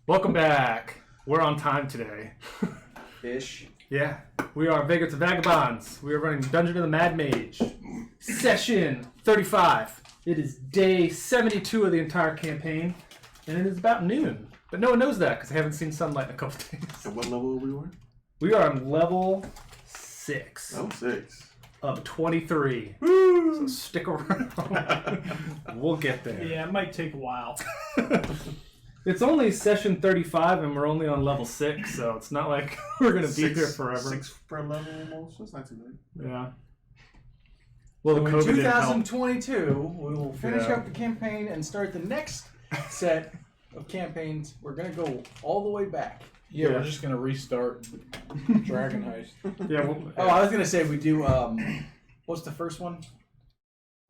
Welcome back. We're on time today. Ish. Yeah, we are Vagrants and Vagabonds. We are running Dungeon of the Mad Mage. Session 35. It is day 72 of the entire campaign, and it is about noon. But no one knows that because I haven't seen sunlight in a couple days. At what level are we on? We are on level 6. Level 6. Of 23. Woo! So stick around. We'll get there. Yeah, it might take a while. It's only session 35 and we're only on level 6, so it's not like we're going to be here forever. 6 per level almost? That's not too bad. Yeah. Well, the So in COVID didn't help. 2022, we will finish Yeah. up the campaign and start the next set of campaigns. We're going to go all the way back. Yeah, Yeah. we're just gonna restart Dragon Heist. Yeah, well, Oh, I was going to say we do, what's the first one?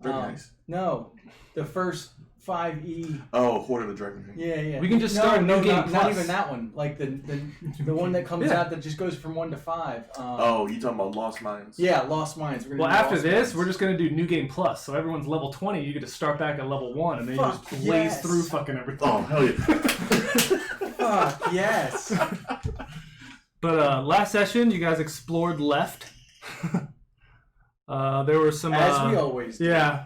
Nice. No, the first 5E. Oh, Horde of the Dragon King. Yeah. We can just start New Game not Plus. even that one. Like the one that comes Yeah. out that just goes from 1 to 5. Oh, you talking about Lost Minds? Yeah, Lost Minds. We're gonna Well, do after Lost this, Minds. we're just going to do New Game Plus. So everyone's level 20, you get to start back at level 1, and then you Fuck, just blaze yes. through fucking everything. Oh, hell yeah. Fuck, yes. But last session, you guys explored left. There were some... As we always do. Yeah,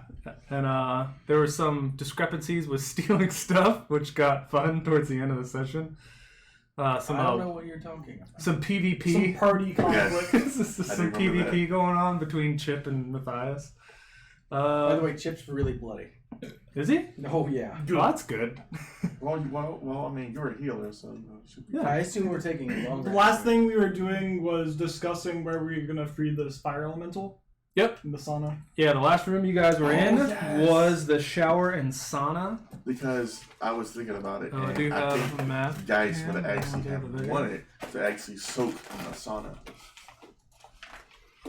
and there were some discrepancies with stealing stuff, which got fun towards the end of the session. Some I don't know what you're talking about. some PvP. Some party conflict. Some remember PvP going on between Chip and Matthias. By the way, Chip's really bloody. Is he? Oh, yeah. Oh, that's good. Well, I mean, you're a healer, so it should be. Yeah. I assume we're taking it longer. The last thing we were doing was discussing where we were going to free this fire elemental. Yep. In the sauna. Yeah, the last room you guys were in yes. was the shower and sauna. Because I was thinking about it, Oh, I and do I have think a map. you guys Yeah, would actually I'll have do that. wanted to actually soak in a sauna.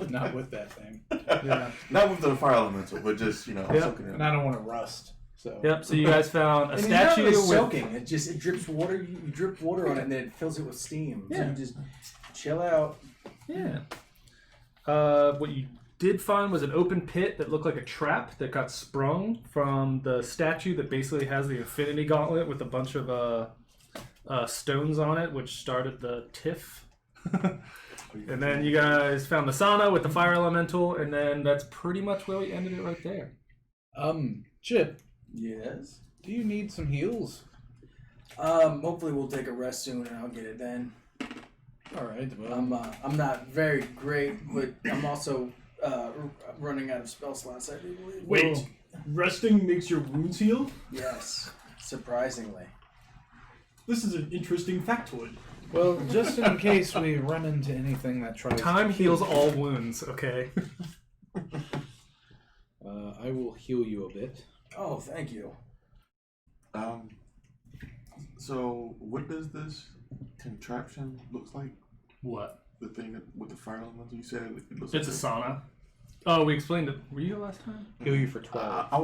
Not with that thing. Yeah. Not with the fire elemental, but just, Yep. soaking in. And I don't want to rust. So Yep. So you guys found a And statue it's not really with. soaking. It drips water. You drip water on it, and then it fills it with steam. So Yeah. you just chill out. Yeah. What you did find was an open pit that looked like a trap that got sprung from the statue that basically has the Infinity Gauntlet with a bunch of stones on it, which started the tiff. And then you guys found the sauna with the fire elemental, and then that's pretty much where we ended it right there. Chip, Yes. do you need some heals? Hopefully we'll take a rest soon, and I'll get it then. All right. Well, I'm not very great, but I'm also running out of spell slots. I do believe. Wait, resting makes your wounds heal? Yes. Surprisingly. This is an interesting factoid. well, just in case we run into anything that tries Time to heals all wounds, okay? I will heal you a bit. Oh, thank you. So, what does this contraption looks like? What? The thing with the fire elemental? You said it looks It's a like sauna. Oh, we explained it. Were you here last time? Heal you for 12. I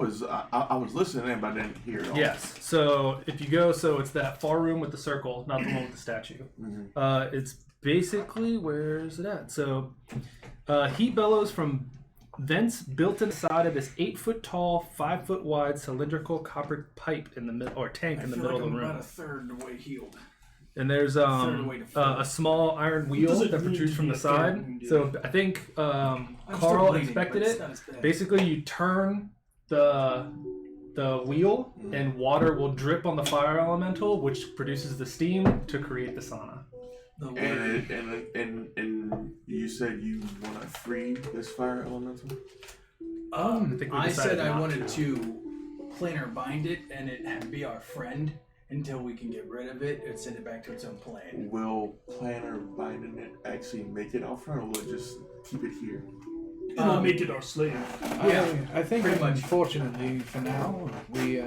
was listening in, but I didn't hear it all. Yes. So if you go, it's that far room with the circle, not the one with the statue. Mhm. It's basically, where is it at? So heat bellows from vents built inside of this 8-foot tall, 5-foot wide cylindrical copper pipe in the middle, or tank in the middle of the room. about a third the way healed. And there's Third way to fill. a small iron wheel doesn't that need protrudes to from be the a third side. wound, yeah. So I think I'm still Carl bleeding, inspected but it's it. not as bad. Basically, you turn the wheel, and water will drip on the fire elemental, which produces the steam to create the sauna. The And you said you want to free this fire elemental? I think we I decided said I not wanted to. to planar bind it and it be our friend until we can get rid of it and send it back to its own plane. Will planner binding it actually make it out front, or will it just keep it here? It'll make it our slave. I think, pretty much. unfortunately, for now, we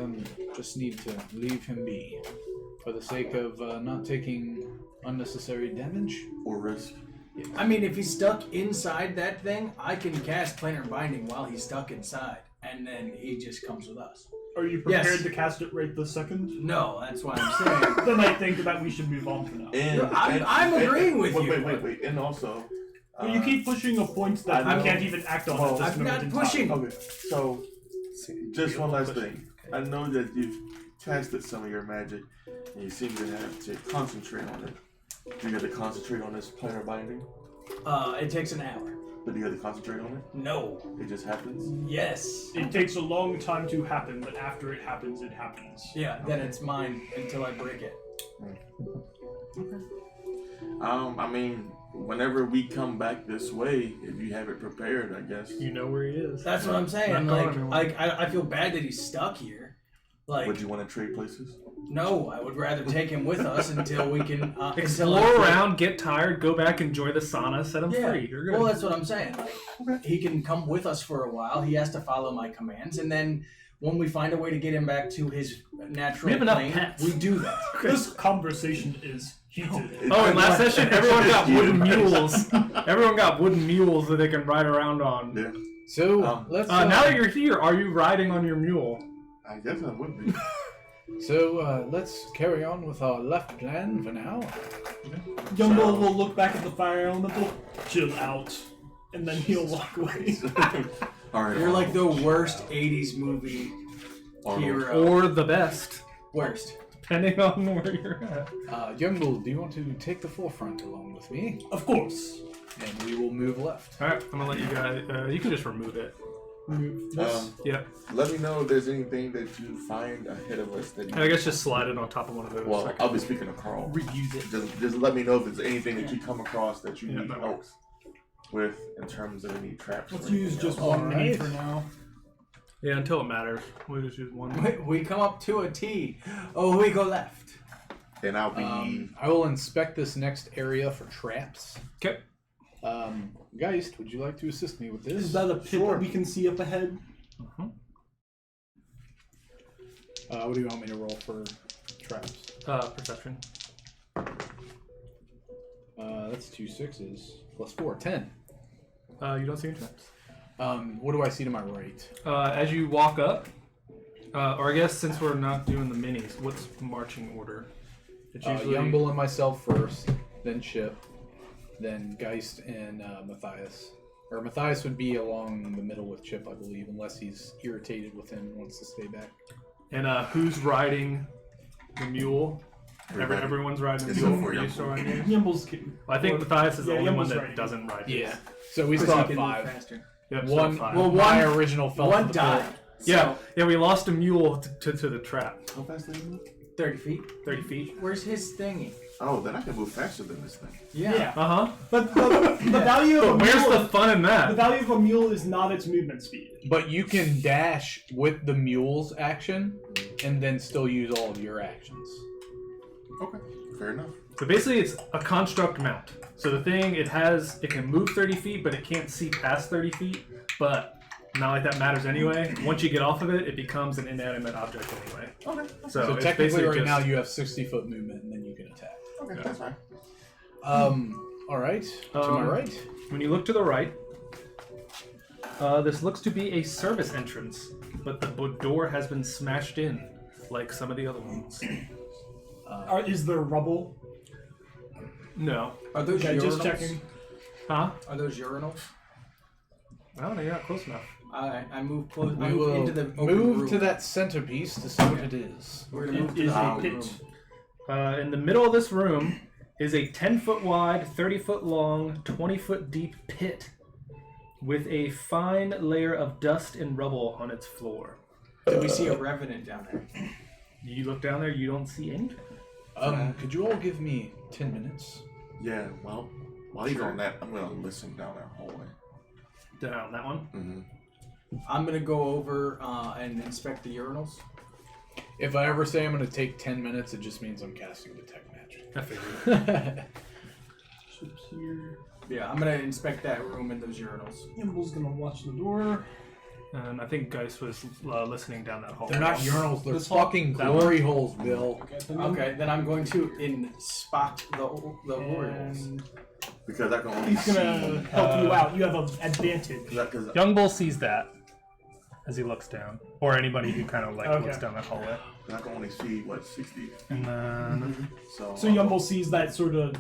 just need to leave him be. For the sake of not taking unnecessary damage. Or risk? I mean, if he's stuck inside that thing, I can cast planar binding while he's stuck inside, and then he just comes with us. Are you prepared Yes. to cast it right this second? No, that's what I'm saying. Then I think that we should move on for now. And, I'm agreeing with you. Wait. And also... But you keep pushing a point that I I know. can't even act on Well, at this I'm moment not in pushing. time. Okay, so just one last thing. I know that you've casted some of your magic, and you seem to have to concentrate on it. Do you have to concentrate on this planar binding? It takes an hour. But do you have to concentrate on it? No. It just happens? Yes. It takes a long time to happen, but after it happens, it happens. Yeah, then it's mine until I break it. Okay. I mean, whenever we come back this way, if you have it prepared, I guess. You know where he is. That's what I'm saying. Not going Like, I feel bad that he's stuck here. Like, Would you want to trade places? no, I would rather take him with us until we can Explore around, get tired, go back, enjoy the sauna, set him free. You're good. Well, that's what I'm saying. Like, he can come with us for a while. He has to follow my commands, and then when we find a way to get him back to his natural We have enough plane, pets. we do that. This conversation is heated. Oh, in last session, everyone got wooden mules. Everyone got wooden mules that they can ride around on. Yeah. So let's. Now that you're here, are you riding on your mule? I guess I would be. So let's carry on with our left plan for now. Yumbo will look back at the fire elemental, chill out, and then he'll walk away. All right. You're like the worst '80s movie Arnold. hero. Or the best, Worst. depending on where you're at. Youngbull, do you want to take the forefront along with me? Of course. And we will move left. Alright, I'm gonna let you guys, you can just remove it. Remove this. Yep. Let me know if there's anything that you find ahead of us that. And I guess just slide it on top of one of those. Well, I'll be speaking to Carl. reuse it. Just let me know if there's anything that you come across that you Yeah, need that help works. with in terms of any traps. Let's or anything use just else. one mini Alright. for now. Yeah, until it matters. We'll just use one. We come up to a T. Oh, we go left. Then I'll be. I will inspect this next area for traps. Okay. Geist, would you like to assist me with this? Is that a pit Sure. that we can see up ahead? What do you want me to roll for traps? Perception. That's 2 6s plus 4, 10. You don't see any traps. What do I see to my right? As you walk up, or I guess since we're not doing the minis, what's marching order? It's usually Youngbull and myself first, then Chip, then Geist and Matthias. Or Matthias would be along the middle with Chip, I believe, unless he's irritated with him and wants to stay back. And who's riding the mule? Everybody. Everyone's riding the Except mule. for Are you Yumble. still riding yours? Yumble's king. Well, I think Matthias is the Yeah, only one Yumble's that riding. doesn't ride his. Yeah. So we Because still he have can move 5. faster. Yep, One, so 5. Well, my one- original fell One to the died. pit. Yeah, we lost a mule to the trap. How fast do you move? 30 feet. 30 feet. Where's his thingy? Oh, then I can move faster than this thing. Yeah. Uh huh. But the value of a But where's mule, the fun in the that? value of a mule is not its movement speed. But you can dash with the mule's action and then still use all of your actions. Okay, fair enough. So basically, it's a construct mount. So the thing, it can move 30 feet, but it can't see past 30 feet. But not like that matters anyway. Once you get off of it, it becomes an inanimate object anyway. Okay, So it's technically basically right just- now you have 60-foot movement and then you can attack. okay, that's fine. Alright. To my right. When you look to the right, this looks to be a service entrance, but the door has been smashed in, like some of the other ones. Is there rubble? No. Are those Okay, urinals? just checking. Huh? Are those urinals? I don't know, you're not close enough. I move close. I We move will into the open move room. to that centerpiece to see what it is. We're gonna move It to is the a open pit. room. In the middle of this room is a 10-foot wide, 30-foot long, 20-foot deep pit with a fine layer of dust and rubble on its floor. Do we see a revenant down there? You look down there, you don't see anything. Could you all give me 10 minutes? Yeah, well, while you're on that, I'm gonna listen down that hallway. Down that one. Mm-hmm. I'm gonna go over and inspect the urinals. If I ever say I'm going to take 10 minutes, it just means I'm casting Detect Magic. I figured. Chips here. Yeah, I'm gonna inspect that room and those urinals. Yumble's gonna watch the door. And I think Geist was listening down that hallway. They're not urinals, they're This hall- fucking that glory holes, Bill. Okay, then I'm going to inspect the urinals. And Because I can only he's gonna help you out. You have an advantage. Because Young Bull sees that as he looks down, or anybody who kind of Okay. looks down that hallway. I can only see 60. And then So So Yumble sees that sort of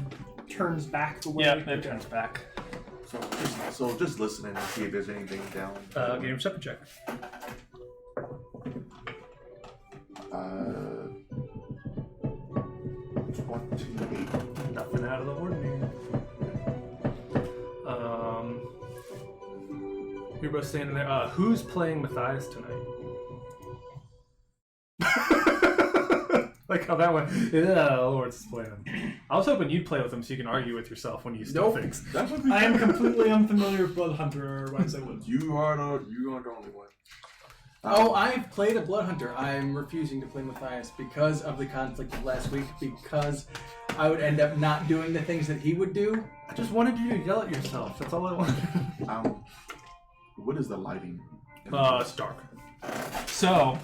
turns back the way. yeah, it turns back. So just listening and see if there's anything down. Give him a perception check. You're both standing there. Who's playing Matthias tonight? Like how that went. Yeah, Lord's playing him. I was hoping you'd play with him so you can argue with yourself when you steal things. That's what I am completely unfamiliar with Bloodhunter or Wednesday Woods. You are the only one. Oh, I've played a Blood Hunter. I'm refusing to play Matthias because of the conflict of last week, because I would end up not doing the things that he would do. I just wanted you to yell at yourself. That's all I wanted. What is the lighting? It's dark. So,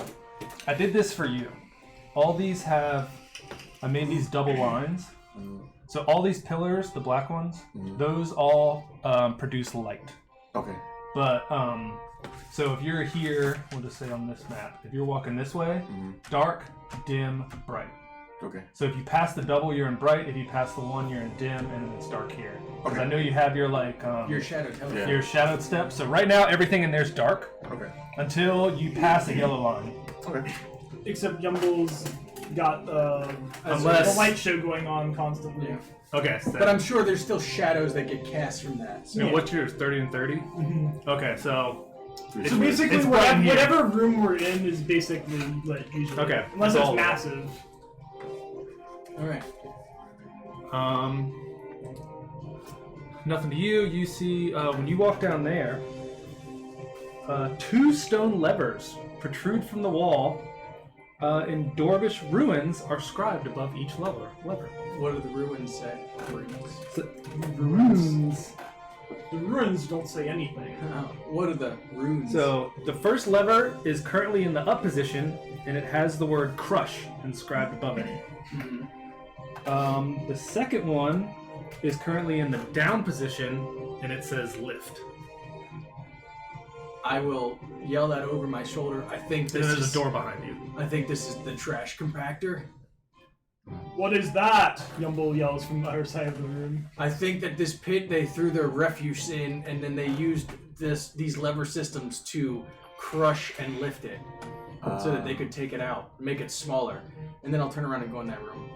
I did this for you. All these have, I made these double lines. So all these pillars, the black ones, those all produce light. Okay. But, so if you're here, we'll just say on this map, if you're walking this way, dark, dim, bright. Okay. So if you pass the double, you're in bright. If you pass the one, you're in dim, and then it's dark here. Because Okay. I know you have your, like, Your shadow tells you. your shadowed step. So right now, everything in there's dark Okay. until you pass a yellow line. Okay. Except Yumble's got Unless- the light show going on constantly. Yeah. Okay. So But I'm sure there's still shadows that get cast from that. So. and what's yours? 30 and 30? Okay, so It's basically It's bright in here. whatever room we're in is basically lit usually. Okay, Unless it's it's all lit. massive. Alright. Nothing to you. You see when you walk down there, 2 stone levers protrude from the wall. In Dorvish ruins are scribed above each lever. What do the ruins say? Runes. The ruins don't say anything. What are the runes? So the first lever is currently in the up position, and it has the word "crush" inscribed above it. The second one is currently in the down position, and it says "lift." I will yell that over my shoulder. I think And this there's is a door behind you. I think this is the trash compactor. What is that? Yumble yells from the other side of the room. I think that this pit they threw their refuse in, and then they used these lever systems to crush and lift it, so that they could take it out, make it smaller, and then I'll turn around and go in that room.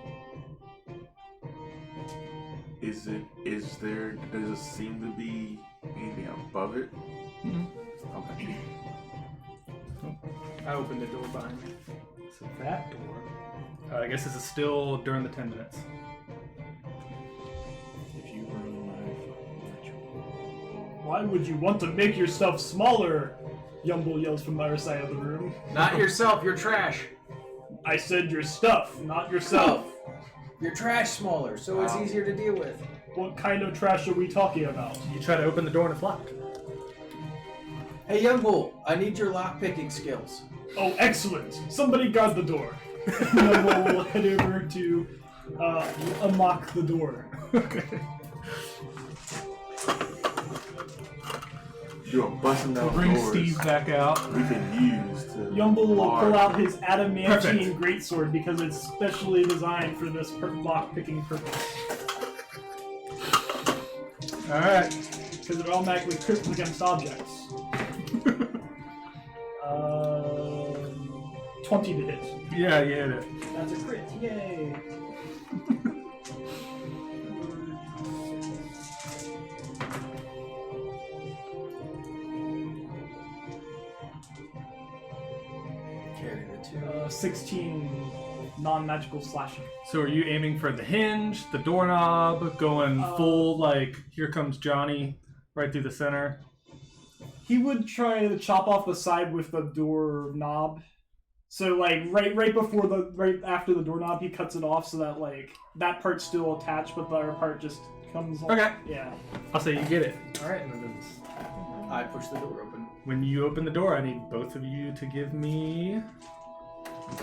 Does it seem to be anything above it? Okay. I opened the door behind me. So that door. I guess this is still during the 10 minutes. If you ruin my ritual. Why would you want to make yourself smaller? Yumble yells from the other side of the room. Not yourself. You're trash. I said your stuff, not yourself. Your trash smaller, so it's easier to deal with. What kind of trash are we talking about? You try to open the door and it's locked. Hey, young bull, I need your lockpicking skills. Oh, excellent! Somebody guard the door. Yumble will head over to unlock the door. Okay. You are busting down Bring doors Steve back out. we can use to. Yumble will pull out his Perfect. adamantine greatsword because it's specially designed for this lock-picking purpose. Alright. Because it automatically crits against objects. 20 to hit. Yeah, you hit it. That's a crit. Yay! Carry the 2. 16 non-magical slashing. So are you aiming for the hinge, the doorknob, going full, like, here comes Johnny, right through the center? He would try to chop off the side with the doorknob. So like right after the doorknob, he cuts it off so that like that part's still attached, but the other part just comes off. Okay. Yeah. I'll say you get it. Alright. I push the door open. When you open the door, I need both of you to give me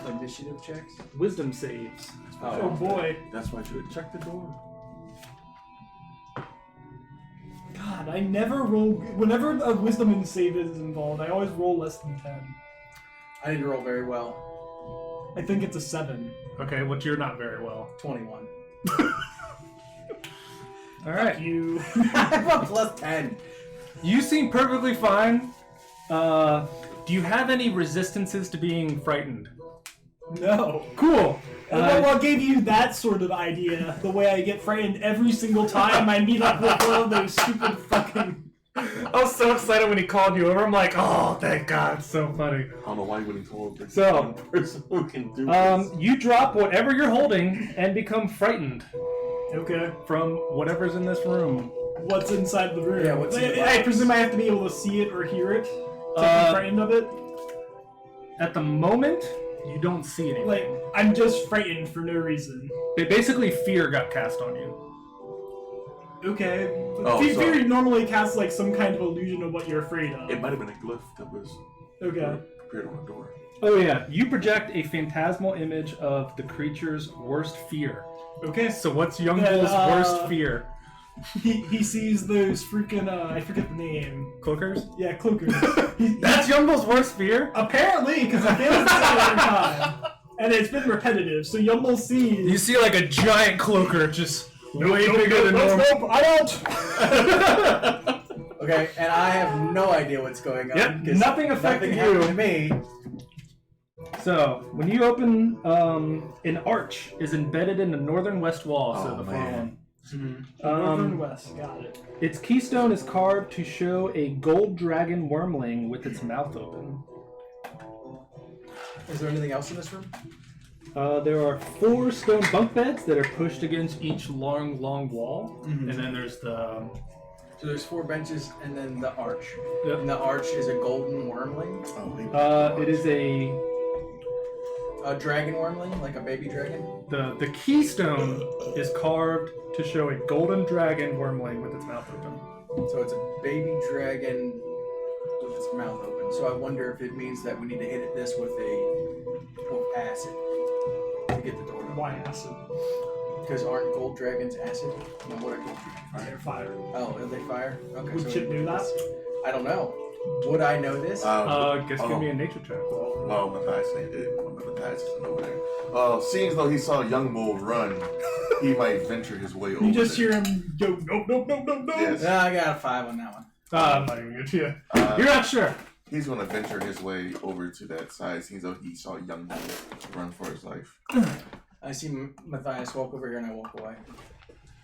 Initiative checks? wisdom saves. Oh boy. That's why you should check the door. God, I never roll. Whenever a wisdom and save is involved, I always roll less than 10. I didn't roll very well. I think it's a 7. Okay, what you're not very well. 21. Alright. You. I have a plus 10. You seem perfectly fine. Do you have any resistances to being frightened? No. Cool. What gave you that sort of idea? The way I get frightened every single time I meet up with one of those stupid fucking I was so excited when he called you over. I'm like, oh, thank God, it's so funny. I don't know why you wouldn't call this So, one person who can do this. You drop whatever you're holding and become frightened Okay. from whatever's in this room. What's inside the room? Yeah, what's in the I box? presume I have to be able to see it or hear it to be Uh, frightened of it. At the moment, you don't see anything. Like, I'm just frightened for no reason. Basically, fear got cast on you. Okay. Oh, Fear normally casts like some kind of illusion of what you're afraid of. It might have been a glyph that was Okay. prepared on the door. Oh yeah, you project a phantasmal image of the creature's worst fear. Okay. So what's Youngbull's worst fear? He sees those freaking I forget the name. Cloakers? Yeah, cloakers. That's Youngbull's worst fear? Apparently, because I failed to say it every time, and it's been repetitive. So Yumble sees. You see like a giant cloaker just way bigger than normal. Nope, I don't. Okay, and I have no idea what's going on. Yep, 'cause nothing affected nothing happened you. to me. So, when you open, an arch is embedded in the northern west wall, so Oh, the man. front Northern one. West, got it. Its keystone is carved to show a gold dragon wormling with its mouth open. Is there anything else in this room? There are 4 stone bunk beds that are pushed against each long wall, and then there's the. So there's 4 benches and then the arch. Yep. And the arch is a golden wormling. Oh, It is a dragon wormling, like a baby dragon. the keystone is carved to show a golden dragon wormling with its mouth open. So it's a baby dragon with its mouth open. So I wonder if it means that we need to hit this with acid to get the door open. Why acid? Because aren't gold dragons acid? No, what are gold dragons? They're fire. Oh, are they fire? Okay. Would so Chip do that? I don't know. Would I know this? Guess hold give on. me a nature check. Well, Matthias ain't it. Matthias isn't over there. Seeing as though he saw Young Bull run, he might venture his way over You just there. hear him go, nope, nope, nope, nope, nope. Yes. No, I got a 5 on that one. I'm not even good. Yeah. Uh, You're not sure. He's gonna venture his way over to that side, seeing as though he saw Young Bull run for his life. I see Matthias walk over here and I walk away.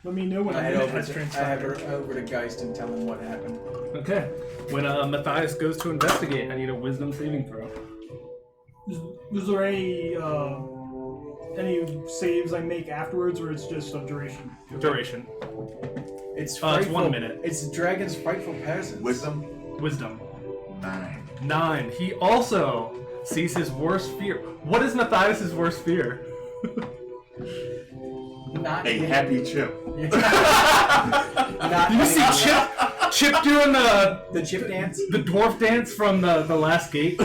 Let me know when I I head hit over has to, I head transpired. over to Geist and tell him what happened. Okay. When Matthias goes to investigate, I need a wisdom saving throw. Was there any saves I make afterwards, or it's just of duration? Duration. It's It's 1 minute. It's the dragon's frightful presence. Wisdom Wisdom. 9. 9. He also sees his worst fear. What is Matthias's worst fear? Not A happy Chip. Not You see Chip doing the chip dance. the dwarf dance from the last gate,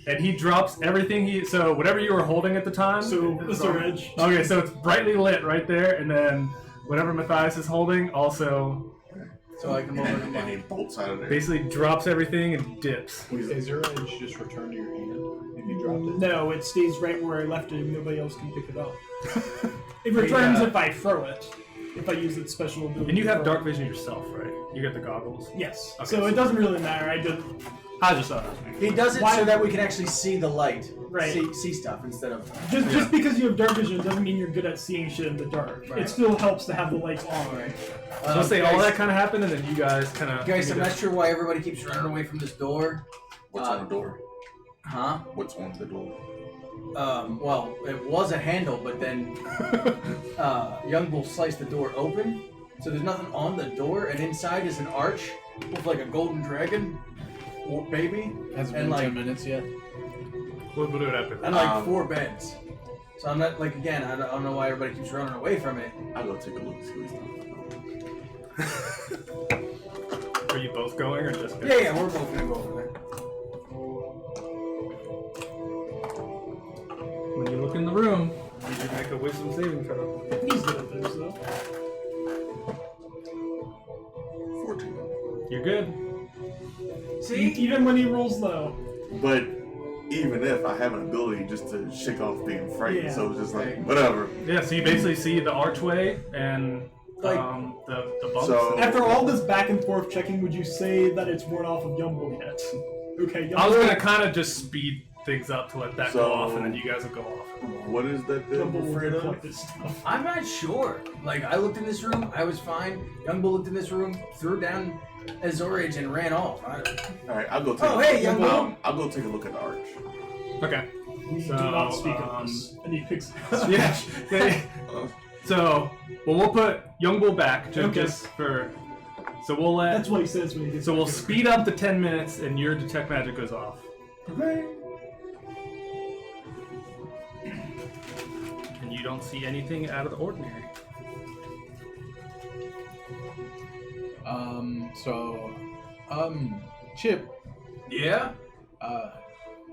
and he drops everything so whatever you were holding at the time. So, it's the on- edge. Okay, so it's brightly lit right there, and then whatever Matthias is holding also So I come over And and then he I'm like, bolts out of there. basically drops everything and dips. Is your edge just returned to your hand if you dropped it? No, it stays right where I left it, and nobody else can pick it up. It returns if I throw it. If I use its special ability. And you have to dark throw it. vision yourself, right? You get the goggles. Yes. Okay, so it doesn't really matter. I just I just thought it was me. he does it Why- so that we can actually see the light. Right. See stuff instead of. just because you have dark vision doesn't mean you're good at seeing shit in the dark. Right. It still helps to have the lights on. Alright. So let's say all that kind of happened, and then you guys kind of. Guys, I'm not sure why everybody keeps running away from this door. What's on the door? Huh? What's on the door? Well, it was a handle, but then Young Bull sliced the door open. So there's nothing on the door, and inside is an arch with like a golden dragon baby Hasn't And, been like- 10 minutes yet. What would happen? and like 4 beds. So I'm not like again. I don't know why everybody keeps running away from it. I'll go take a look and see what's on. Are you both going or just? Yeah, we're both gonna go over there. When you look in the room, you should make a wisdom saving throw. He's good at this, though. 14. You're good. See, Even when he rolls low. But even if I have an ability just to shake off being frightened, Yeah. so it's just like Right. whatever. Yeah, so you basically see the archway and Like- the bumps. So After all this back and forth checking, would you say that it's worn off of Yumble yet? Okay, I was Yumble. gonna kind of just speed things up to let that go So- off, and then you guys will go off. what is that thing Yumble I'm will afraid of? collect this stuff. I'm not sure. Like I looked in this room, I was fine. Young Bull looked in this room, threw down Azorage and ran off. All right, I'll go. Oh, hey, young boy. I'll go take a look at the arch. Okay. We do not speak of this. And he picks. Yeah. So, well, we'll put Young Bull back just for. So we'll let. That's what he says when he gets. So we'll speed up the 10 minutes, and your detect magic goes off. Okay. And you don't see anything out of the ordinary. Chip, Yeah?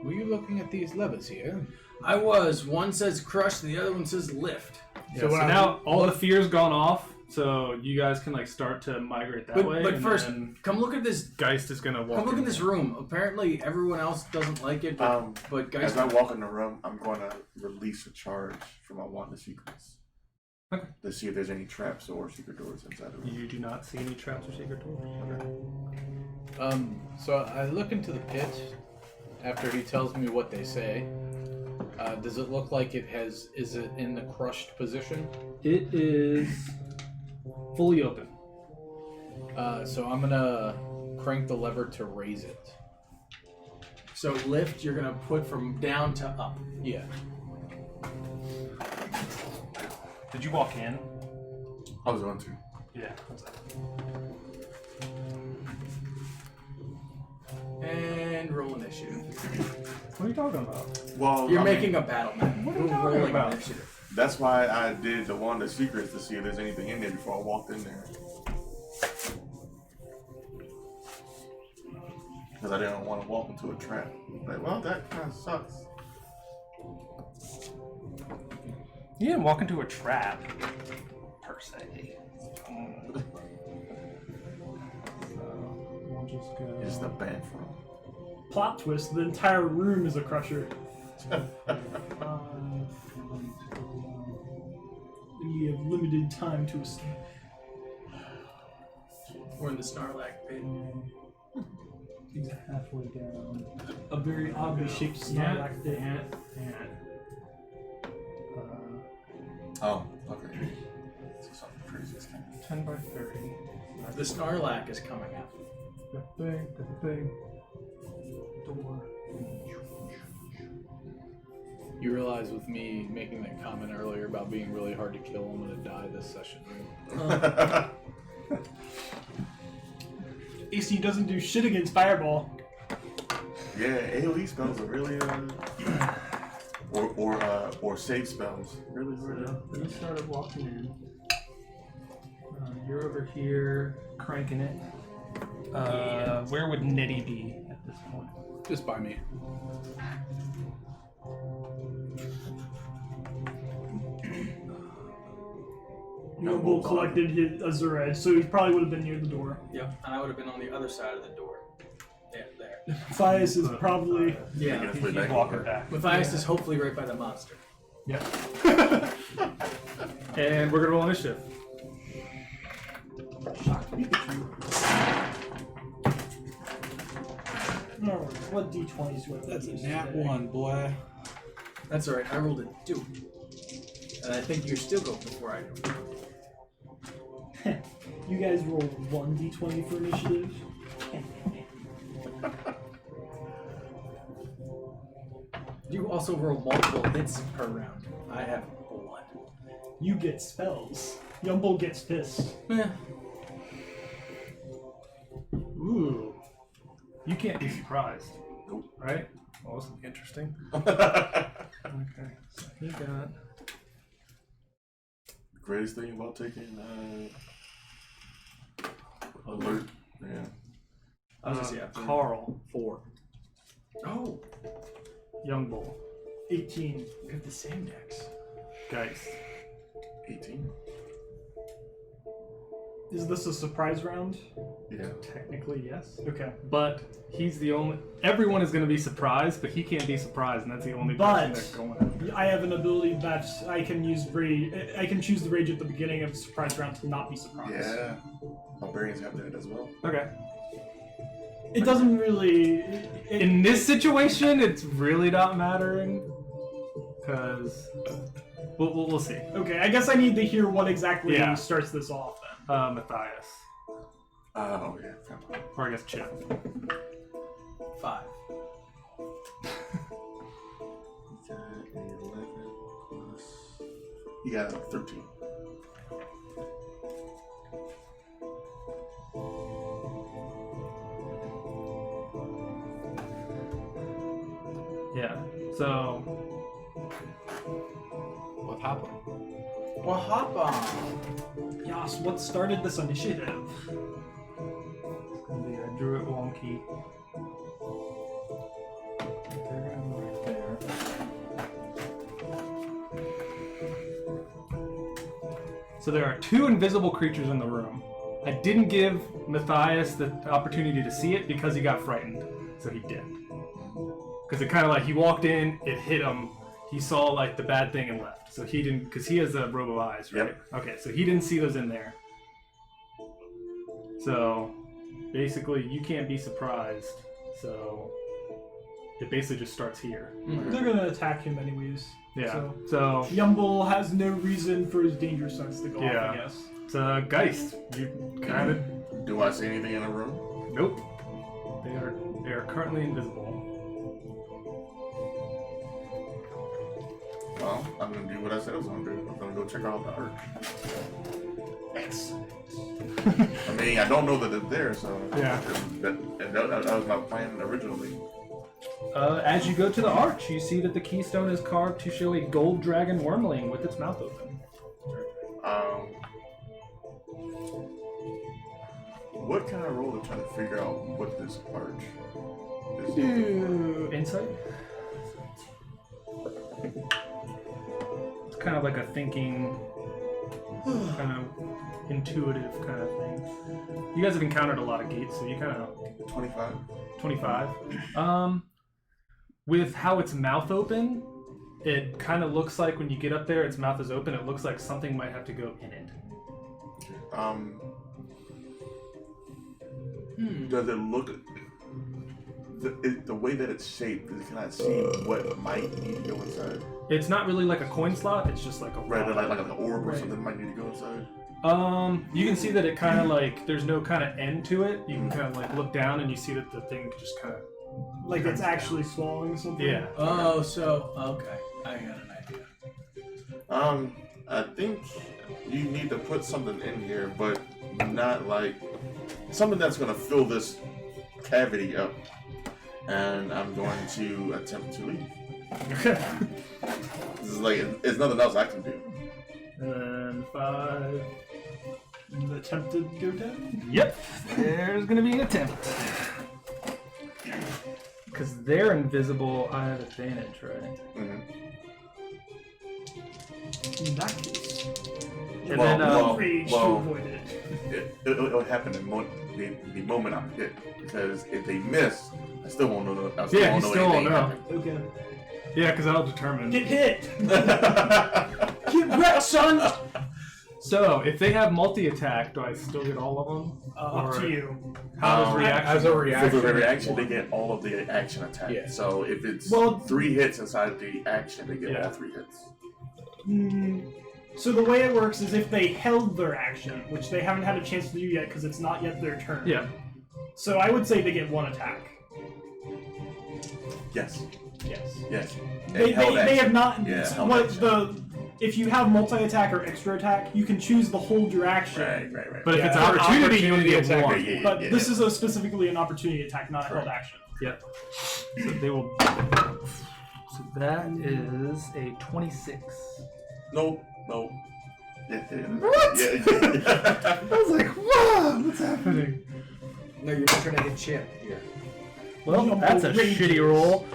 were you looking at these levers here? I was. One says crush, the other one says lift. Yeah, So so, when I- now all the fear's gone off, so you guys can like start to migrate that way. But and first, then come look at this. Geist is gonna walk. Come look in at this there. room. Apparently, everyone else doesn't like it, but guys. As I walk in the room, I'm going to release a charge from my wand of secrets. Okay. To see if there's any traps or secret doors inside the room. You do not see any traps or secret doors. Okay. So I look into the pit after he tells me what they say. Does it look like is it in the crushed position? It is fully open. So I'm gonna crank the lever to raise it. So lift, you're gonna put from down to up. Yeah. Did you walk in? I was going to. Yeah. And roll initiative. What are you talking about? Well, You're I mean, making a battle map. What are you We're talking rolling about? initiative. that's why I did the wand of secrets to see if there's anything in there before I walked in there. Because I didn't want to walk into a trap. Like, well, that kind of sucks. You didn't walk into a trap, per se. We'll just go. It's the bathroom. Plot twist: the entire room is a crusher. And we have limited time to escape. We're in the Snarlack pit. He's halfway down. A very oddly shaped Snorlax pit. Oh, okay. So something crazy is coming. 10 by 30. The Snarlack is coming out. Big. Door. You realize with me making that comment earlier about being really hard to kill, I'm gonna die this session. AC doesn't do shit against Fireball. Yeah, AoE spells are really or save spells. Really, really. So you started walking in. You're over here cranking it. Where would Nitty be at this point? Just by me. Noble collected his Azure Edge, so he probably would have been near the door. Yep, and I would have been on the other side of the door. Yeah, there. Matthias is probably. Yeah. Making its way He's back walking over. back. Matthias is hopefully right by the monster. Yep. And we're gonna roll initiative. No, what D20s do I have? That's a use nat today? 1, boy. That's alright, I rolled a 2. And I think you still go before I do. You guys roll 1 D20 for initiative. You also roll multiple hits per round. I have 1. You get spells. Yumble gets pissed. Eh. Ooh. You can't be surprised. Nope. Right? Well, this will be interesting. Okay. So he got. Greatest thing about taking alert, yeah. I was gonna say after. Carl, 4. Oh, Young Bull, 18. we have the same decks. Geist. 18. Is this a surprise round? Yeah. Technically, yes. Okay. But he's the only. Everyone is going to be surprised, but he can't be surprised, and that's the only But- person that's going after. I have an ability that I can use rage. I can choose the rage at the beginning of the surprise round to not be surprised. Yeah. Barbarians have that as well. Okay. It doesn't really. In this situation, it's really not mattering. Because. We'll see. Okay, I guess I need to hear what exactly Yeah. starts this off then. Matthias. Oh yeah. Or I guess Chip. 5. You got 13. Yeah. So What happened? Well, hop on. Yas, what started this initiative? I drew it wonky. There and right there. So there are 2 invisible creatures in the room. I didn't give Matthias the opportunity to see it because he got frightened, so he did. Because it kind of like he walked in, it hit him. He saw like the bad thing and left. So he didn't, because he has a robe of eyes, right? Yep. Okay, so he didn't see those in there. So basically, you can't be surprised. So it basically just starts here. They're gonna attack him anyways. Yeah. So Yumble has no reason for his danger sense to go off, I guess. it's a Geist. You kind of Do I see anything in the room? nope. They are currently invisible. Well, I'm gonna do what I said I was gonna do. I'm gonna go check out the arc. Excellent. I mean, I don't know that it's there, so Yeah. that was my plan originally. As you go to the arch, you see that the keystone is carved to show a gold dragon wormling with its mouth open. What can I roll to try to figure out what this arch is? Do insight. It's kind of like a thinking, kind of intuitive kind of thing. You guys have encountered a lot of gates, so you kind of 25. 25. With how its mouth open, it kind of looks like when you get up there, its mouth is open. It looks like something might have to go in it. Does it look the way that it's shaped? Can I see what might need to go inside? It's not really like a coin slot. It's just like a Right, rod. like an orb or something might need to go inside. You can see that it kind of like there's no kind of end to it. You can kind of like look down and you see that the thing just kind of Like it's actually swallowing something? yeah. Oh, so okay, I got an idea. I think you need to put something in here, but not like something that's gonna fill this cavity up. And I'm going to attempt to leave. This is like there's nothing else I can do. And 5. The attempted go down? Yep. There's gonna be an attempt. Because they're invisible, I have advantage, right? Mm-hmm. In that case. And then, Rage to avoid it. It'll happen the moment I'm hit. Because if they miss, I still won't know. I still Yeah, won't you know still won't anything know. happened. Okay. Yeah, because that'll determine. Get hit! Get wrecked, son! So, if they have multi-attack, do I still get all of them? Up Or to you. How does reaction? As a For reaction, the reaction, they get all of the action attack. Yeah. So if it's Well- 3 hits inside the action, they get Yeah. all 3 hits. So the way it works is if they held their action, which they haven't had a chance to do yet because it's not yet their turn. Yeah. So I would say they get 1 attack. Yes. Yes. Yes. They have not. Yeah, held what action. if you have multi-attack or extra attack, you can choose to hold your action. Right. But if Yeah, it's opportunity, you only get attack. 1. Yeah, But yeah, this yeah. is specifically an opportunity attack, not a held Correct. action. Yep. So they will. So that is a 26. No. Yeah. What? Yeah. I was like, whoa, what's happening? No, you're just trying to hit Chip here. Well, Jumbo that's a rages. shitty roll.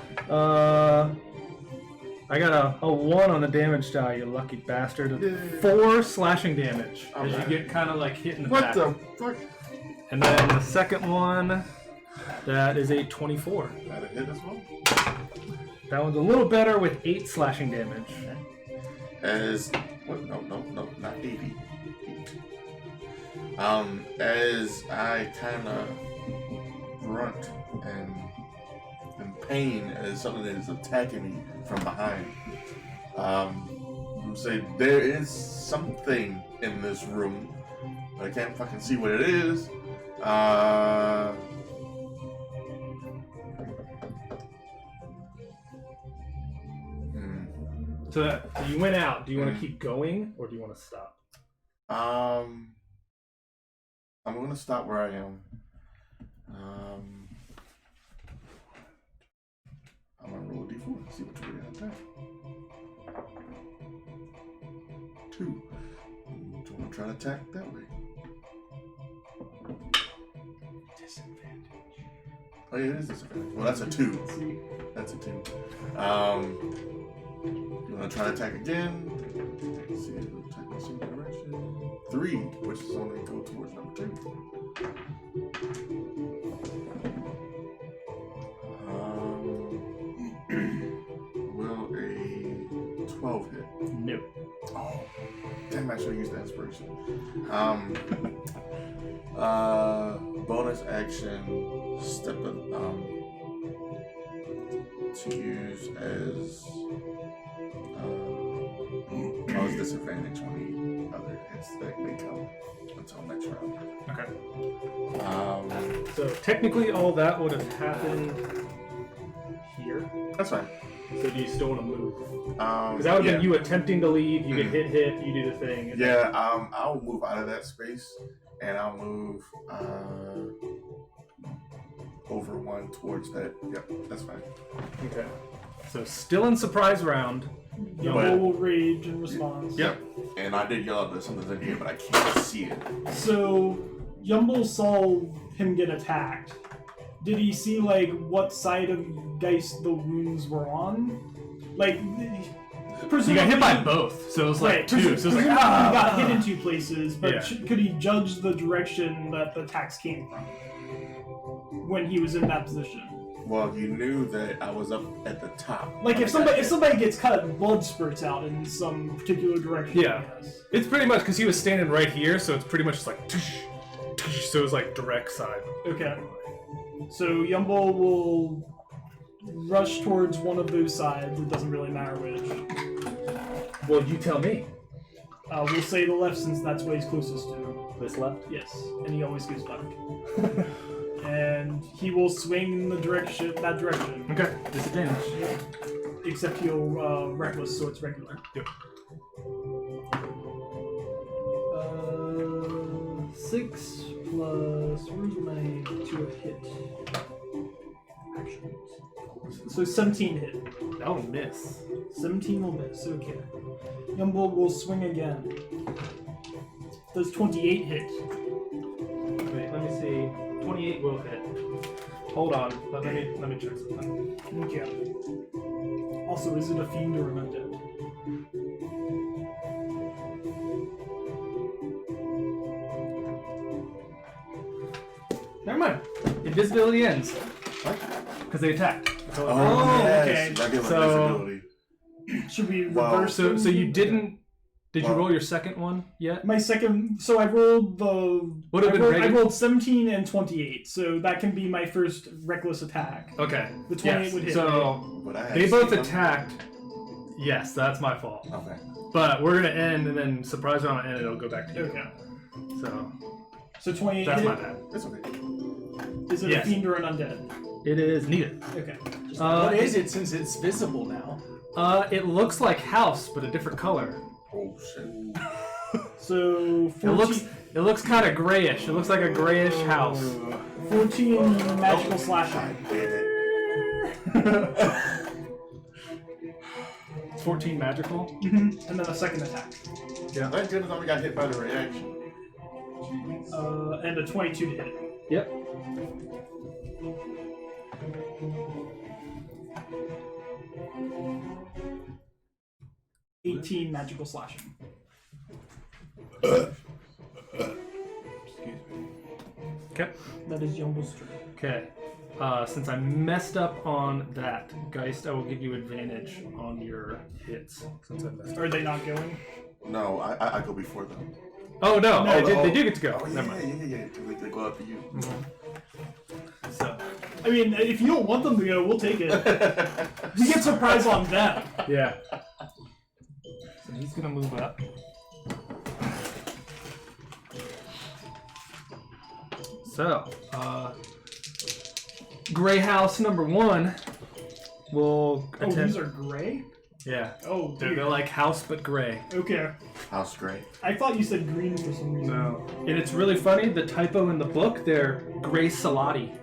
I got a 1 on the damage die, you lucky bastard. 4 slashing damage as you get kind of like hit in the back. fuck? And then the second one, that is a 24. Got a hit as well. That one's a little better with 8 slashing damage. As what? No, not 80. 8. As I kind of grunt and in pain as something that is attacking me from behind. Say there is something in this room. I can't fucking see what it is. So you went out. Do you want to keep going or do you want to stop? I'm gonna stop where I am. I'm gonna roll a d4 and see what you get out there. 2. Do you want to try to attack that way? Disadvantage. Oh yeah, it is disadvantage. Well, that's a 2. That's a 2. You want to try to attack again? Let's see, attack in the same direction. 3, which is only go towards number 2. Will a 12 hit? No. Oh, damn! I should have used the inspiration. Bonus action, step to use as cause disadvantage on the other hits that may come until next round. Okay. So technically, all that would have happened here. That's fine. So do you still want to move? Because that would have been you attempting to leave. You get hit, you do the thing. And yeah. I'll move out of that space, and I'll move over 1 towards that. Yep, that's fine. Okay. So still in surprise round. Yumble will rage in response. Yep. And I did yell out that something's in here, but I can't see it. So Yumble saw him get attacked. Did he see like what side of Geist the wounds were on? Like, You got hit by both, so it was like right, two. So it was like, he got hit in 2 places, but Yeah. could he judge the direction that the attacks came from when he was in that position? Well, you knew that I was up at the top. Like if somebody gets cut, blood spurts out in some particular direction. Yeah. It's pretty much because he was standing right here, so it's pretty much just like, so it was like direct side. Okay. So Yumble will rush towards one of those sides. It doesn't really matter which. Well, you tell me. We'll say the left since that's what he's closest to. This left? Yes, and he always goes back. And he will swing in that direction. Okay. Disadvantage. Except he'll reckless, so it's regular. Yep. 6 plus where's my 2 hit? Actions. So 17 hit. That'll miss. 17 will miss. Okay. Yumble will swing again. Does 28 hit? Wait, let me see. 28 will hit. Hold on. Let me check something. Okay. Also, is it a fiend or an undead? Never mind. Invisibility ends. What? Because they attacked. So, yes, okay. Regular So- visibility. Should we Wow. reverse? so you them? didn't. Did you Well- roll your second one yet? My second. So I rolled the. Would have been I regular. rolled 17 and 28, so that can be my first reckless attack. Okay. The 28 yes. would hit. So But I had they both seen them. attacked. Yes, that's my fault. Okay. But we're gonna end, and then surprise round and it'll go back to you. Okay. So So 28 that's hit. my bad. It's okay. Is it Yes. a fiend or an undead? It is neither. Okay. What is it since it's visible now? It looks like house, but a different color. Oh shit. So 14, It looks kind of grayish. It looks like a grayish house. 14 magical slashing. It's 14 magical. And then a second attack. Thank goodness I only got hit by the reaction. And a 22 to hit. Yep. $18 magical slashing. Excuse me. Okay. That is Yumble's turn. Okay. Since I messed up on that, Geist, I will give you advantage on your hits. Since I messed up. Are they not going? No, I go before them. Oh no, No, they do get to go. Oh Never yeah, mind. yeah. They go after you. So I mean, if you don't want them to go, we'll take it. We get surprise on them. yeah. So he's gonna move up. So, Gray House number 1 will Oh, attempt. these are gray? Yeah. Oh, They're weird. like house but gray. Okay. House gray. I thought you said green for some reason. No. And it's really funny, the typo in the book, they're Gray Salati.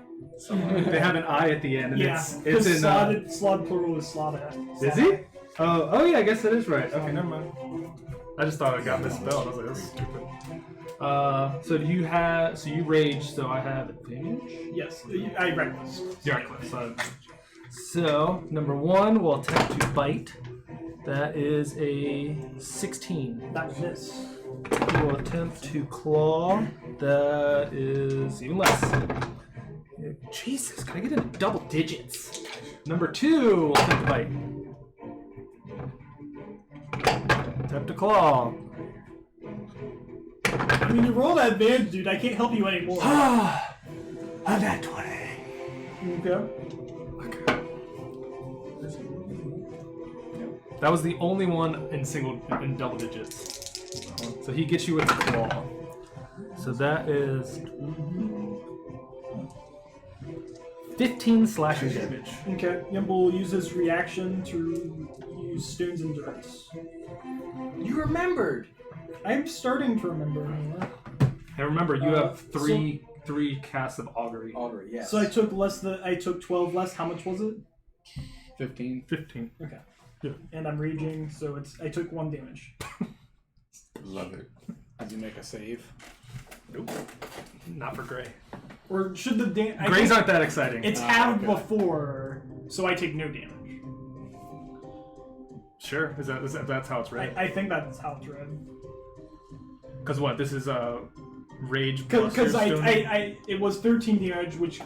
They have an I at the end. And Yeah, it's because in. slod plural is slava. Is he? Oh, yeah, I guess that is right. Okay, never mind. I just thought I got misspelled. I was like, that's stupid. So you rage, so I have advantage? Yes, I reckless. Yeah, so, number 1 will attempt to bite. That is a 16. That was miss. He will attempt to claw. That is even less. Jesus, can I get into double digits? Number 2 will attempt to bite. Attempt to claw. I mean, you rolled that advantage, dude. I can't help you anymore. Ah, I'm at 20. Okay. That was the only one in double digits. So he gets you with the claw. So that is 15 slashing damage. Okay. Yimble will use his reaction to use Stone's Endurance. You remembered. I'm starting to remember. And remember, you have three casts of augury. Augury, yes. So I took 12 less. How much was it? 15. 15. Okay. Yeah. And I'm raging, so I took 1 damage. Love it. Did you make a save? Nope. Not for Gray. Or should the damage? Grays aren't that exciting. It's halved before, so I take no damage. Sure. That's how it's read? I think that's how it's read. Because what? This is rage plus Because your stone- it was 13 damage, which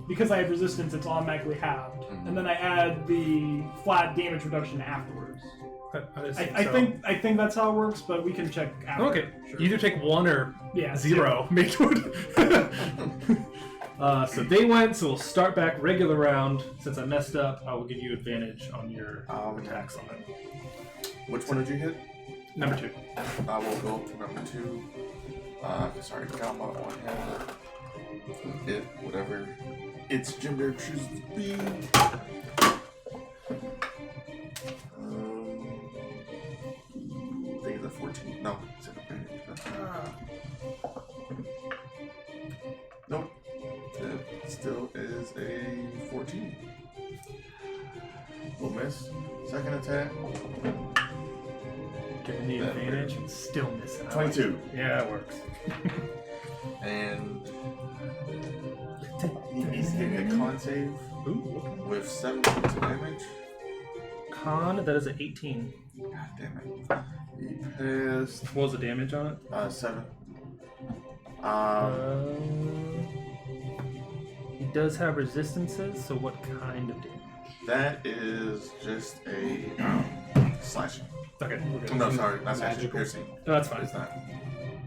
because I have resistance, it's automatically halved, and then I add the flat damage reduction afterwards. I think that's how it works, but we can check after. Okay. Sure. You either take 1 or Yeah, 0. Make it. So they went. So we'll start back regular round. Since I messed up, I will give you advantage on your attacks on it. Which one did you hit? Number 2. I will go to number 2. Sorry, got my one hand. It, whatever its gender chooses to be. I think it's a 14. No, it's an advantage. Nope. It still is a 14. Will miss. Second attack. Giving the advantage and still missing. 22. Yeah, it works. And he needs to give me a con save Ooh. with 7 points of damage. Con, that is an 18. God damn it. He passed What was the damage on it? 7. He does have resistances, so what kind of damage? That is just a slashing. Okay, we're good. No, sorry, not slashing. Magical. Piercing. No, that's fine. It's not.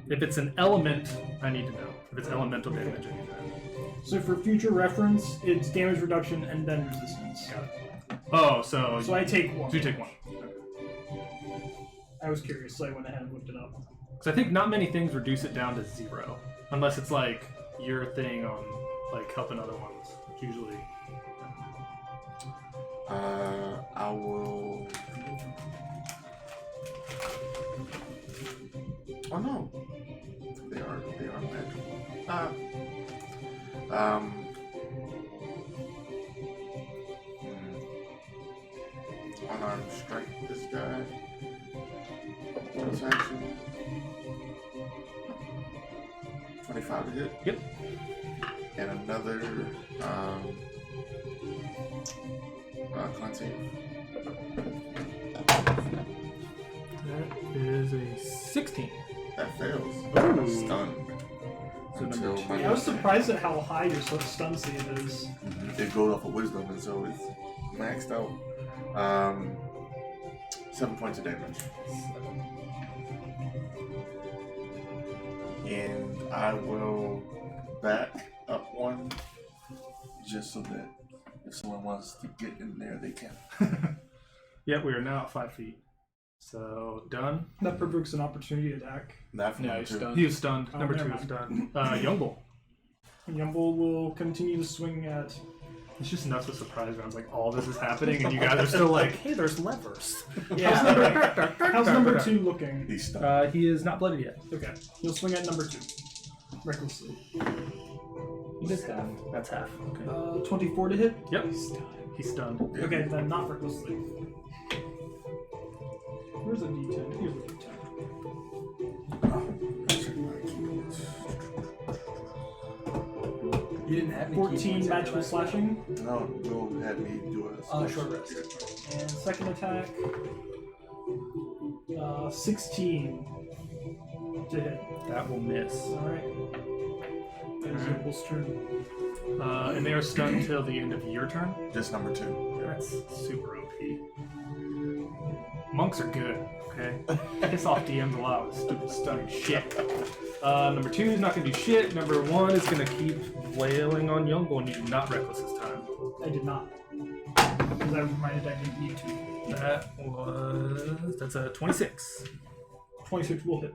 If it's an element, I need to know. If it's elemental damage, I need to know. So for future reference, it's damage reduction and then resistance. Got it. Oh, so So I take 1. you take 1. I was curious, so I went ahead and looked it up. Because I think not many things reduce it down to 0, unless it's like your thing on like helping other ones. It's usually. I will. Oh no, they are magical. Unarmed strike this guy. Bonus action. 25 to hit. Yep. And another con save. That is a 16. That fails. Ooh. Stunned. So number Until 2. my I was surprised at how high your stun save is. It goes off of wisdom, and so it's maxed out. 7 points of damage. And I will back up 1 just so that if someone wants to get in there, they can. Yep, we are now at 5 feet. So done. That provokes an opportunity attack. Not from No, number he's 2. stunned. He was stunned. Oh, Number 2 never is mind. done. Young Bull. Yumble will continue to swing at. It's just nuts with surprise rounds. Like all this is happening, and you guys are still like, "Hey, there's levers." Yeah. How's number 2 looking? He's stuck. He is not blooded yet. Okay, he'll swing at number 2. Recklessly. He is half. That's half. Okay. 24 to hit. Yep. He's stunned. Okay, then not recklessly. Where's the D10? Here's the D10. You didn't have any key 14 points after magical that? slashing. No, you'll have me do a Short rest. And second attack. 16 to hit. That will miss. Alright. That is Alright. Yumble's turn. And they are stunned until the end of your turn. Just number 2. That's super OP. Monks are good, okay? Piss off DMs a lot with stupid stunning shit. Number 2 is not going to do shit. Number 1 is going to keep wailing on Youngball, and you do not reckless this time. I did not. Because I was reminded I didn't need to. That's a 26. 26 will hit.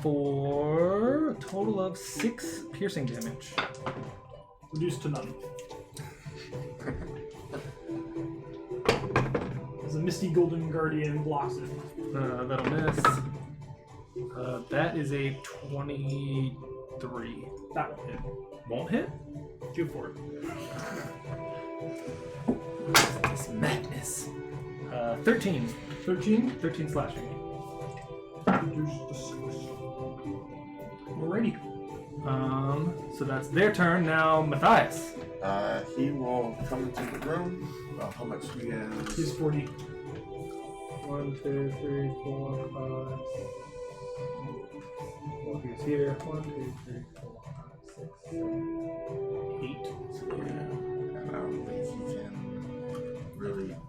For a total of 6 piercing damage. Reduced to none. As a Misty Golden Guardian blocks it. That'll miss. That is a 23. That will hit. Won't hit? Go for it. This madness. 13. 13. 13 slashing. Reduced to 6. Alrighty. So that's their turn. Now, Matthias. He will come into the room. How much he has? He's 40. 1, 2, 3, 4, 5. Well, he's here. 1, 2, 3, 4, 5, 6, 7, 8. Yeah, and I don't think he can really get.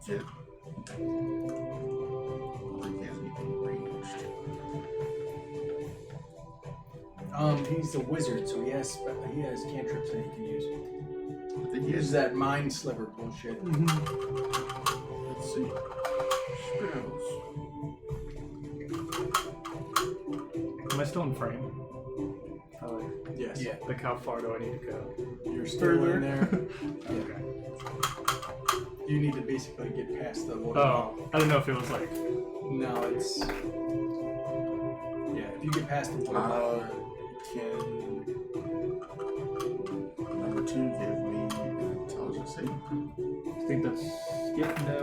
He hasn't even ranged. He's a wizard, so he has cantrips that he can use. I think He uses that mind sliver bullshit. Let's see. Spells. Am I still in frame? Yes. Yeah. Like, how far do I need to go? You're still in there. Okay. You need to basically get past the water. Oh, I don't know if it was like. No, it's. Yeah, if you get past the water bottle. Can number 2 give me an intelligence save? I think that's. Yep, no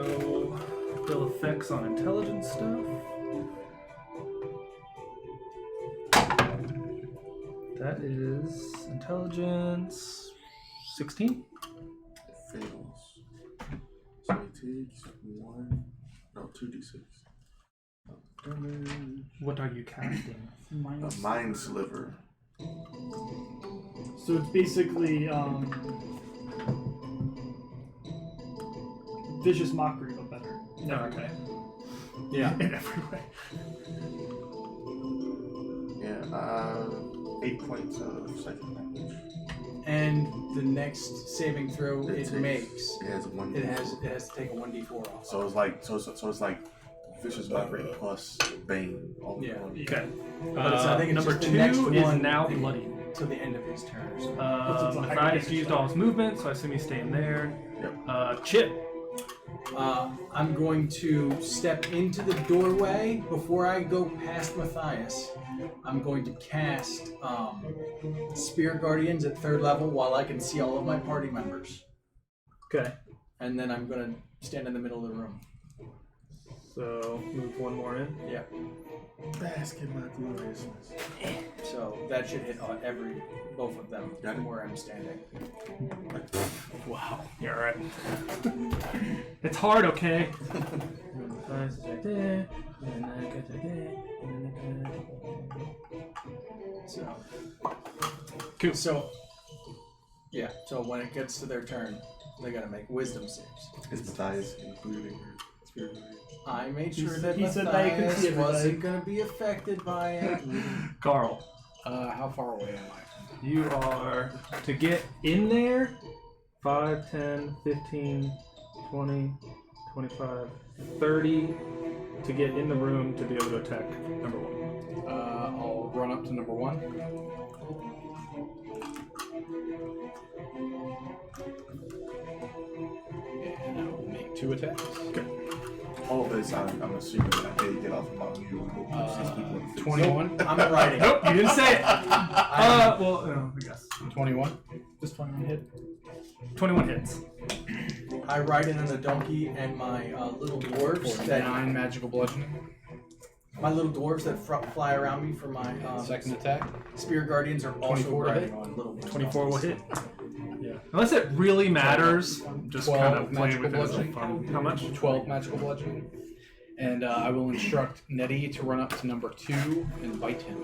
ill effects on intelligence stuff. That is intelligence 16. It fails. So he takes 2d6. Damage. What are you casting? A mind sliver. So it's basically vicious mockery, but better. No, okay. Yeah. In every way. Yeah, 8 points of psychic damage. And the next saving throw it makes, It has a 1d4. it has to take a 1d4 off. So it's like so it's like vicious mockery plus bane. All Yeah. in one. Okay. I think it's Number just the 2 next is one now bloody. till the end of his turn. Or something. Matthias used all his movement, so I assume he's staying there. Yep. Chip. I'm going to step into the doorway before I go past Matthias. I'm going to cast Spirit Guardians at 3rd level while I can see all of my party members. Okay. And then I'm going to stand in the middle of the room. So move one more in. Yeah. Bask in my gloriousness. So that should hit on both of them Got it. from where I'm standing. Wow. You're alright. It's hard, okay? So. Cool. So. Yeah. So when it gets to their turn, they gotta make wisdom saves. Is Matthias included in your spirit guardian? I made sure He that said that he could Matthias see everything. wasn't gonna be affected by it. Carl, How far away am I? you are to get in there 5, 10, 15, 20, 25, 30 to get in the room to be able to attack number 1. I'll run up to number 1. And I will make 2 attacks. Okay. All of this, I'm assuming that I did get off of my mute and we'll push these people in the face. 21. I'm writing. Nope, you didn't say it. Well, no, I guess 21. Just 21 hit. 21 hits. I ride in on the donkey and my little dwarves For that 9 magical bludgeoning. fly around me for my Second attack. spear guardians are also 24 to riding hit. on little 24 will donkeys. hit. Yeah. Unless it really matters, I'm just 12 kind of playing magical with it as bludgeoning. fun. How much? 12 magical bludgeoning. And I will instruct Nettie to run up to number 2 and bite him.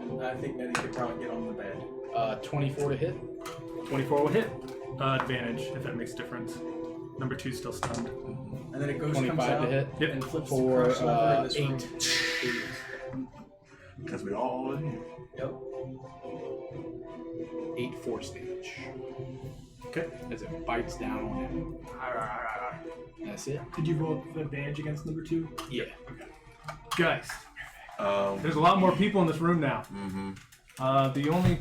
And I think Nettie could probably get on the bed. 24 to hit. 24 will hit. Advantage, if that makes a difference. Number 2 still stunned. And then it goes 25 comes out to hit. Yep. and flips For the crush lever in this 8. room. Because we all in here. Yep. 8 force damage. Okay. As it bites down on him. That's it. Did you roll with advantage against number 2? Yeah. Guys, there's a lot more people in this room now. Mm-hmm. The only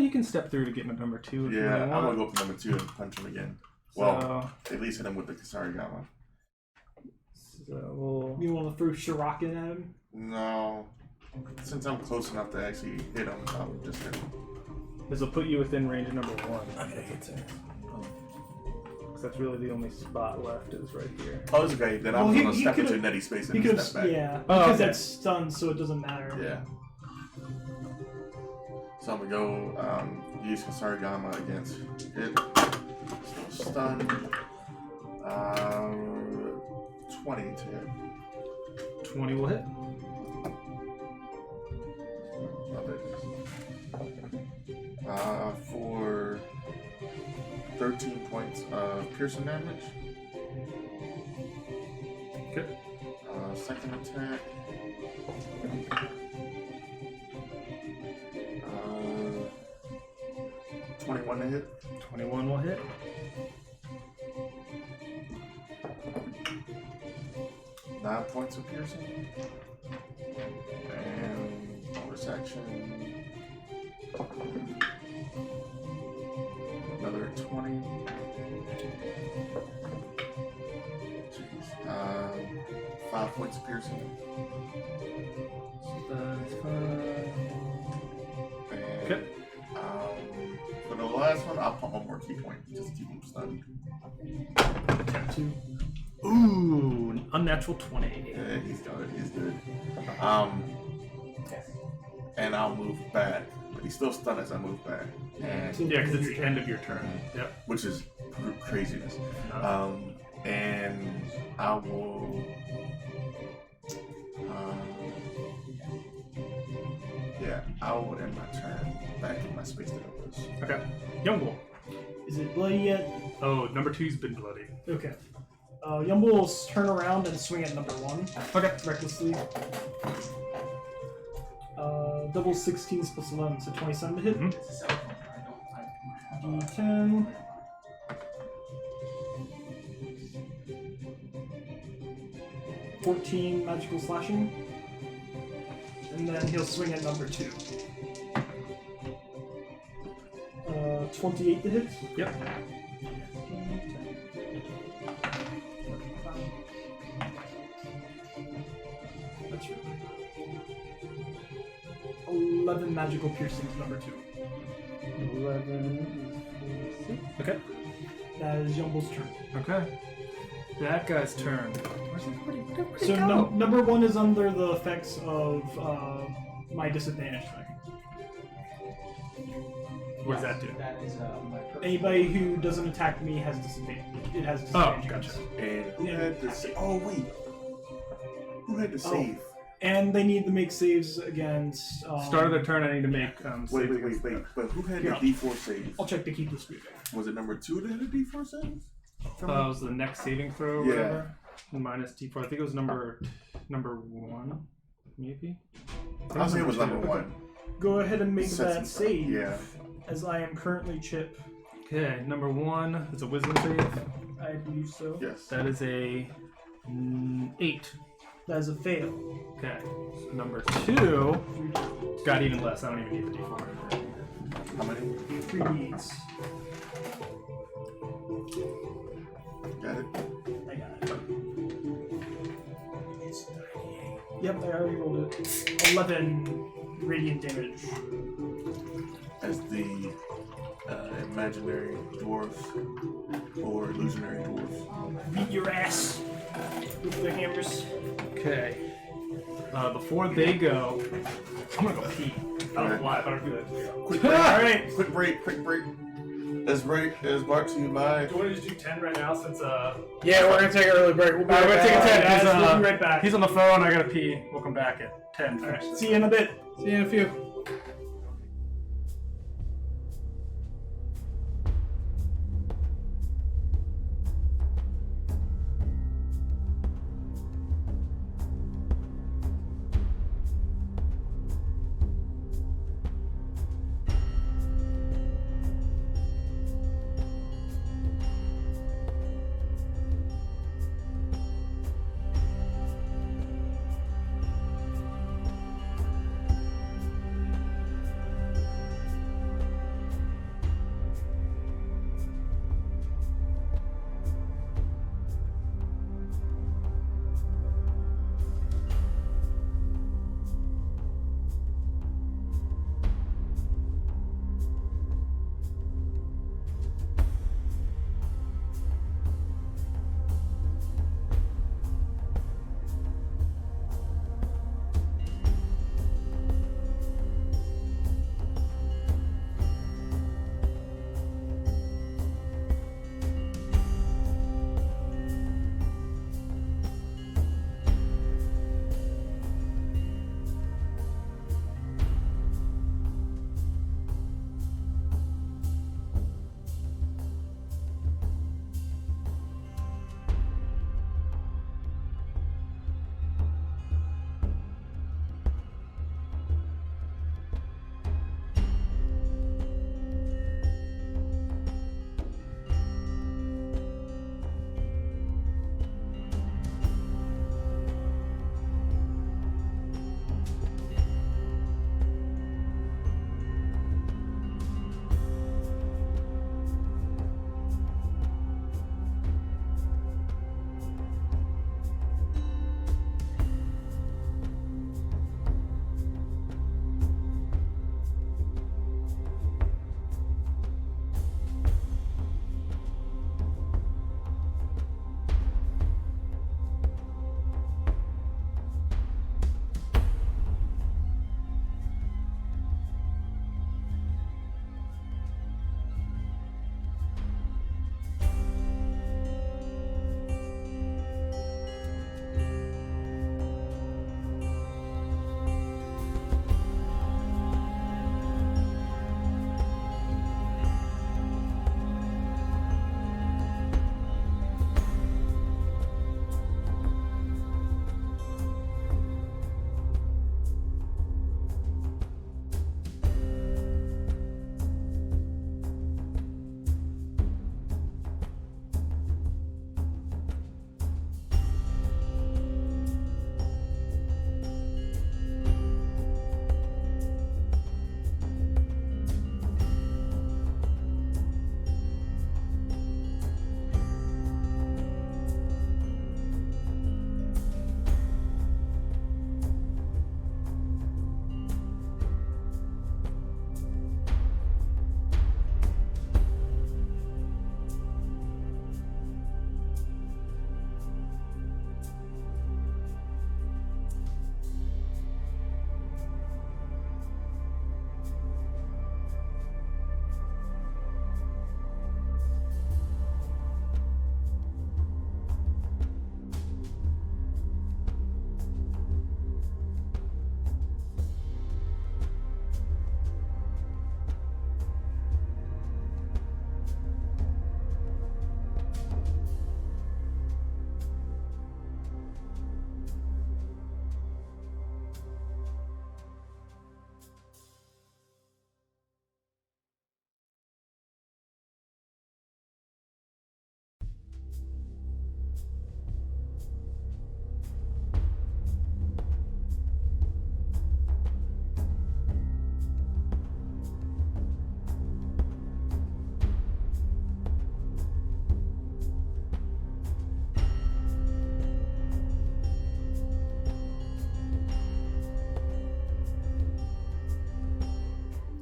you can step through to get into number 2 if you Yeah, really I'm want. gonna go for number 2 and punch him again. So, Well, at least hit him with the Kasarigama. so You want to throw Shirakin at him? No. Since I'm close enough to actually hit him, I'll just hit him. this will put you within range of number 1. I'm gonna hit him. Because that's really the only spot left is right here. Oh, it's okay. Then I'm Well, he- gonna he step into could've- Nettie's space He and could step have, back. yeah, Oh, because okay. that's stunned, so it doesn't matter. Yeah. So I'm gonna go use Kasarigama against it. Still stunned. 20 to hit. 20 will hit. Love it. For 13 points of piercing damage. Good. Second attack. 21 to hit. 21 will hit. Nine points of piercing. And bonus action. Another 20. Jeez. 5 points of piercing. That's fine. And, Okay. for the last one, I'll pump one more key point just to keep him stunned. 2. Ooh, unnatural 20. Yeah, he's good. He's good. And I'll move back, but he's still stunned as I move back, and Yeah, because it's the end of your turn. Yep. which is craziness. And I will. I will end my turn back in my space that it was. Okay. Young Bull. Is it bloody yet? Oh, number 2's been bloody. Okay. Yumble will turn around and swing at number 1. Okay. Recklessly. Double 16s plus 11, so 27 to hit. Mhm. D10. $14 magical slashing. And then he'll swing at number 2. 28 to hit. Yep. That's right. 11 magical piercing to number 2. 11. Okay. That is Yumble's turn. Okay. That guy's turn. Where's he So go? number 1 is under the effects of my disadvantage thing. What does that do? That is my first. Anybody who doesn't attack me has disadvantage. It has Oh, disadvantage. gotcha. And who had to save? Oh wait, who had to save? And they need to make saves against. Start of their turn, I need to make. Wait. But who had the Yeah. D4 save? I'll check to keep this moving. Was it number 2 that had a D4 save? It was the next saving throw or Yeah. whatever. Minus D4. I think it was number 1, maybe. I'll say it was number 1. Go ahead and make Sets that and- save. Yeah. As I am currently Chip. Okay, number 1 is a wisdom save. I believe so. Yes. That is a 8. That is a fail. Okay. Number 2 got even less. I don't even need the D4. How many? 3d8s. Got it. I got it. Yep, I already rolled it. 11 radiant damage. As the imaginary dwarves or illusionary dwarves. Beat your ass with their hammers. Okay. Before they go, I'm gonna go pee. I don't know why, but I'm gonna do that. Quick break. Alright. Quick break. Quick break. As brought to you by. Do you want to just do 10 right now since Yeah, we're gonna take an early break. We'll be Alright, right we're gonna take a back. 10 guys, because we'll be right back. he's on the phone. I gotta pee. We'll come back at 10. Alright, see you in a bit. See you in a few.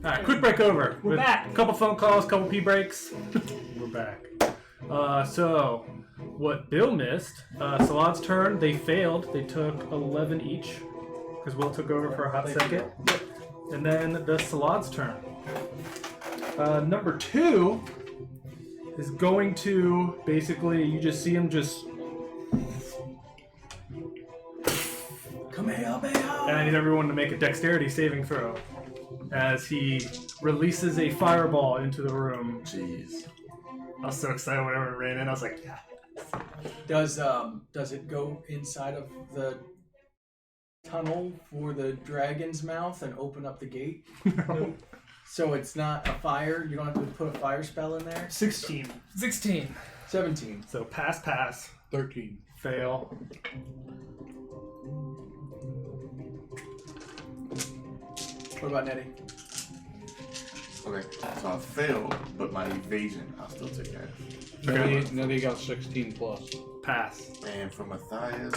All right, quick break over. We're With back. A couple phone calls, couple pee breaks. We're back. So, what Bill missed, Salad's turn, they failed. They took 11 each, because Will took over for a hot second. And then the Salad's turn. Number 2 is going to, basically, you just see him just... And I need everyone to make a dexterity saving throw as he releases a fireball into the room. Jeez. I was so excited whenever it ran in. I was like, yeah. Does it go inside of the tunnel for the dragon's mouth and open up the gate? So it's not a fire. You don't have to put a fire spell in there. 16. 16. 17. So pass, 13. fail. What about Nettie? Okay, so I failed, but my evasion, I'll still take that. Okay. Nelly got 16 plus. Pass. And for Matthias,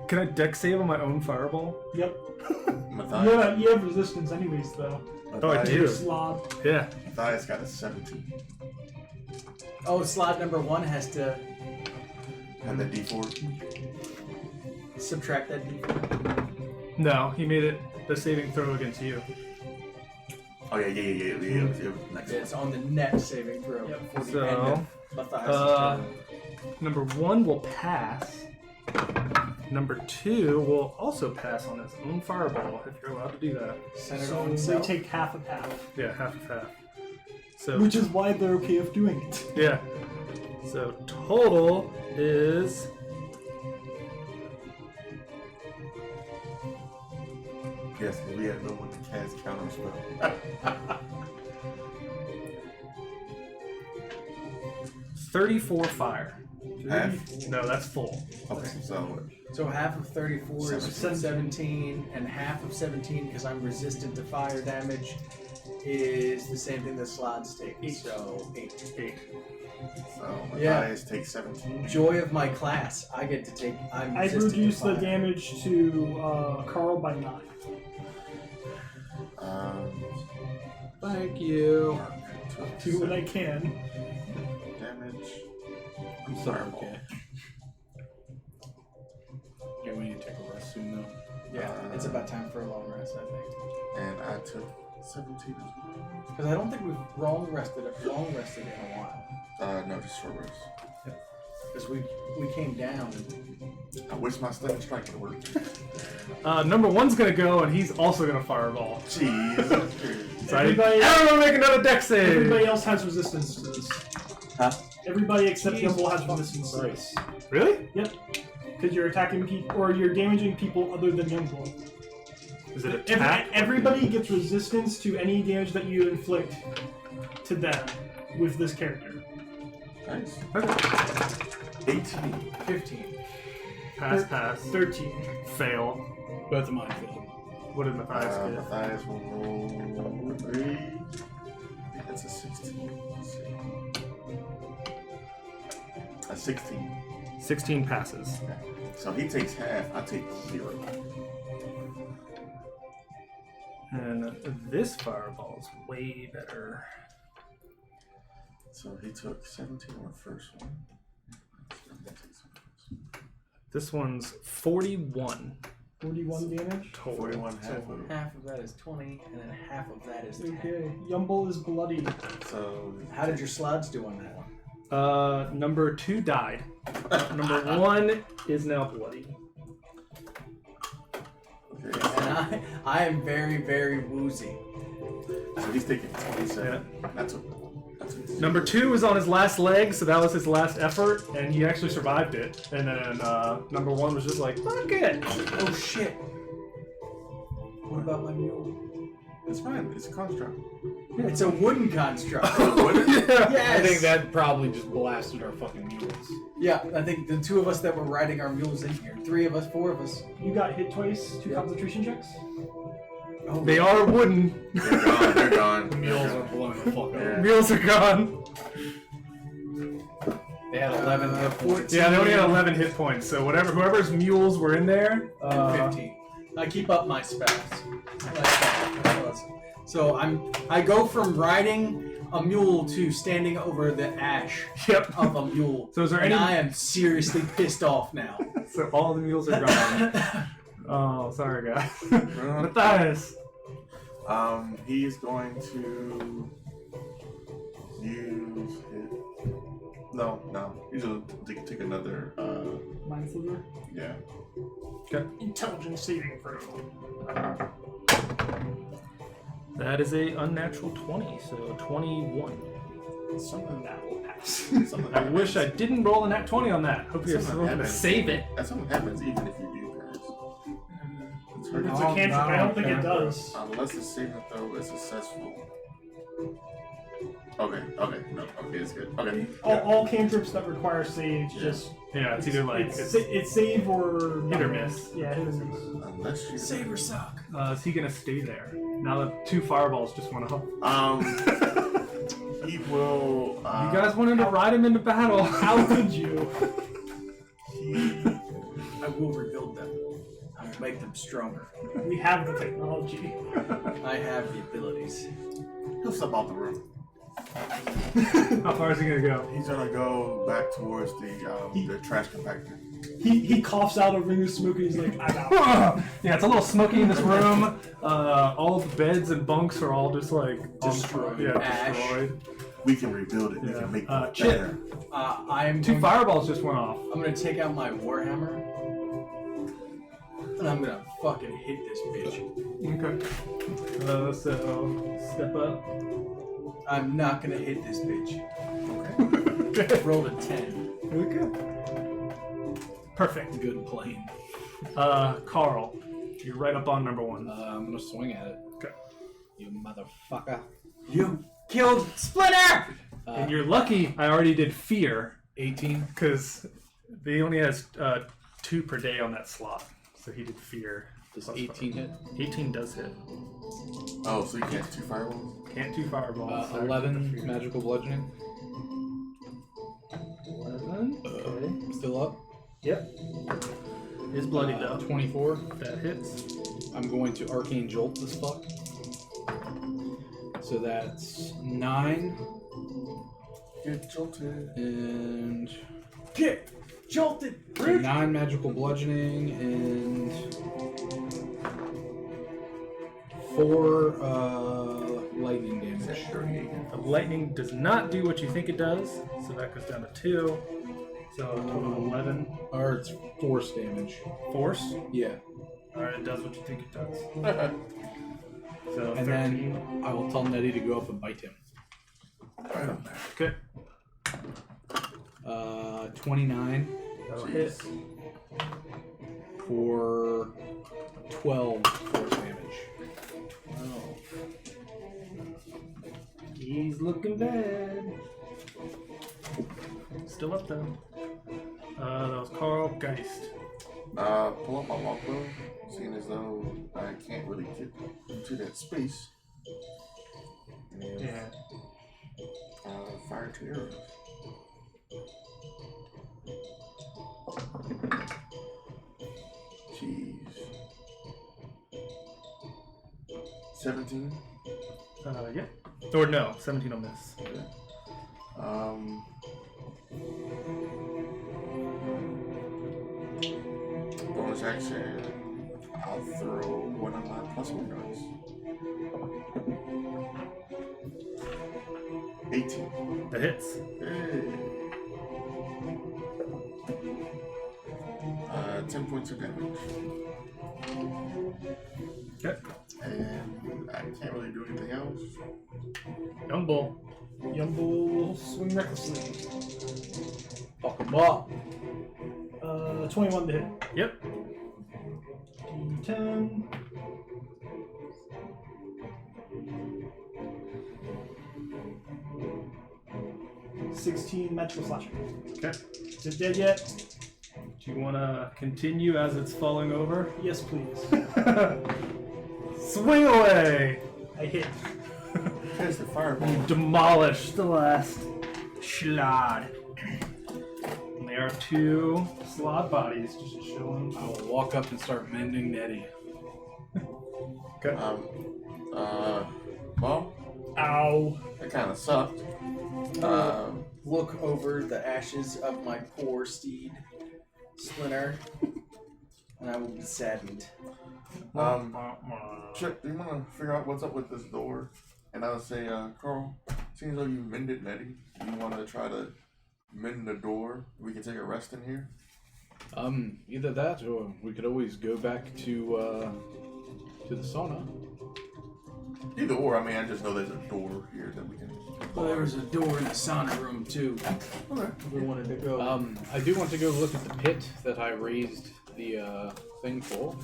Can I dex save on my own fireball? Yep. Matthias, You have resistance anyways, though. Oh, I do. Slob. Yeah. Matthias got a 17. Oh, slot number 1 has to And the D4. subtract that d4. No, he made it the saving throw against you. Oh, yeah. It was next It's on the next saving throw Yep. for the So, end of Matthias' turn. Number 1 will pass. Number 2 will also pass on his own fireball, if you're allowed to do that. Centered So on they himself. take half of half. Yeah, half of half. So, Which is why they're okay with doing it. yeah. So total is... Yes, because we had no one to cast counter spell. 34 fire. Half? No, that's full. Okay, so So half of 34 is 17. 17, and half of 17, because I'm resistant to fire damage, is the same thing that slots take. 8. So 8. 8. Matthias takes 17. Joy of my class. I get to take. I'm I resistant reduced to the fire. damage to Carl by 9. Thank you. Mark Do what I can. damage. I'm sorry, okay. Yeah, we need to take a rest soon, though. Yeah, it's about time for a long rest, I think. And I took 17 as well. Because I don't think we've long rested in a while. No, just short rest. Because we came down. I wish my stunning strike would work. Number 1's gonna go, and he's also gonna fireball. Jeez. So I need Everybody- everyone make another dex save! Everybody else has resistance to this. Huh? Everybody except Yumble has resistance to this. Really? Yep. Because you're attacking people, or you're damaging people other than Yumble. Is it attack? Everybody gets resistance to any damage that you inflict to them with this character. Nice. Okay. 18. 15. Pass. 13. Fail. Both of mine failed. What did Matthias get? Matthias will roll 3. I think that's a 16. Let's see. A 16. 16 passes. Okay. So he takes half, I take 0. And this fireball is way better. So he took 17 on the first one. This one's 41 41 damage. total. 41 half So of it. half of that is 20, and then half of that is 10. Okay. Yumble is bloody. So How did your slots do on that one? Number 2 died. Number 1 is now bloody. okay. And I am very, very woozy. So he's taking 27. That's a Number 2 was on his last leg, so that was his last effort, and he actually survived it. And then number 1 was just like, fuck it! Oh shit! What about my mule? It's fine. It's a construct. It's a wooden construct. Yeah. Yes! I think that probably just blasted our fucking mules. Yeah, I think the 2 of us that were riding our mules in here. 3 of us, 4 of us. You got hit twice, 2 concentration checks. Oh, They are wooden. They're gone. They're gone. The mules are blowing the fuck up. Yeah. Wheels are gone. They had 11 hit points. Yeah, they only had 11 hit points. So whoever's mules were in there. 15. I keep up my spells. So I go from riding a mule to standing over the ash Yep. of a mule. So is there and any? I am seriously pissed off now. So all the mules are gone. Oh, sorry, guys. Matthias. He's going to use his... No. He's going to take another, Mind Sliver. yeah. Intelligence saving throw. That is a unnatural 20, so 21. Something that will pass. Something I wish I didn't roll a nat 20 on that. Hope you're Something still going to happens. save it. That's something happens even if you do pass. It's hard It's to- a cantrip. I don't think it does. Unless the saving throw is successful. Okay, it's good. Okay. All cantrips that require saves Yeah. just Yeah, it's either like it's save or hit or nothing. miss. Yeah, hit or miss. Unless you Save or suck. Is he gonna stay there? Now that 2 fireballs just went off. he will. You guys wanted to ride him into battle. How could you? I will rebuild them. I will make them stronger. We have the technology. I have the abilities. He'll step out the room. How far is he gonna go? He's gonna go back towards the trash compactor. He coughs out a ring of smoke and he's like, I'm out. Yeah, it's a little smoky in this room. All the beds and bunks are all just like Destroyed. Yeah, Ash. destroyed. We can rebuild it. We Yeah. can make it Chip. better. I'm 2 going- fireballs just went off. I'm gonna take out my warhammer and I'm gonna fucking hit this bitch. Okay. So step up. I'm not gonna hit this bitch. Okay. Rolled a 10. Okay. Perfect. Good plane. Carl, you're right up on number 1. I'm gonna swing at it. Okay. You motherfucker. You killed Splinter! And you're lucky I already did fear 18. because he only has 2 per day on that slot. So he did fear. Does Plus 18 hit? 18 does hit. Oh, so you can't 2 fireballs? Can't do fireballs. Sorry. 11 magical bludgeoning. 11. Okay. Still up. Yep. Is bloody though. 24. That hits. I'm going to arcane jolt this fuck. So that's 9 Get jolted. and Get jolted! so 9 magical bludgeoning and 4 lightning damage. The lightning does not do what you think it does, so that goes down to 2. So a total of 11. Or it's force damage. Force. Yeah. Alright, it does what you think it does. So And 13. then I will tell Nettie to go up and bite him. Okay. 29 That'll hit. for 12 force damage. He's looking bad. Still up though. That was Carl Geist. Pull up my longbow, seeing as though I can't really get into that space. And, Yeah. fire 2 arrows. Jeez. 17. Yeah. Or no, 17 will miss. Bonus action. I'll throw one of my +1 dice. 18. That hits. Hey. 10 points of damage. Okay. And I can't really do anything else. Young bull. Young Bull will swing recklessly. Fuck him up. 21 to hit. Yep. D10. $16 magical slashing. Okay. Is it dead yet? Do you want to continue as it's falling over? Yes, please. Swing away! I hit. There's the fireball. You demolish the last schlad. there are 2 slot bodies just chilling. I will walk up and start mending Nettie. Okay. Well, Ow. it kind of sucked. Look over the ashes of my poor steed, Splinter, and I will be saddened. Chip, do you want to figure out what's up with this door? And I would say, Carl, seems though you mended Nettie, do you want to try to mend the door? We can take a rest in here. Either that, or we could always go back to the sauna. Either or, I mean, I just know there's a door here that we can. Well, there was a door in the sauna room too. Okay. We wanted to go. I do want to go look at the pit that I raised the thing for.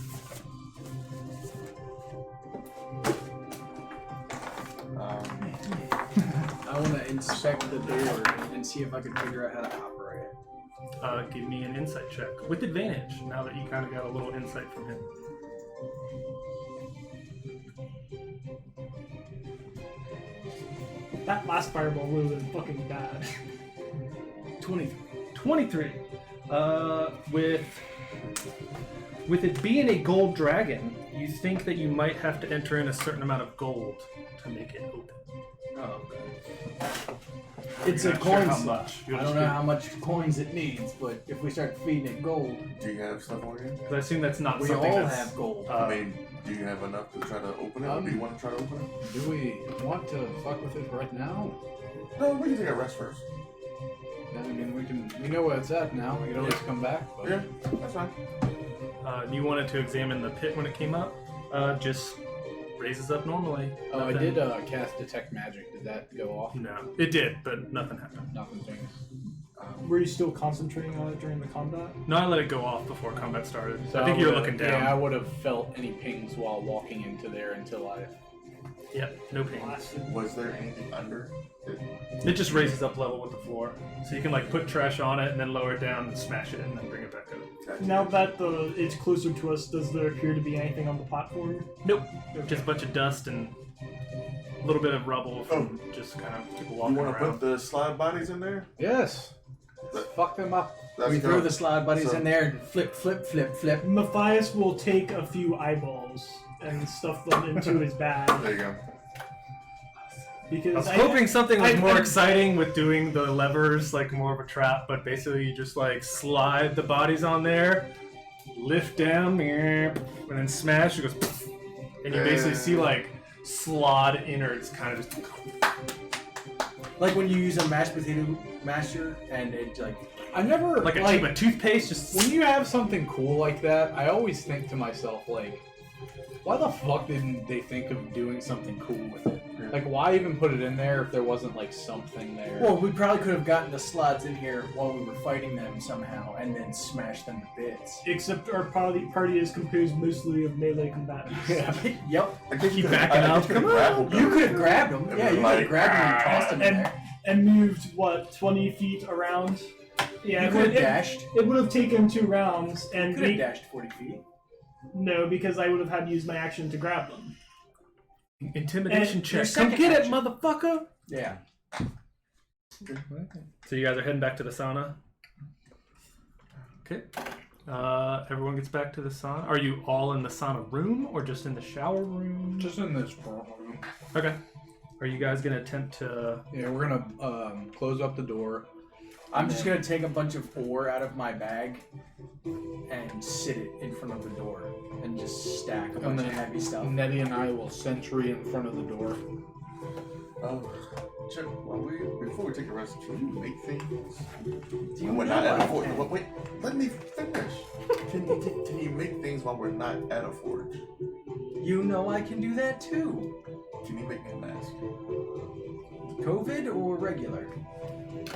I want to inspect the door and see if I can figure out how to operate it. Give me an insight check with advantage. Now that you kind of got a little insight from him. That last fireball would have been fucking bad. 23. With it being a gold dragon, you think that you might have to enter in a certain amount of gold to make it open. Oh, okay. It's a coin. How much? I don't know how much coins it needs, but if we start feeding it gold, Do you have stuff on you? Because I assume that's not we something all that's. have gold. I mean, do you have enough to try to open it? Or do you want to try to open it? Do we want to fuck with it right now? No, we can take a rest first. Yeah, I mean, we know where it's at now. We can always come back. But... Yeah, that's fine. You wanted to examine the pit when it came up. Just raises up normally. Oh, I Nothing- did cast Detect Magic. Did that go off? No, it did, but nothing happened. Nothing changed. Were you still concentrating on it during the combat? No, I let it go off before combat started. So I think you were would've- looking down. Yeah, I would have felt any pings while walking into there until I. Yep, no pain. Was there anything under it? It just raises up level with the floor, so you can like put trash on it and then lower it down and smash it and then bring it back up. Now that it's closer to us, does there appear to be anything on the platform? Nope, just a bunch of dust and a little bit of rubble from just kind of people You walking want to around. put the slide bodies in there? Yes. Let's fuck them up. That's We good. throw the slide buddies So- in there and flip, flip, flip, flip. Matthias will take a few eyeballs and stuff them into his bag There you go. because I was hoping something was I- more I- exciting with doing the levers, like more of a trap, but basically you just like slide the bodies on there, lift down, and then smash. It goes, and you basically see like slod innards kind of just. Like when you use a mashed potato masher and it like I never Like a tube of toothpaste, just when you have something cool like that, I always think to myself, like, why the fuck didn't they think of doing something cool with it? Like, why even put it in there if there wasn't, like, something there? Well, we probably could have gotten the slots in here while we were fighting them somehow and then smashed them to bits. except our party is composed mostly of melee combatants. Yep. I guess Keep you backing up. Come Come You could have grabbed them. It Yeah, was you could like, have grabbed them and tossed them in there. And moved, what, 20 feet around? Yeah, You it could would- have dashed. It would have taken 2 rounds, and You could have dashed 40 feet. no, because I would have had to use my action to grab them. intimidation And check. your Come second get it, action. motherfucker! Yeah. So you guys are heading back to the sauna. Okay. Everyone gets back to the sauna. Are you all in the sauna room or just in the shower room? Just in this room. Okay. Are you guys gonna attempt to? Yeah, we're gonna close up the door. I'm just going to take a bunch of ore out of my bag and sit it in front of the door and just stack a bunch of heavy stuff. Nettie and I will sentry in front of the door. Chip, before we take a rest, can you make things? Do you We're know not at I a forge. can? Wait, let me finish. Can you make things while we're not at a forge? You know I can do that too. Can you make me a mask? COVID or regular?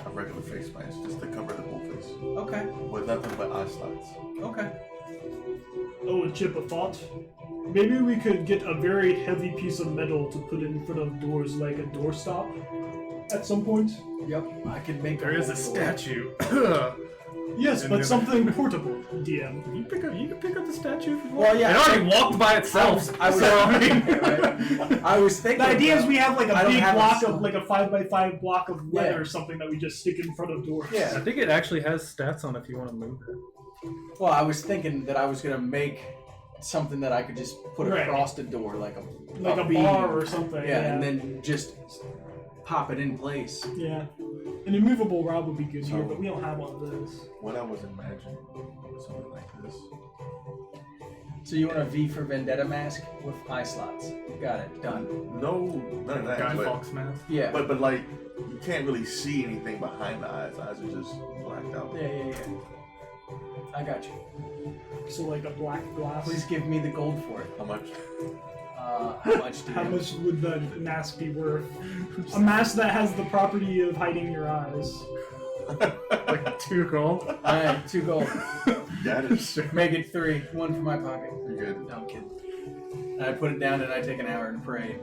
A regular face mask, just to cover the whole face. Okay. With nothing but eye slots. Okay. Oh, a chip of thought. Maybe we could get a very heavy piece of metal to put in front of doors, like a doorstop, at some point. Yep. I can make There is a whole door. statue Yes, And but the- something portable, DM. You can pick up the statue if you want. Well, yeah, It already walked by itself. I was, so, I mean, I was thinking. The idea is we have like I a don't big have a block skull. of like a 5x5 block of lead Yeah. or something that we just stick in front of doors. Yeah. I think it actually has stats on if you want to move it. Well, I was thinking that I was gonna make something that I could just put Right. across the door, like a Like a bar or something. yeah, and then just pop it in place. Yeah. An immovable rod would be good here, So- but we don't have one of those. What I was imagining, something like this. So you want a V for Vendetta mask with eye slots? Got it. Done. No, none of that. Guy but, Fawkes mask. Yeah. but like, you can't really see anything behind the eyes. The eyes are just blacked out. Yeah. I got you. So like a black glass. Please give me the gold for it. How much? How much do you? How much would the mask be worth? A mask that has the property of hiding your eyes. Like 2 gold. Alright, 2 gold. Got it. Make it 3. 1 for my pocket. You're good. No, I'm kidding. And I put it down and I take an hour and pray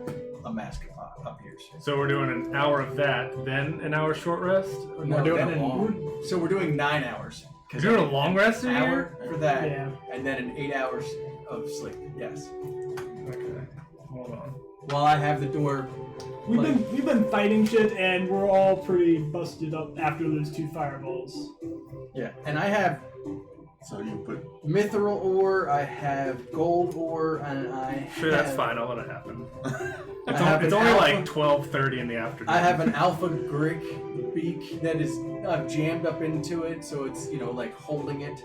a mask appears. So we're doing an hour of that, then an hour short rest. No, doing then it long. So we're doing 9 hours. We're doing a long rest An in here. hour for that, Yeah. and then an 8 hours of sleep. Yes. Okay. Hold on. While I have the door. We've been fighting shit and we're all pretty busted up after those 2 fireballs. Yeah. And I have So you put. mithril ore, I have gold ore, and I Sure, have, that's fine. I'll let it happen. I It's, have it's an only alpha- like 12:30 in the afternoon. I have an alpha Grick beak that is jammed up into it, so it's like holding it.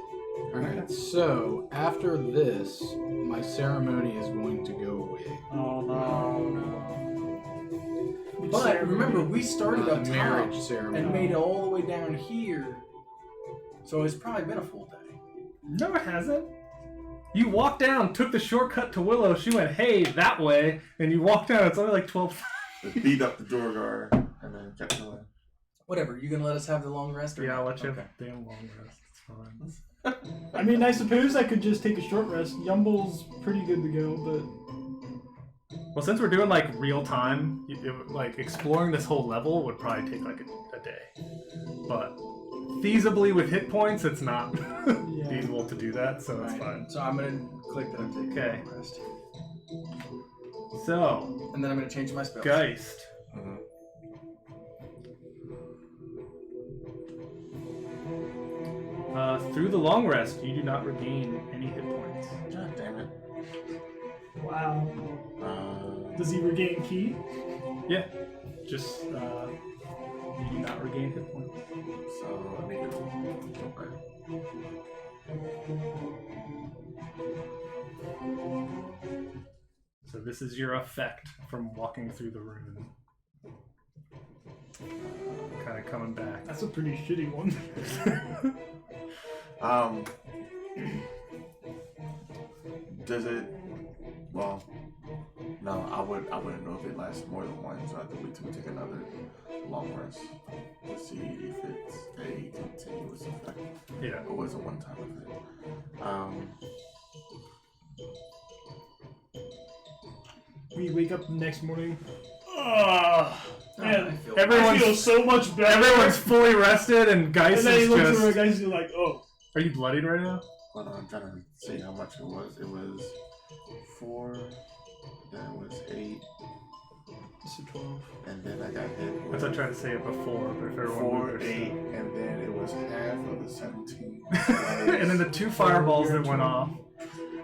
Alright, so after this, my ceremony is going to go away. Oh no. But remember, we started The up top marriage ceremony. and made it all the way down here, so it's probably been a full day. No, it hasn't. You walked down, took the shortcut to Willow. She went, "Hey, that way," and you walked down. It's only like 12. Beat up the door guard and then kept going. Whatever. You gonna let us have the long rest? Or Yeah, I'll not? let you have Okay. a damn long rest. It's fine. I mean, I suppose I could just take a short rest. Yumble's pretty good to go, but Well, since we're doing like real time, like exploring this whole level would probably take like a day. But feasibly with hit points, it's not feasible to do that, so it's Alright, fine. So I'm gonna click that I'm taking Okay. a long rest, So, and then I'm gonna change my spells. Geist. Mhm. Through the long rest, you do not regain any hit points. God damn it. wow. Uh, Does he regain key? Yeah, just you do not regain hit points. so I need to. Okay. So this is your effect from walking through the rune. Kind of coming back. That's a pretty shitty one. Does it? Well, no. I wouldn't know if it lasts more than one, so I have to wait till we take another long rest to see if it's a continuous effect Yeah. or was a one-time effect. We wake up the next morning. Ugh. Man, I feel- I Everyone's feel so much better. everyone's fully rested, and Geist And then he is looks at just. our guys and like, oh. Are you bloodied right now? Hold on, I'm trying to see how much it was. It was 4. Then it was 8, It's a 12. and then I got hit I with thought I tried to say it before, but if everyone 4, moved their 8, stuff. and then it was half of the 17. And then the 2 fireballs that went off.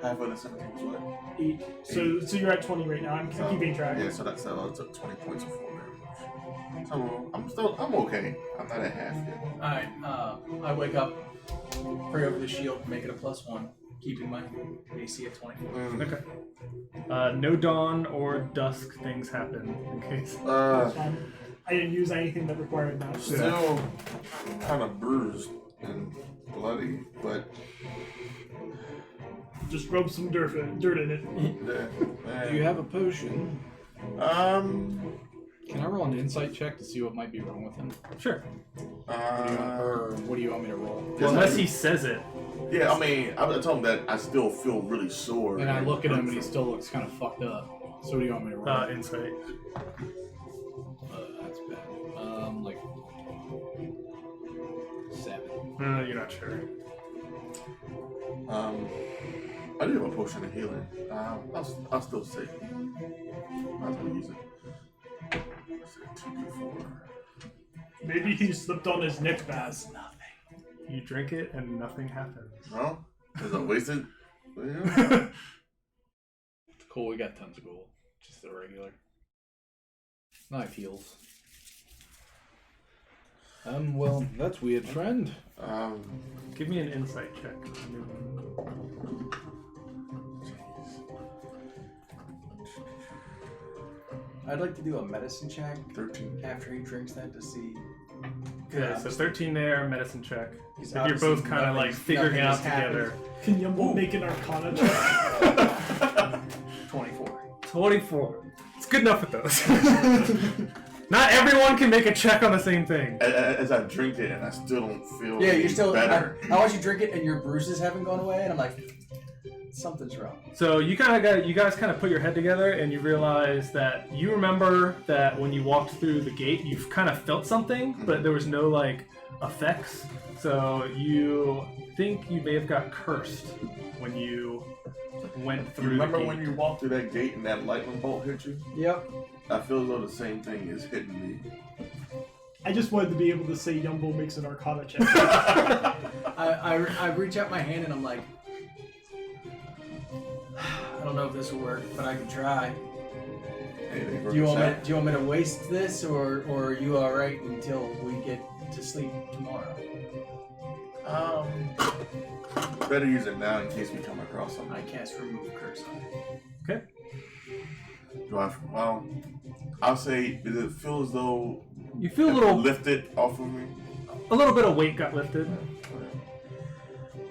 Half of the 17 was what? 8. So you're at 20 right now. I'm keeping track. Yeah, so that's took 20 points of full damage. So I'm okay. I'm not at half yet. Alright, I wake up, pray over the shield, make it a +1, keeping my AC at 24. Okay. No dawn or dusk things happen in case. I didn't use anything that required that. Still kind of bruised and bloody, but Just rub some dirt in it. Do you have a potion? Can I roll an insight check to see what might be wrong with him? Sure. Or what do you want me to roll? Well, unless he says it. Yeah, I mean, I told him that I still feel really sore. And I look at him and he still looks kind of fucked up. So what do you want me to roll? Insight. That's bad. Like 7. You're not sure. I do have a potion of healing. I'll still say. I'll still use it. 2d4. Maybe he slipped on his neck bass. You drink it and nothing happens. No? Is it wasted? Yeah. Cool, we got tons of gold. Just the regular. Knife heals. Well, that's weird, friend. Give me an insight check. I'd like to do a medicine check 13. after he drinks that to see. Yeah, so 13 there, medicine check. He's But you're both obviously kind of like nothing- figuring it out nothing has together. Can Yumble make an Arcana check? 24. 24. It's good enough with those. Not everyone can make a check on the same thing. As I drink it and I still don't feel Yeah, any you're still. better. I watch you drink it and your bruises haven't gone away, and I'm like, something's wrong. So you guys kind of put your head together and you realize that you remember that when you walked through the gate, you've kind of felt something, but there was no like effects. So you think you may have got cursed when you went through. Remember the gate. when you walked through that gate and that lightning bolt hit you? Yep. I feel as though the same thing is hitting me. I just wanted to be able to say Yumble makes an Arcana check. I reach out my hand and I'm like, I don't know if this will work, but I can try. Anything Do for you a want me? shot? Do you want me to waste this, or are you all right until we get to sleep tomorrow? Better use it now in case we come across something. I cast remove curse on it. Okay. Well, I'll say, does it feel as though You feel a it little lifted off of me? bit of weight got lifted.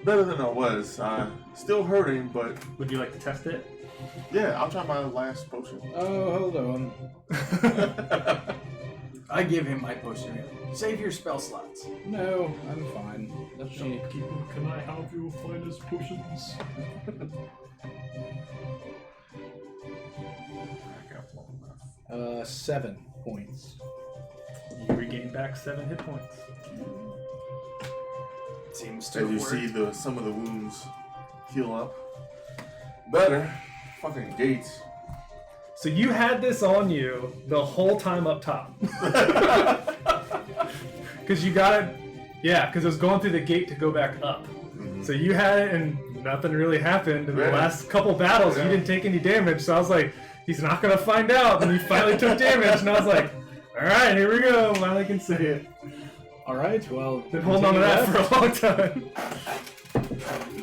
Better than I was. Still hurting, but Would you like to test it? yeah, I'll try my last potion. Oh, hold on. I give him my potion. Save your spell slots. No, I'm fine. Let me... Shopkeeper, can I have your finest potions? I got one left. 7 points. You regain back 7 hit points. Seems to As you have see worked. some of the wounds heal up. Better. Fucking gates. So you had this on you the whole time up top. Because you got it, yeah, because it was going through the gate to go back up. Mm-hmm. So you had it and nothing really happened. In the Yeah. last couple battles, Yeah. you didn't take any damage. So I was like, he's not going to find out. And he finally took damage. And I was like, all right, here we go. Finally can say it. Alright, well... Been holding on to that for a long time.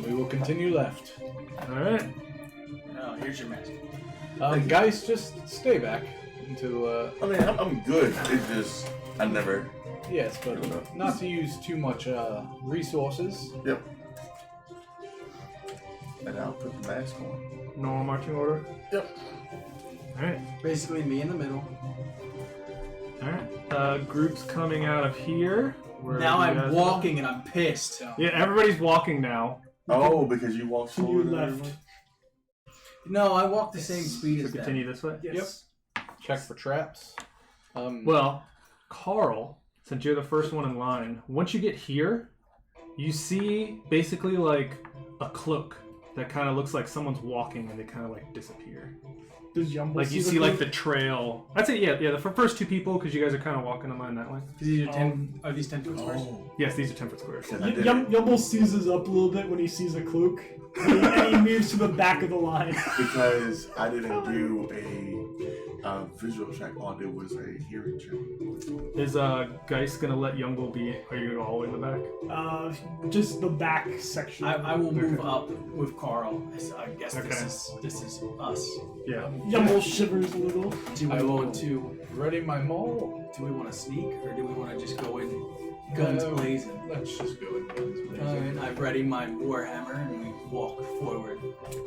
We will continue left. All right. Oh, here's your mask. Guys, just stay back until... I mean, I'm good. It's just, I never. Yes, but not to use too much resources. Yep. And I'll put the mask on. Normal marching order. Yep. All right. Basically, me in the middle. All right. Groups coming out of here. Where Now you I'm guys walking and I'm pissed. are. Yeah, everybody's walking now. Oh, because you walked Can slower you than left? everyone? No, I walk the same speed So as them. continue this way. Yes. Check for traps. Well, Carl, since you're the first one in line, once you get here, you see basically like a cloak that kind of looks like someone's walking and they kind of like disappear. Does Yumble Like you the see like cloak? the trail. I'd say yeah, the first 2 people because you guys are kind of walking in line that way. These are are these 10 foot squares? Yes, these are 10-foot squares. I did it. Yumble seizes up a little bit when he sees a cloak, and he moves to the back of the line. Because I didn't do a visual check. All I did was a hearing check. Is Geist gonna let Youngle be? Are you gonna go all the way in the back? Just the back section. I will move up with Carl. So I guess Okay. this is us. Yeah. Yumble shivers a little. Do we want to Ready my maul? sneak or do we want to just go in guns blazing? Let's just go in guns blazing. And I ready my warhammer and we walk forward.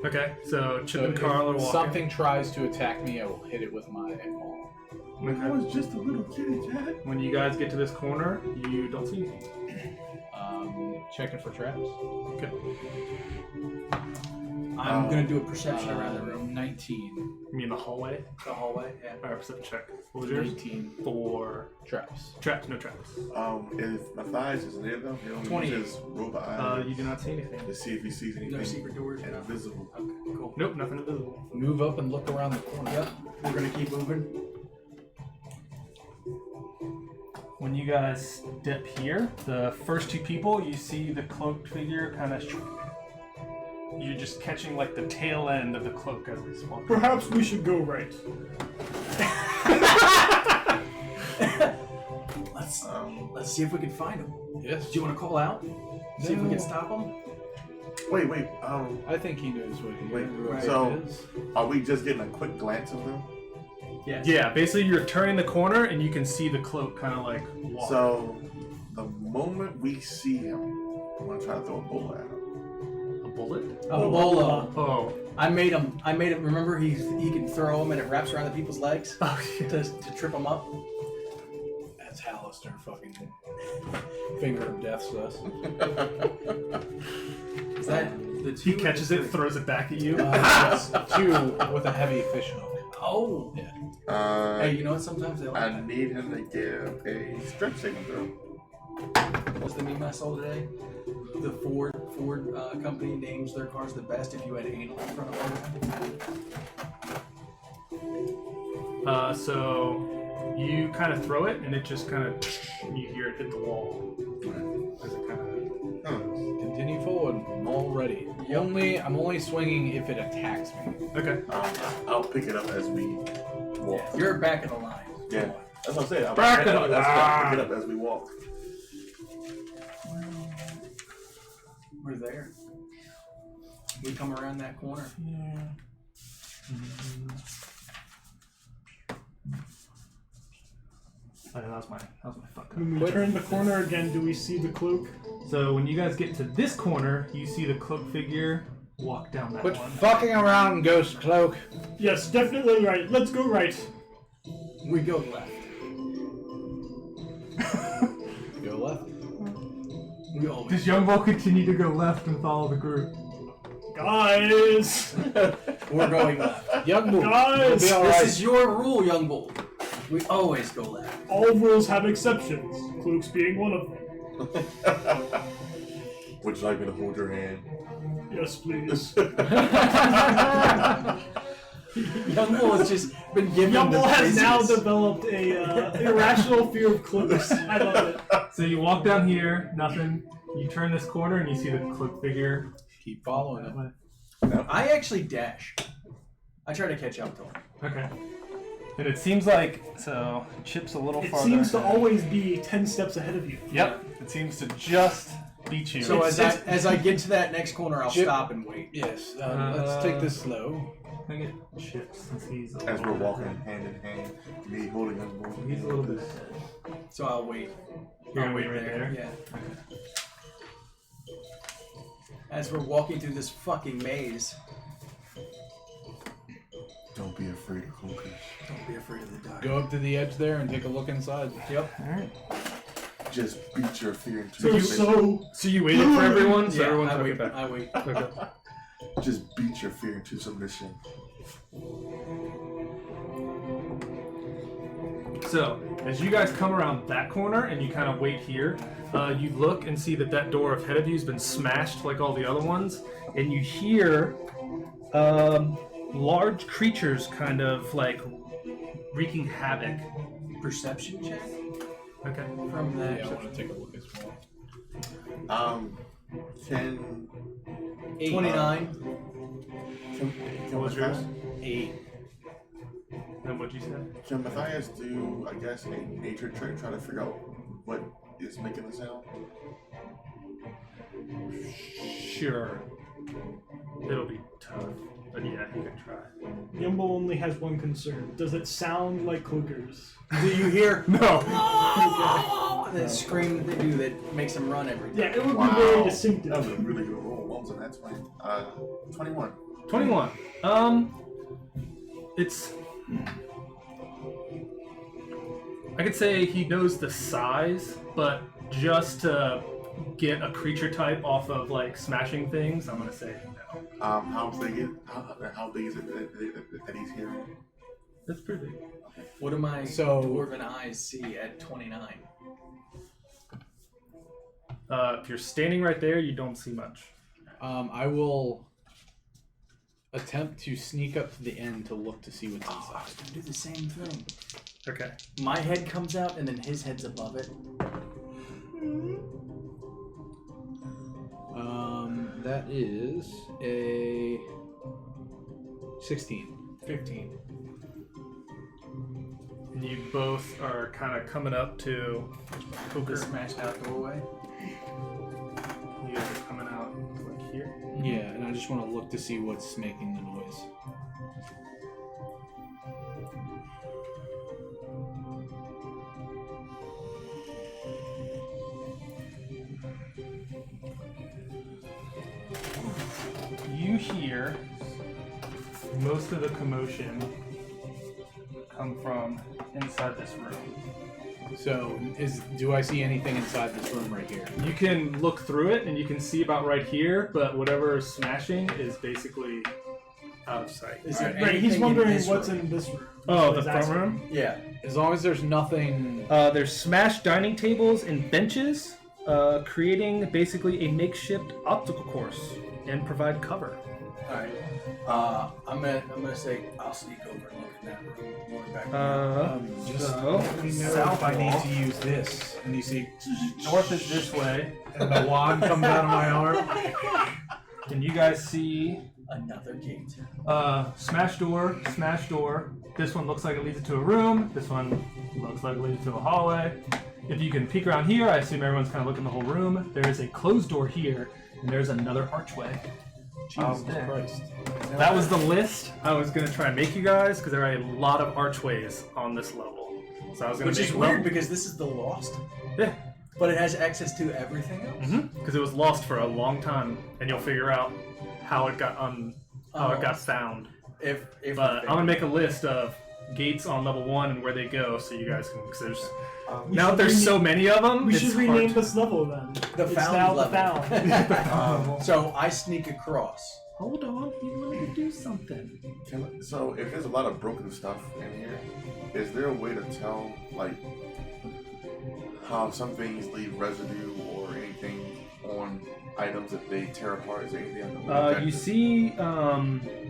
Okay. So Chip So and Carl are if walking. something tries to attack me, I will hit it with my maul. I was just a little kitty cat. When you guys get to this corner, you don't see anything. Checking for traps. Okay. I'm gonna do a perception around the room. 19. You mean the hallway? The hallway. Yeah. Alright, perception check. What was yours? 19. For Traps. traps, no traps. If Matthias is near them, he'll 20. just robot eye You do not see anything. to see if he sees anything No secret doors. invisible. Okay, cool. Nope, nothing invisible. Move up and look around the corner. Yep. We're gonna keep moving. When you guys step here, the first two people, you see the cloaked figure kind of. You're just catching like the tail end of the cloak as it spawns. Perhaps we should go right. Let's see if we can find him. Yes. Do you want to call out? See if we No. can stop him. Wait. I think he knows what he Wait, what so- it is. Are we just getting a quick glance of them? Yes. Yeah, basically you're turning the corner and you can see the cloak kind of like walk. So, the moment we see him, I'm gonna try to throw a bullet at him. A bullet? Oh, Bolo. Oh. I made him. Remember, he can throw him and it wraps around the people's legs Oh, yeah. to trip them up. That's Hallister fucking finger of death to us. Is that the two? He catches it, throws it back at you. Yes, 2 with a heavy fish hook. Oh. Yeah. Hey, you know what? Sometimes they like I that. need him to give a strength saving throw. What's the meme I saw today? The Ford company names their cars the best if you had anal in front of them. So you kind of throw it and it just kind of, you hear it hit the wall. As it kind of. Continue forward. I'm all ready. Yep. I'm only swinging if it attacks me. Okay. I'll pick it up as we walk. Yeah, you're back in the line. Yeah, that's what I'm saying. Back pick it up. it up as we walk. We're there. We come around that corner. Oh, that was my fuck up. When we turn the corner again, do we see the cloak? So when you guys get to this corner, you see the cloak figure walk down that Quit one. fucking around, Ghost Cloak. Yes, definitely right. Let's go right. We go left. Go left. We always. Does Young Bull continue to go left and follow the group? Guys! We're going left. Young Bull. Guys! You'll be This alright. is your rule, young bull. We always go left. All rules have exceptions, cloaks being one of them. Would you like me to hold your hand? Yes, please. Young bull has just been given Yumble the has now business. developed a irrational fear of cloaks. I love it. So you walk down here, nothing. You turn this corner and you see the cloak figure. Keep following it. I actually dash. I try to catch up to him. Okay. And it seems like, so Chip's a little It farther seems to ahead. always be 10 steps ahead of you. Yep. It seems to just beat you. So It's- as I get to that next corner, I'll Chip. stop and wait. Yes. Let's take this slow. I get Chip since he's a As we're little walking ahead. hand in hand, me holding him. He's a little bit ahead. So I'll wait. You're I'll gonna wait right there? Yeah. As we're walking through this fucking maze, Don't be afraid of cloakers. don't be afraid of the dark. Go up to the edge there and take a look inside. Yep. Alright. Just beat your fear into They're submission. So you waited for everyone? So Yeah, everyone's I okay. wait. I wait. Okay. Just beat your fear into submission. So, as you guys come around that corner and you kind of wait here, you look and see that that door ahead of you has been smashed like all the other ones, and you hear large creatures kind of like wreaking havoc. Perception check Okay. from that. Yeah, I want to take a look as well. Can 29. can was yours? Matthias, 8. Then what'd you say? can Matthias do, I guess, a nature check, try to figure out what is making the sound? Sure. It'll be tough, but yeah, you can try. Yumble only has one concern. Does it sound like cloakers? Do you hear No. that scream that they do that makes them run every time? Yeah, it would Wow. be very That was distinctive. a really good roll. What was on that 20? 21. 21. It's. I could say he knows the size, but just to get a creature type off of like smashing things, I'm gonna say no. How big is it that he's here? That's pretty big. What do my So- dwarven eyes see at 29? If you're standing right there, you don't see much. I will attempt to sneak up to the end to look to see what's Oh, I inside. was gonna do the same thing. Okay. My head comes out and then his head's above it. That is a 16. 15. And you both are kind of coming up to The smashed out doorway. You guys are coming out like here. Yeah, and I just want to look to see what's making the noise. You hear most of the commotion come from inside this room. So, do I see anything inside this room right here? You can look through it and you can see about right here, but whatever is smashing is basically out of sight. Is there Right, he's anything wondering in this what's room? in this room. Oh, He's the front asking. room? Yeah. As long as there's nothing. There's smashed dining tables and benches, creating basically a makeshift obstacle course and provide cover. Alright. I'm gonna say I'll sneak over and look in that room. Going back Just so, let me know south if I need wall. to use this. And you see, North is this way, and the wand comes out of my arm. and you guys see another gate. smash door, smash door. This one looks like it leads to a room. This one looks like it leads to a hallway. If you can peek around here, I assume everyone's kind of looking the whole room. There is a closed door here, and there's another archway. Jesus Christ. That was the list I was going to try and make you guys, because there are a lot of archways on this level. So I was going Which to is make weird because this is the Lost, Yeah, but it has access to everything else. because it was lost for a long time, and you'll figure out how it got found. If But I'm gonna make a list of gates on level 1 and where they go, so you guys can. Because there's We now should that there's so rename- many of them. We it's should hard rename to- this level then. The It's found now level. the found. So I sneak across. Hold on, you wanted to do something. So if there's a lot of broken stuff in here, is there a way to tell like how some things leave residue or anything on items that they tear apart? Is there anything I can look at? You see,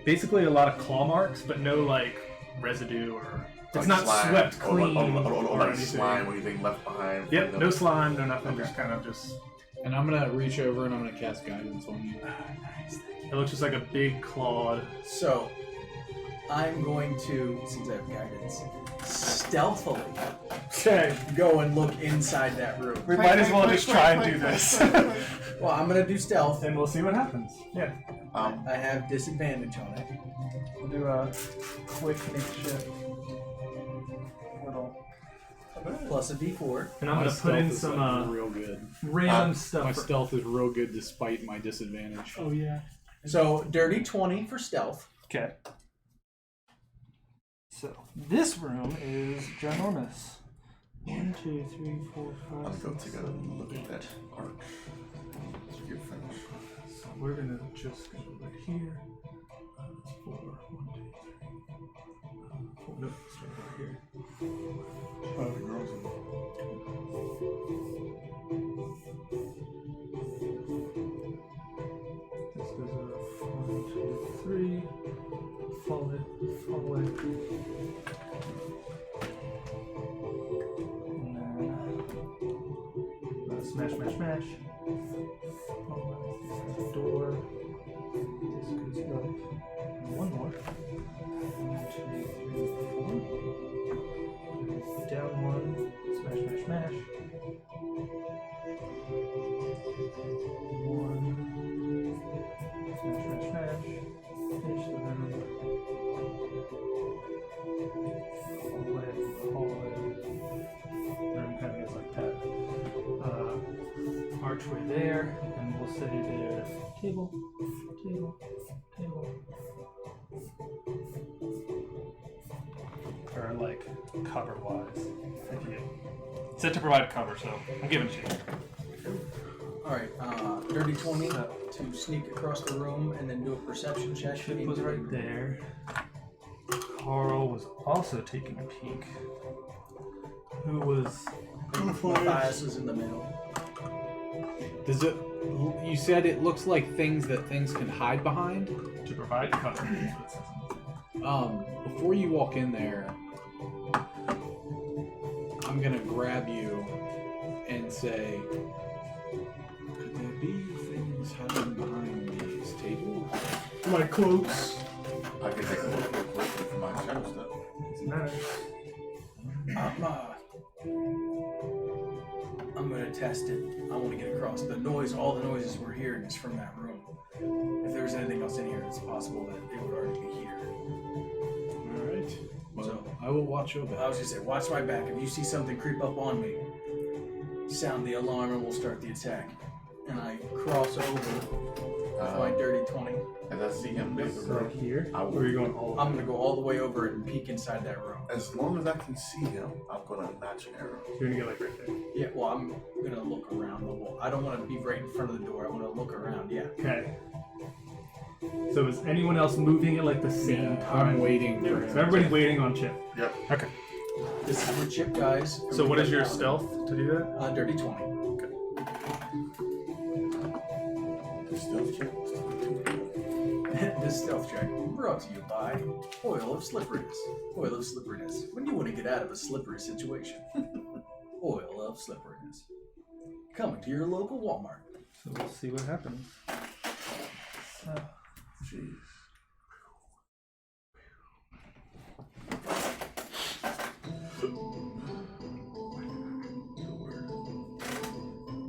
basically a lot of claw marks, but no like residue or it's Like not slime, swept or clean or like anything. slime or anything left behind. Yep, from no the- slime, no nothing. Okay. Just kind of just. And I'm gonna reach over and I'm gonna cast guidance on you. It looks just like a big clawed. So I'm going to, since I have guidance, stealthily Okay, go and look inside that room. we might as well just try and do this, Well, I'm gonna do stealth. and we'll see what happens. Yeah, I have disadvantage on it. we'll do a quick makeshift little. Plus a D4. And I'm My gonna put in stealth is, some like, real good. random My stuff. For, stealth is real good despite my disadvantage. Oh yeah. So dirty 20 for stealth. okay. So this room is ginormous. 1, 2, 3, 4, 5. Let's go 6, take a 7, look at 8. that arc. So you're finished. So we're gonna just go right here. 4, 1, 2, 3. 4. Nope, start right here. Oh, the girls This goes up 1, 2, 3. Follow it. And then smash. Door. This goes up. And one more. 1, 2, 3, 4. Down 1. Smash. 1. Smash. Finish the room. Hallway. Room kind of goes like that. Archway there, and we'll say there's table. Or like cover-wise. If you set to provide cover, so I'm giving it to you. Alright, dirty 20 to sneak across the room and then do a perception check. Chip was right there. Carl was also taking a peek. Who was... Matthias is in the middle. Does it? You said it looks like things that things can hide behind. To provide cover. Before you walk in there, I'm gonna grab you and say, could there be things hiding behind these tables? My cloaks. I can take a look real quick for my shadow stuff. Doesn't matter. I'm gonna test it. I want to get across. All the noises we're hearing is from that room. If there's anything else in here, it's possible that it would already be here. Alright. Well, So- I will watch your I back. was gonna say, watch my back. If you see something creep up on me, sound the alarm and we'll start the attack. And I cross over with my dirty 20. As I see him leave the So room, here? I Or are will, you going all I'm gonna go all the way over and peek inside that room. as long as I can see him, I'm gonna notch an arrow. You're gonna get like right there. Yeah, well, I'm gonna look around the wall. I don't want to be right in front of the door. I want to look around. Yeah. Okay. So is anyone else moving at like the same Yeah, time? I'm waiting for him. So everybody's waiting on Chip. Yep. Okay. This is for Chip, guys. So what is your stealth to do that? Dirty 20. Stealth check. This stealth check brought to you by Oil of Slipperiness. Oil of Slipperiness. When you want to get out of a slippery situation. Oil of Slipperiness. Coming to your local Walmart. So we'll see what happens. Jeez.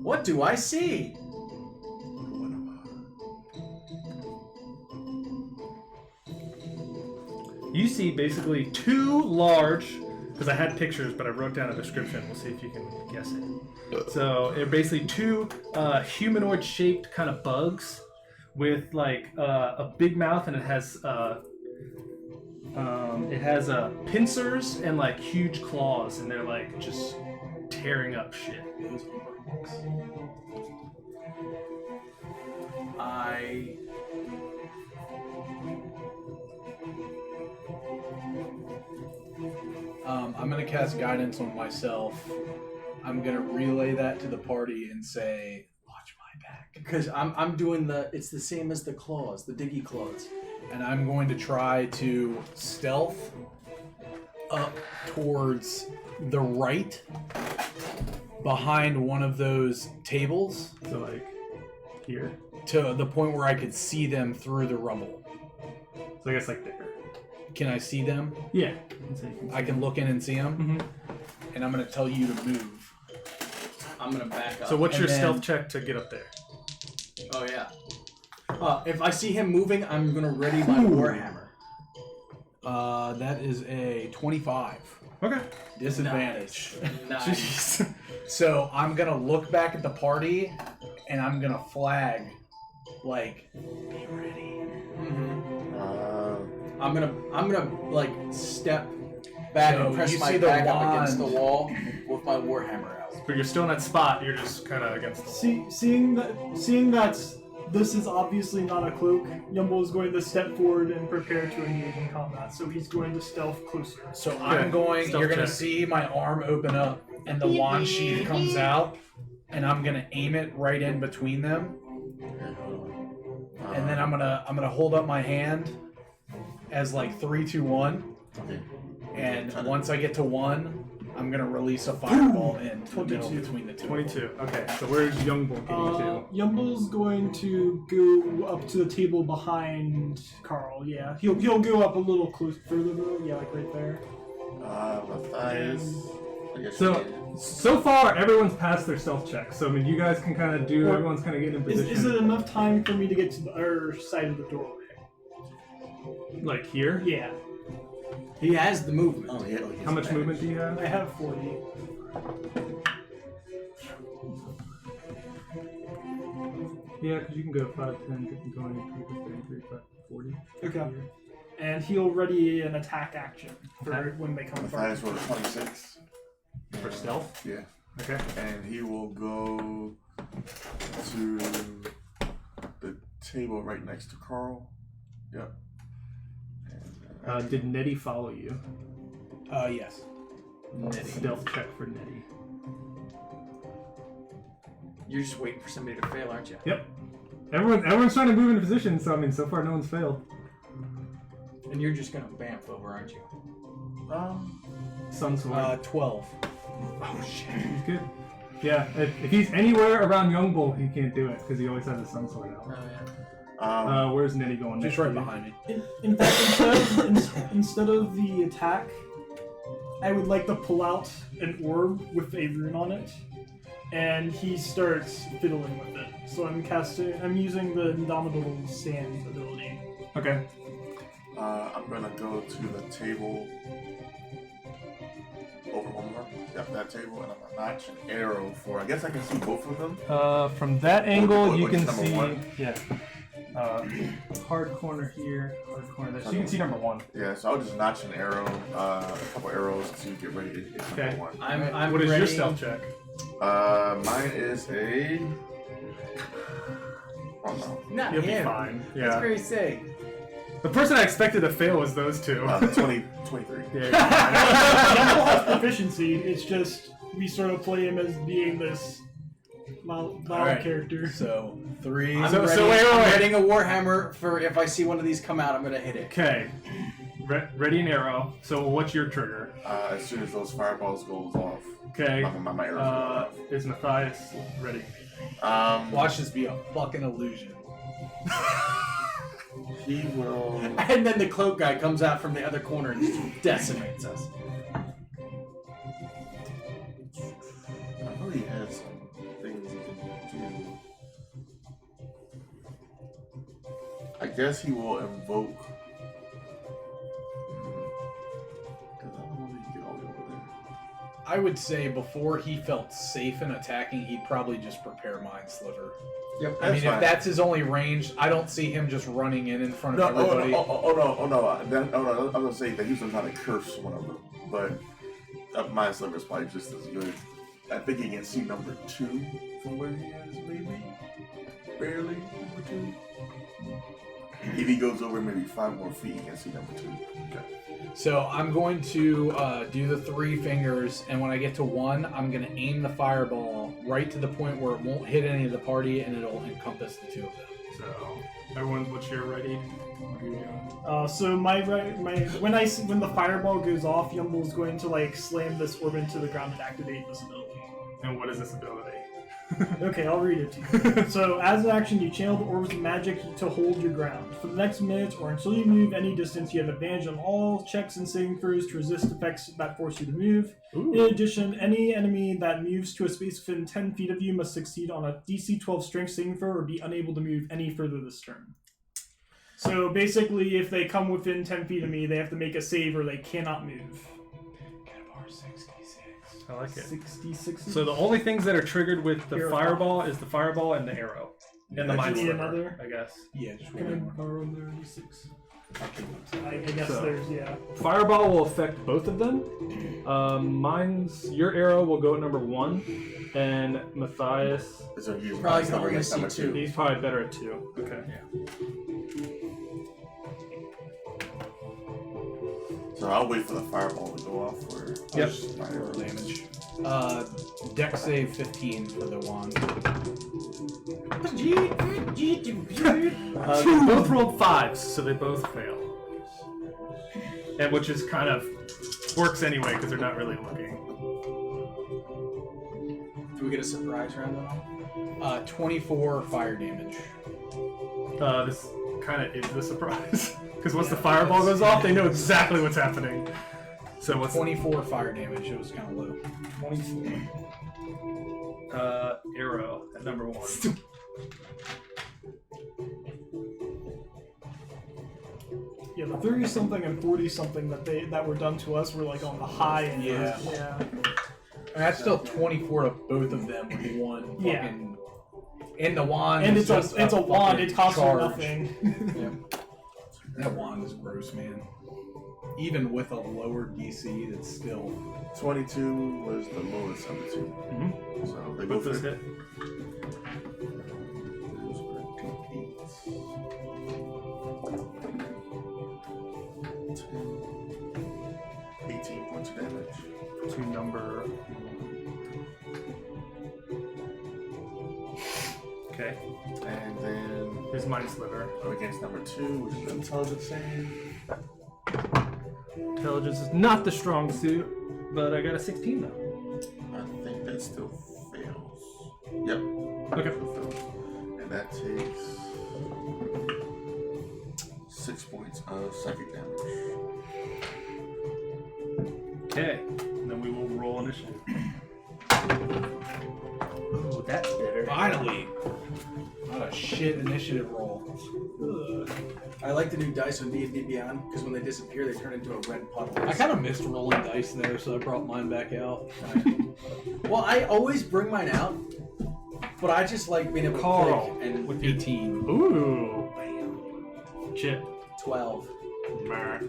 What do I see? You see basically two large, because I had pictures, but I wrote down a description. We'll see if you can guess it. So they're basically two humanoid-shaped kind of bugs with like a big mouth, and it has pincers and like huge claws, and they're like just tearing up shit. I'm gonna cast guidance on myself. I'm gonna relay that to the party and say, watch my back. Because I'm doing it's the same as the claws, the diggy claws. And I'm going to try to stealth up towards the right behind one of those tables So like here. to the point where I could see them through the rubble. So I guess like there. Can I see them? Yeah. I can look in and see them. Mm-hmm. And I'm going to tell you to move. I'm gonna back up. So what's your And then- stealth check to get up there? Oh yeah. If I see him moving, I'm gonna ready my warhammer. That is a 25. Okay. Disadvantage. Nice. Jeez. So I'm going to look back at the party and I'm going to flag, like, be ready. I'm gonna like step back So and press you my see the back up against the wand. wall with my warhammer out. But you're still in that spot. You're just kind of against the wall. Seeing that this is obviously not a cloak, Yumble is going to step forward and prepare to engage in combat. So he's going to stealth closer. So I'm going, Stealth you're going to check. see my arm open up and the wand sheath comes out and I'm going to aim it right in between them. And then I'm going to hold up my hand as like 3, 2, 1. Okay. And once I get to 1, I'm going to release a fireball into the middle 22. between the two. 22. Okay. So where's Young Bull getting to? Yumble's going to go up to the table behind Carl. Yeah, he'll go up a little close further though. Yeah, like right there. Matthias. I guess So far, everyone's passed their stealth check. So I mean, you guys can kind of do. Or- Everyone's kind of getting in Is, position. is it enough time for me to get to the other side of the doorway? Like here? Yeah, He has the movement. Oh, yeah. How much movement do you have? I have 40. Yeah, because you can go 5, 10, 15, 20, 25, 30, 35, 40. Okay. And he'll ready an attack action for Okay. when they come Matthias forward. rolled a 26. For stealth? Yeah. Okay. And he will go to the table right next to Carl. Yep. And, Did Nettie follow you? Yes. Stealth check for Nettie. You're just waiting for somebody to fail, aren't you? Yep. Everyone's trying to move into position, so I mean, so far no one's failed. And you're just gonna bamf over, aren't you? Sun sword. 12. Oh shit. He's good. Yeah, if he's anywhere around Young Bull, he can't do it because he always has his sun sword out. Oh yeah. Where's Nettie going? Just next right to you? behind me. In fact, instead of the attack, I would like to pull out an orb with a rune on it, and he starts fiddling with it. So I'm using the Indomitable Sand ability. Okay. I'm gonna go to the table over one more. Yep, that table, and I'm gonna notch an arrow for. I guess I can see both of them. From that angle, you which can number see. one? Yeah. Hard corner here, hard corner there. So you can see number 1. Yeah, so I'll just notch an arrow, a couple arrows to get ready to hit Okay. number 1. I'm What is ready. your stealth check? Mine is a. Oh no. Not You'll be him. fine. That's Yeah. very safe. The person I expected to fail was those two. 23. Yeah. Yumble has proficiency. It's just we sort of play him as being this mild Alright. character. So 3. I'm So ready, wait. I'm readying a warhammer for if I see one of these come out, I'm gonna hit it. Okay. Ready an arrow. So what's your trigger? As soon as those fireballs goes off, Okay. my arrows go off. Is Matthias ready? Watch this be a fucking illusion. He will. And then the cloak guy comes out from the other corner and just decimates us. I know he has some things he can do. I guess he will invoke. Because I don't know if he can get all the way over there. I would say before he felt safe in attacking, he'd probably just prepare Mind Sliver. Yep. I mean, fine. if that's his only range, I don't see him just running in front No, of everybody. no. I'm gonna say that he's trying to curse one of them, but my sliver is probably just as good. I think he can see number 2 from where he is, maybe, barely number 2. If he goes over maybe 5 more feet, he can see number 2. Okay. So I'm going to do the 3 fingers, and when I get to 1, I'm going to aim the fireball right to the point where it won't hit any of the party, and it'll encompass the 2 of them. So everyone's what's your ready? What are you doing? So when the fireball goes off, Yumble's going to like slam this orb into the ground and activate this ability. And what is this ability? Okay, I'll read it to you. So, as an action, you channel the orb's magic to hold your ground. For the next minute, or until you move any distance, you have advantage on all checks and saving throws to resist effects that force you to move. Ooh. In addition, any enemy that moves to a space within 10 feet of you must succeed on a DC 12 strength saving throw or be unable to move any further this turn. So, basically, if they come within 10 feet of me, they have to make a save or they cannot move. I like it. 66. So the only things that are triggered with the Here, fireball is the fireball and the arrow. And the Yeah, mind do you need sliver, another? I guess. Yeah, just Can I one more. borrow their D6? I guess So- there's, yeah. Fireball will affect both of them. Your arrow will go at number 1, and Matthias, So he's Probably my gonna against see number 2. 2. he's probably better at 2. Okay. So I'll wait for the fireball to go off. Or Yep. my Roll arrows. damage. Dex save 15 for the wand. They both rolled 5s, so they both fail. And which is kind of works anyway because they're not really looking. Do we get a surprise round on? 24 fire damage. This kind of is the surprise because once the fireball goes off, they know exactly what's happening. So what's 24 fire damage. It was kind of low. 24? Arrow at number 1. Yeah, the 30-something and 40-something that were done to us were like on the high end. Yeah. Yeah. And that's still 24 to both of them with one Yeah. fucking. And the wand. And is it's just a wand. fucking It costs you charge. nothing. That wand is gross, man. Even with a lower DC, it's still. 22 was the lowest of the 2. Mm-hmm. So they Both both those hit. hit. 18 points of damage. To number. Okay. And then Here's my sliver. go against number 2, which is intelligence save. Intelligence is not the strong suit, but I got a 16 though. I think that still fails. Yep. Okay. Still fails. And that takes 6 points of psychic damage. Okay. And then we will roll initiative. Ooh, that's better. Finally! Not a shit initiative roll. Ugh. I like the new dice on D&D Beyond because when they disappear, they turn into a red puddle. I kind of missed rolling dice there, so I brought mine back out. Well, I always bring mine out, but I just like being able to Carl, click and with 18. Ooh. Chip. 12. Mer.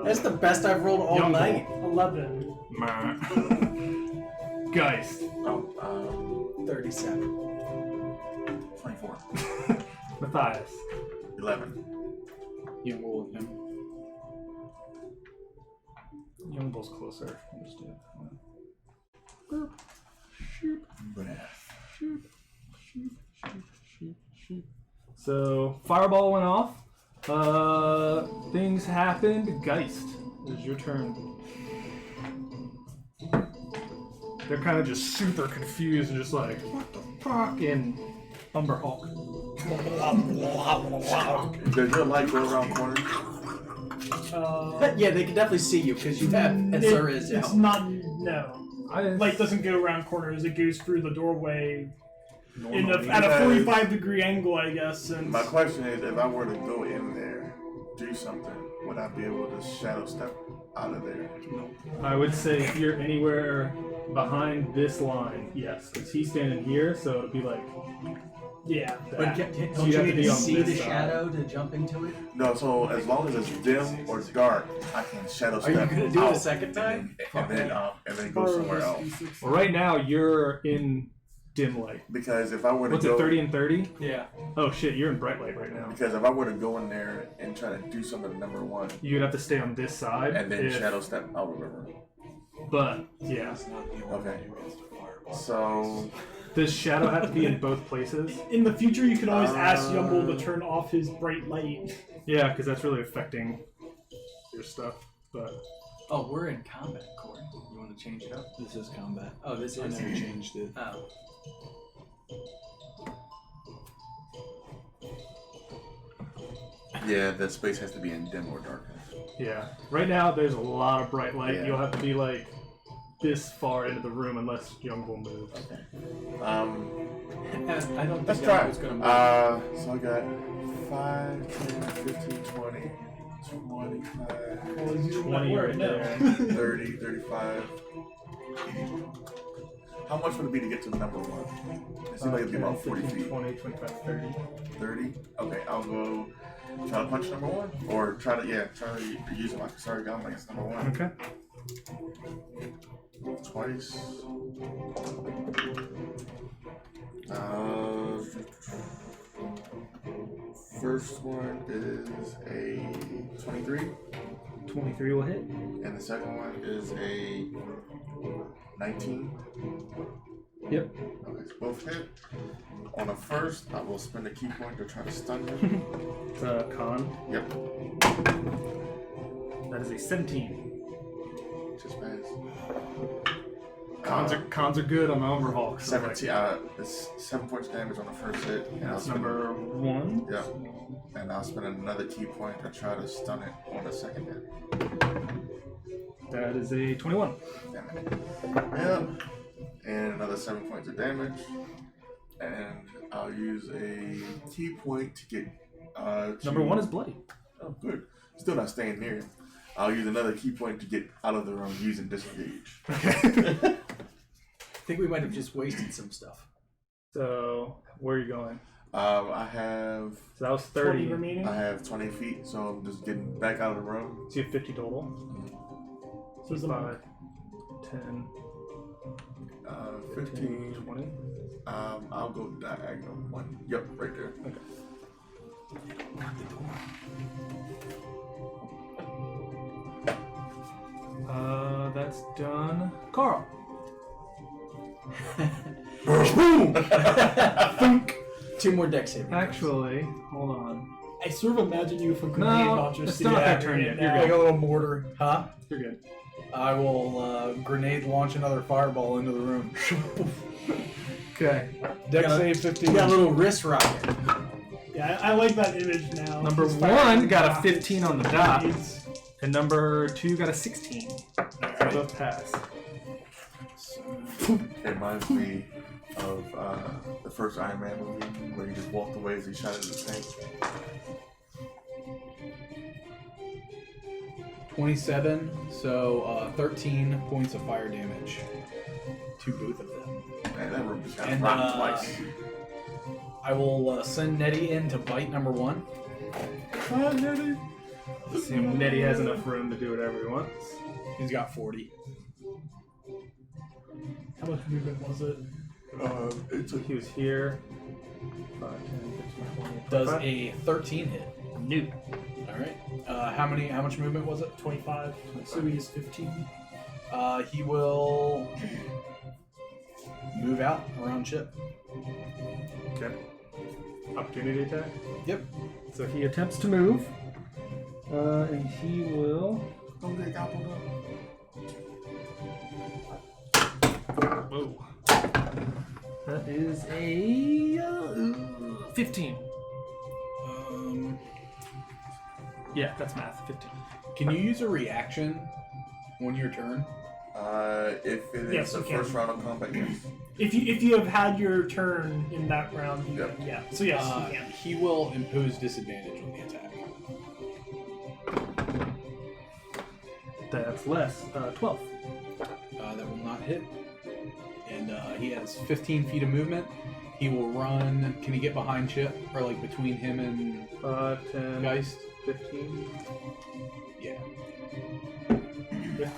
That's the best I've rolled all Young night. 11. Mer. Geist. Oh, 37. 24. Matthias. 11. You can roll with him. Young Bull's closer. I'll just do it. So, fireball went off. Things happened. Geist, it is your turn. They're kind of just super confused and just like, what the fuck? And Umberhawk. Does your light go around corners? Yeah, they can definitely see you because you have SRS It's out. not. No. Light doesn't go around corners. It goes through the doorway at a 45-degree angle, I guess. And My question is, if I were to go in there, do something, would I be able to shadow step out of there? No. I would say if you're anywhere behind this line, yes. Because he's standing here, so it'd be like. yeah. But So don't you you have to need be to on see this the side. shadow to jump into it? No, so as long as it's dim or dark, I can shadow Are step you gonna do it out a second time? and then go somewhere else. Well, right now you're in dim light. Because if I were to What's go, it, 30 and 30? Yeah. Oh shit, you're in bright light right now. because if I were to go in there and try to do something to number 1, You'd have to stay on this side. and then if- shadow step out of the room. But, yeah. Okay. So Does shadow have to be in both places? In the future, you can always ask Yumble to turn off his bright light. Yeah, because that's really affecting your stuff. But Oh, we're in combat, Corey. You want to change it up? This is combat. Oh, this I is. never changed it. Oh. yeah, the space has to be in dim or darkness. yeah, right now there's a lot of bright light. Yeah. You'll have to be like this far into the room unless Young will move. Okay. I don't Let's think try. I was gonna move. So I got 5, 10, 15, 20, 25, Well, it's using 20 that word, right no. there. 30, 35. How much would it be to get to number 1? It seems like it'd be about 40 15, feet. 20, 25, 30. 30? Okay, I'll go try to punch number 1. Or try to use it like a sorry gun against number 1. Okay. Twice. First one is a 23, 23 will hit. and the second one is a 19. Yep. Okay, so both hit. On the first, I will spend a key point to try to stun him. It's a con. Yep, That is a 17. just pass. Cons are good on the Umberhawk. So 17. It's 7 points damage on the first hit, and I'll that's spend, number 1. yeah, and I'll spend another key point to try to stun it on the second hit. That is a 21. Damn it. Yeah. And another 7 points of damage. And I'll use a key point to get. Number 1 is bloody. Oh, good. Still not staying near. I'll use another key point to get out of the room using disengage. Okay. I think we might have just wasted some stuff. So, where are you going? I have So that was 20 30. remaining. 20 feet, so I'm just getting back out of the room. So you have 50 total. So it's 5, 10, 15. 20. I'll go diagonal 1. Yep, right there. Carl. Two more deck saving. Actually, hold on. I sort of imagine you for grenade No, launchers. it's not that turn yet. You're Like a little mortar. Huh? You're good. I will grenade launch another fireball into the room. Okay. Dex Yeah. save 15. You got a little wrist rocket. Yeah, I like that image now. Number Just 1 firing got a rockets, 15 on the dot, grenades. and number 2 got a 16. Alright. Both pass. It reminds me of the first Iron Man movie where he just walked away as he shot at the tank. 27, so 13 points of fire damage to both of them. Man, that room just got And rocked twice. I will send Nettie in to bite number 1. Assume Nettie has enough room to do whatever he wants. He's got 40. How much movement was it? So he was here. 5, 10, 15, 20, Does 25. a 13 hit? New. All right. How much movement was it? 25. So he's 15. He will move out around Chip. Okay. Opportunity attack. Yep. So he attempts to move. And he will. Don't get gobbled up. Whoa. That is a 15. Yeah, that's math. 15. Can you use a reaction on your turn? If it is Yes, the you can. first round of combat, yes. If you have had your turn in that round, you Yep. can, yeah. So yes, you can. He will impose disadvantage on the attack. That's less. 12. That will not hit. And he has 15 feet of movement. He will run. Can he get behind Chip? Or like between him and 5, 10, Geist? 15. Yeah. And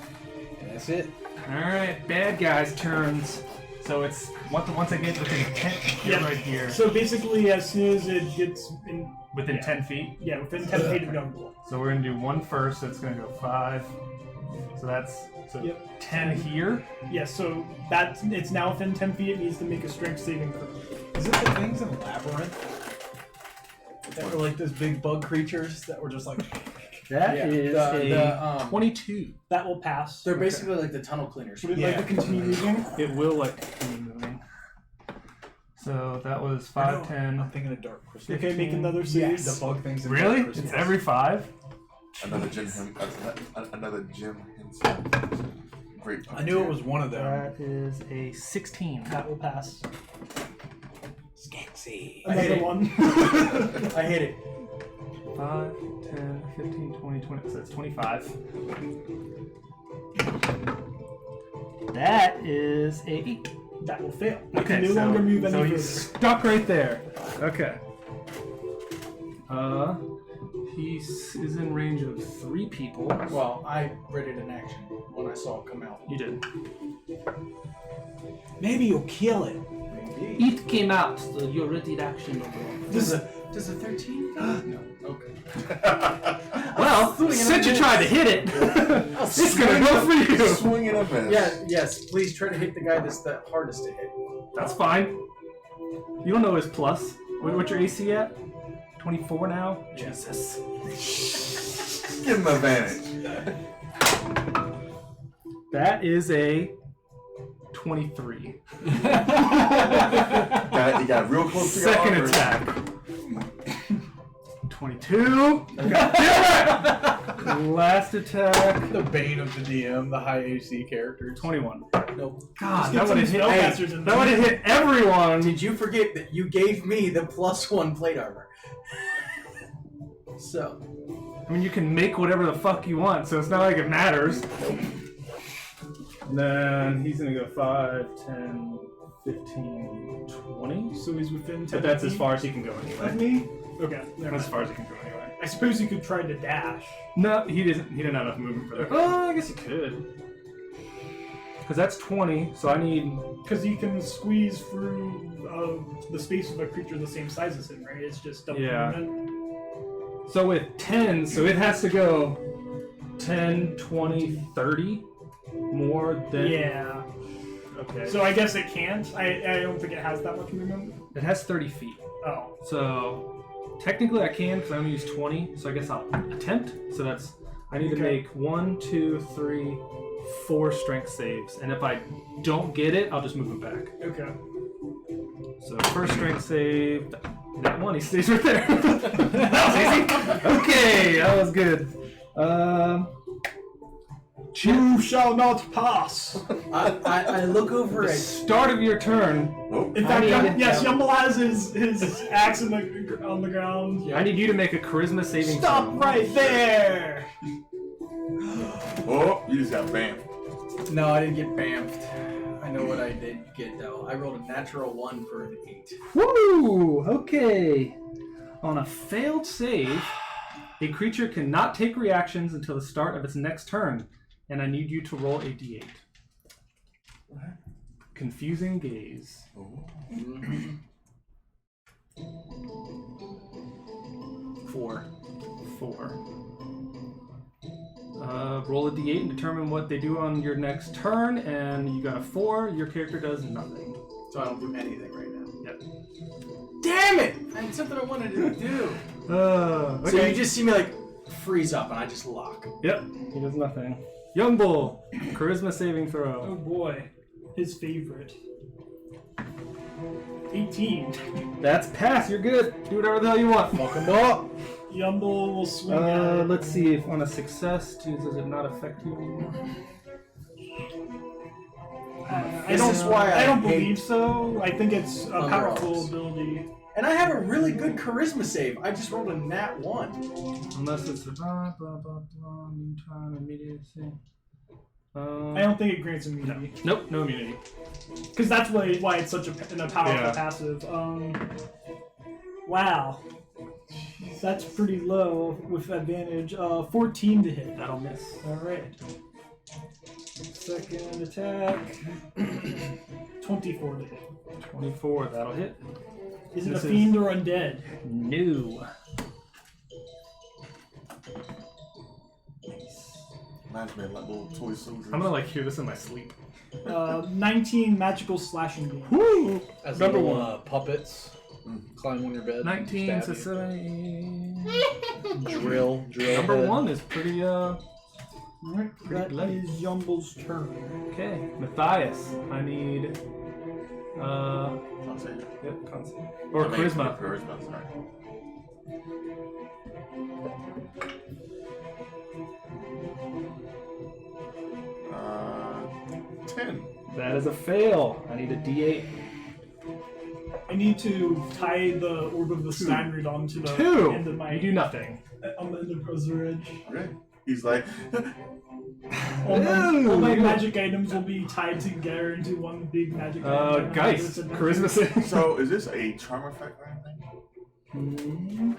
that's it. Alright, bad guys' turns. So it's once I get within 10 Yeah. right here. So basically, as soon as it gets in, Within yeah. 10 feet. yeah, within 10 feet of Gungle. So we're gonna do 1 first, so it's gonna go 5. So that's Yep. 10 here. Yeah, so it's now within 10 feet. It needs to make a strength saving throw. Is it the things in Labyrinth? That were like those big bug creatures that were just like. That Yeah, is the 22. That will pass. They're basically like the tunnel cleaners. Would it like to continue moving? It will like continue moving. So that was 5, 10. I'm thinking of Dark Crystal. Okay, make another save. Yes. The bug things in Really? Dark Crystal. It's every 5? Another Jim Henson. Great. I knew it was one of them. That is a 16. That will pass. Skexy. Another one. I hit it. 5, 10, 15, 20, 20. So that's 25. That is a 8. That will fail. You Okay, can no longer move any so further. he's stuck right there. Okay. He is in range of 3 people. Well, I read it in action when I saw it come out. You did. Maybe you'll kill it. Maybe. It came out, so you're ready to action. Does a 13? No. Okay. Well, since you tried to hit it, it's gonna go for you. Swing and a miss. Yeah. Yes. Please try to hit the guy that's the hardest to hit. That's fine. You don't know his plus. What's your AC at? 24 now? Yeah. Jesus. Give him advantage. That is a 23. You got real close to your Second armor. attack. 22. Last attack. The bane of the DM, the high AC characters. 21. Nope. God, Get that would have some hit. spellcasters in That would have hit everyone. Did you forget that you gave me the +1 plate armor? So. I mean, you can make whatever the fuck you want, so it's not like it matters. Then he's gonna go 5, 10, 15, 20. So he's within 10 But that's feet as far as he can go of anyway. me? Okay. Never That's as mind. far as he can go anyway. I suppose you could try to dash. No, he didn't have enough movement for that. Oh, I guess he could. Because that's 20, so I need... Because you can squeeze through the space of a creature the same size as him, right? It's just double Yeah. movement. So with 10, so it has to go 10, 20, 30. more than. Yeah. Okay. So I guess it can't. I don't think it has that much movement. It has 30 feet. Oh. So technically I can because I only use 20. So I guess I'll attempt. So that's I need to make 1, 2, 3, 4 strength saves, and if I don't get it, I'll just move him back. Okay. So first strength save, that one, he stays right there. That was easy. Okay, that was good. You shall not pass. I look over The at start of your turn, Oh, In fact, I need- yes, Yumble has his axe on the ground. I need you to make a charisma saving Stop throw. right there. oh, you just got bammed. No, I didn't get bamfed. I know what I did get though. I rolled a natural 1 for an 8. Woo! Okay. On a failed save, a creature cannot take reactions until the start of its next turn, and I need you to roll a d8. Confusing gaze. Four. 4. Roll a d8 and determine what they do on your next turn, and you got a 4. Your character does nothing. So I don't do anything right now. Yep. Damn it! I had something I wanted to do. Okay. So you just see me like freeze up and I just lock. Yep. He does nothing. Young Bull, charisma saving Oh throw. boy, his favorite. 18. That's pass. You're good. Do whatever the hell you want. Fuck him up. Yumble will swing at it. Let's see if on a success, does it not affect you anymore? This is why I don't I hate believe so. I think it's a other powerful elves. ability. And I have a really good charisma save. I just rolled a nat 1. Unless it's a blah blah blah blah. Meantime, immediacy. I don't think it grants immunity. Nope, no immunity. Because that's why it's such a powerful Yeah. passive. Wow. That's pretty low with advantage. 14 to hit. That'll miss. Alright. Second attack. 24 to hit. 24. That'll hit. Is it This a is- fiend or undead? No. Reminds me of like little toy soldiers. I'm gonna like hear this in my sleep. 19 magical slashing damage. Woo! As Number little, one. Puppets climb on your bed. 19 stab to you. 70. Drill. Number head. 1 is pretty Alright, that bloody. is Yumble's turn. Okay. Matthias, I need Concert. yep, concept. Or I mean, charisma. Charisma, sorry. Uh, 10. That is a fail. I need a D8. I need to tie the orb of the staggered onto the 2. end of my You do nothing. on the end of Crow's Ridge. Okay. He's like, All my Ooh. magic items will be tied together into one big magic item. Geist. Charisma saving. so is this a charm effect or anything?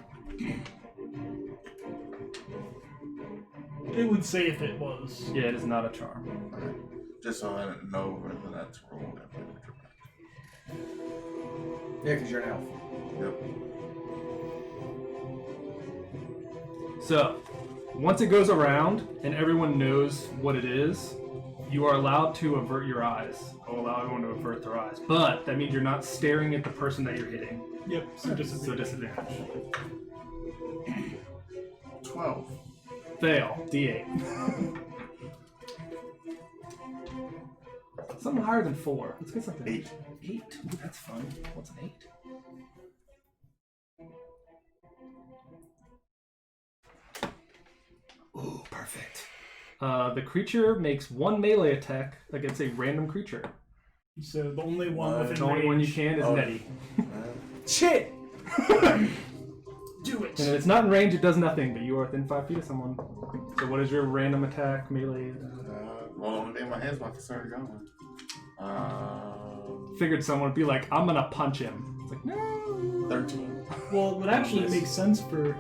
It would say if it was. Yeah, it is not a charm. Okay. Just so I don't know whether that's rolled after the Yeah, because you're an elf. Yep. So, once it goes around and everyone knows what it is, you are allowed to avert your eyes. I'll allow everyone to avert their eyes. But that means you're not staring at the person that you're hitting. Yep. So just So disadvantage. 12. Fail. D8. Something higher than 4. Let's get something. 8. 8? Ooh, that's fun. What's an 8? Ooh, perfect. The creature makes 1 melee attack against a random creature. So the only one within The only one you range. can is Oh. Nettie. Shit! Do it. And if it's not in range, it does nothing, but you are within 5 feet of someone. So what is your random attack, melee? Well, the only thing my hands about to start going. Figured someone would be like, I'm gonna punch him. It's like, no. 13. Well, it would actually Yes. make sense for.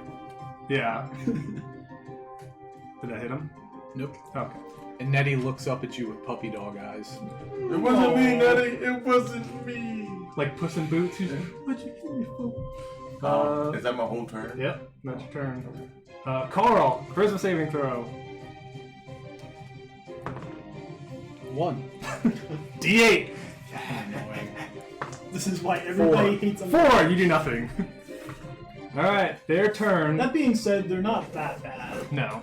Yeah. Did I hit him? Nope. Okay. And Nettie looks up at you with puppy dog eyes. It wasn't me, Nettie. It wasn't me. Like Puss in Boots. He's like, what'd you kill me for? Is that my whole turn? Yep, that's your turn. Carl, charisma saving throw. 1. D8. Annoying. This is why everybody hates them. 4. You do nothing. All right, their turn. That being said, they're not that bad. No.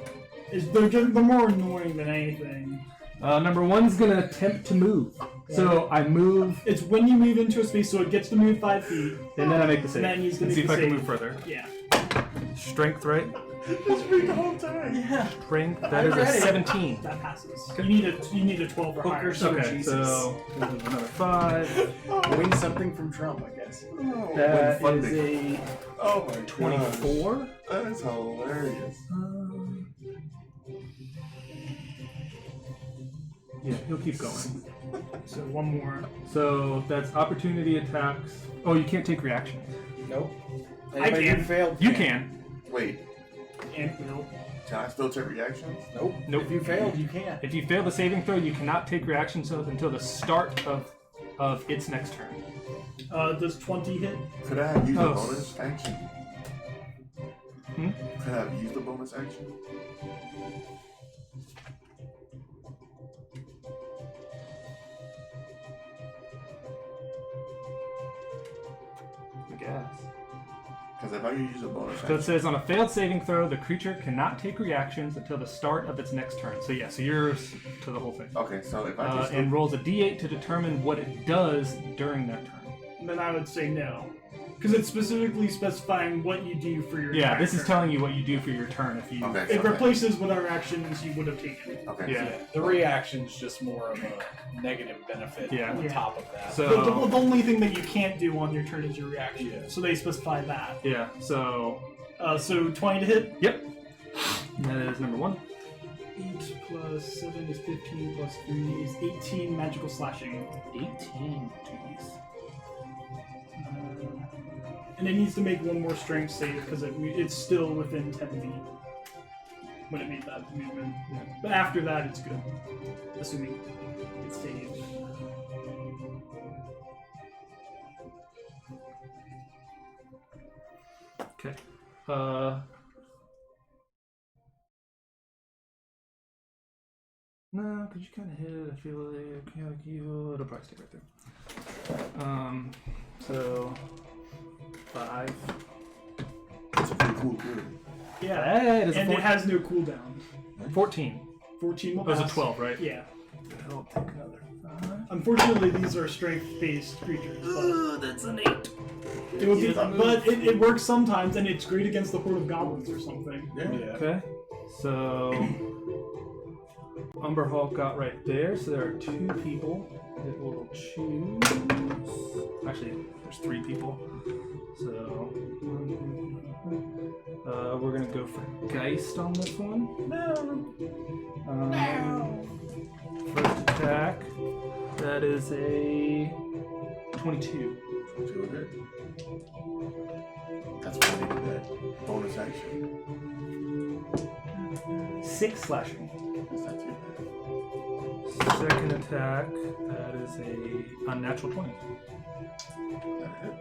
They're more annoying than anything. Number 1's gonna attempt to move. So I move, It's when you move into a space, so it gets to move 5 feet. and then I make the save. And then he's gonna see make if the I can save. move further. Yeah. Strength, right? Just read the whole time. Yeah. Strength. That is a read it. 17. That passes. You need a 12 or higher. Hooker, so Okay, Jesus. so this is another 5. Win something from Trump, I guess. That When is funding. a Oh my 24. gosh. That is hilarious. Yeah, he'll keep going. So one more. So that's opportunity attacks. Oh, you can't take reactions. Nope. I Anybody can. who failed. You can. Wait, And no. can I still take reactions? Nope. Nope. If you failed, you can't. If you fail the saving throw, you cannot take reactions until the start of its next turn. Does 20 hit? Could I have used Oh. a bonus action? Hmm? Could I have used a bonus action? I guess. Because if I could use a bonus So it action, says on a failed saving throw, the creature cannot take reactions until the start of its next turn. So yeah, so you're to the whole thing. okay, so if I just And rolls a d8 to determine what it does during that turn. Then I would say no. Because it's specifically specifying what you do for your Yeah, entire this is turn. telling you what you do for your turn if you. okay, It okay. replaces whatever actions you would have taken. Okay, Yeah. Yeah, the reaction's just more of a negative benefit Yeah. on Yeah. top of that. So The only thing that you can't do on your turn is your reaction. Yeah. So they specify that. yeah, so So 20 to hit. yep, that is number 1. 8 plus 7 is 15 plus 3 is 18 magical slashing. 18. Jeez. And it needs to make one more strength save because it's still within 10 feet when it made that movement. Yeah. But after that, it's good. Assuming it's saved. Okay. No, because you kind of hit it. I feel like you. It'll probably stay right there. So 5. It's a pretty cool ability. Yeah. Hey, it is And a it has no cooldown. 14. 14 will It was a pass. 12, right? Yeah. I'll take another 5. Unfortunately, these are strength-based creatures. But Ooh, that's an 8. it would be, Yeah. but it works sometimes, and it's great against the horde of goblins or something. Yeah. Yeah. Okay. So Umber Hulk got right there. So there are 2 people that will choose. Actually, there's 3 people. So we're gonna go for Geist on this one. No. First attack. That is a 22. To a hit. That's what I needed that bonus action. 6 slashing. That's not too bad. Second attack. That is a unnatural 20. That hit.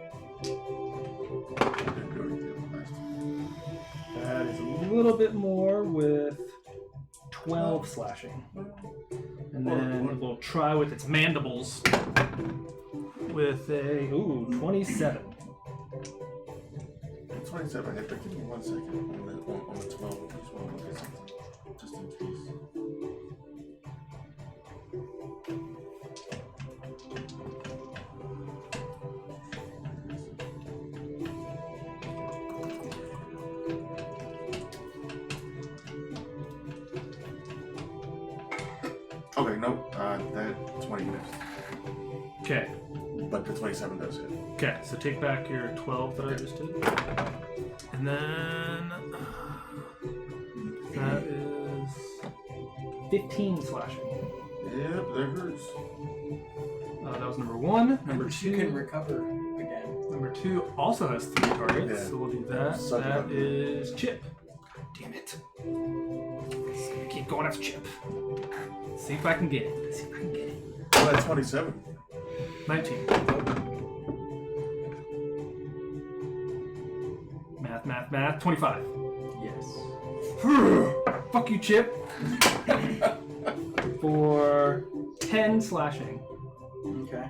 Didn't do anything last time. That is a little bit more with 12 slashing. And then we'll try with its mandibles with a 27. 27 hit, but give me 1 second on the 12. I just want to look at something, just in case. Okay, nope. That 20 missed, Okay. but the 27 does hit. Okay, so take back your 12 that I just did. And then that is 15 slashing. Yep, that hurts. That was number 1. Number You can 2. recover again. Number 2 also has 3 targets, Yeah. so we'll do that. Suck it That up. is Chip. God damn it. It's gonna keep going after Chip. See if I can get it. See if I can get it. Oh, that's 27. 19. Math. 25. Yes. Fuck you, Chip. For 10 10 slashing. Okay.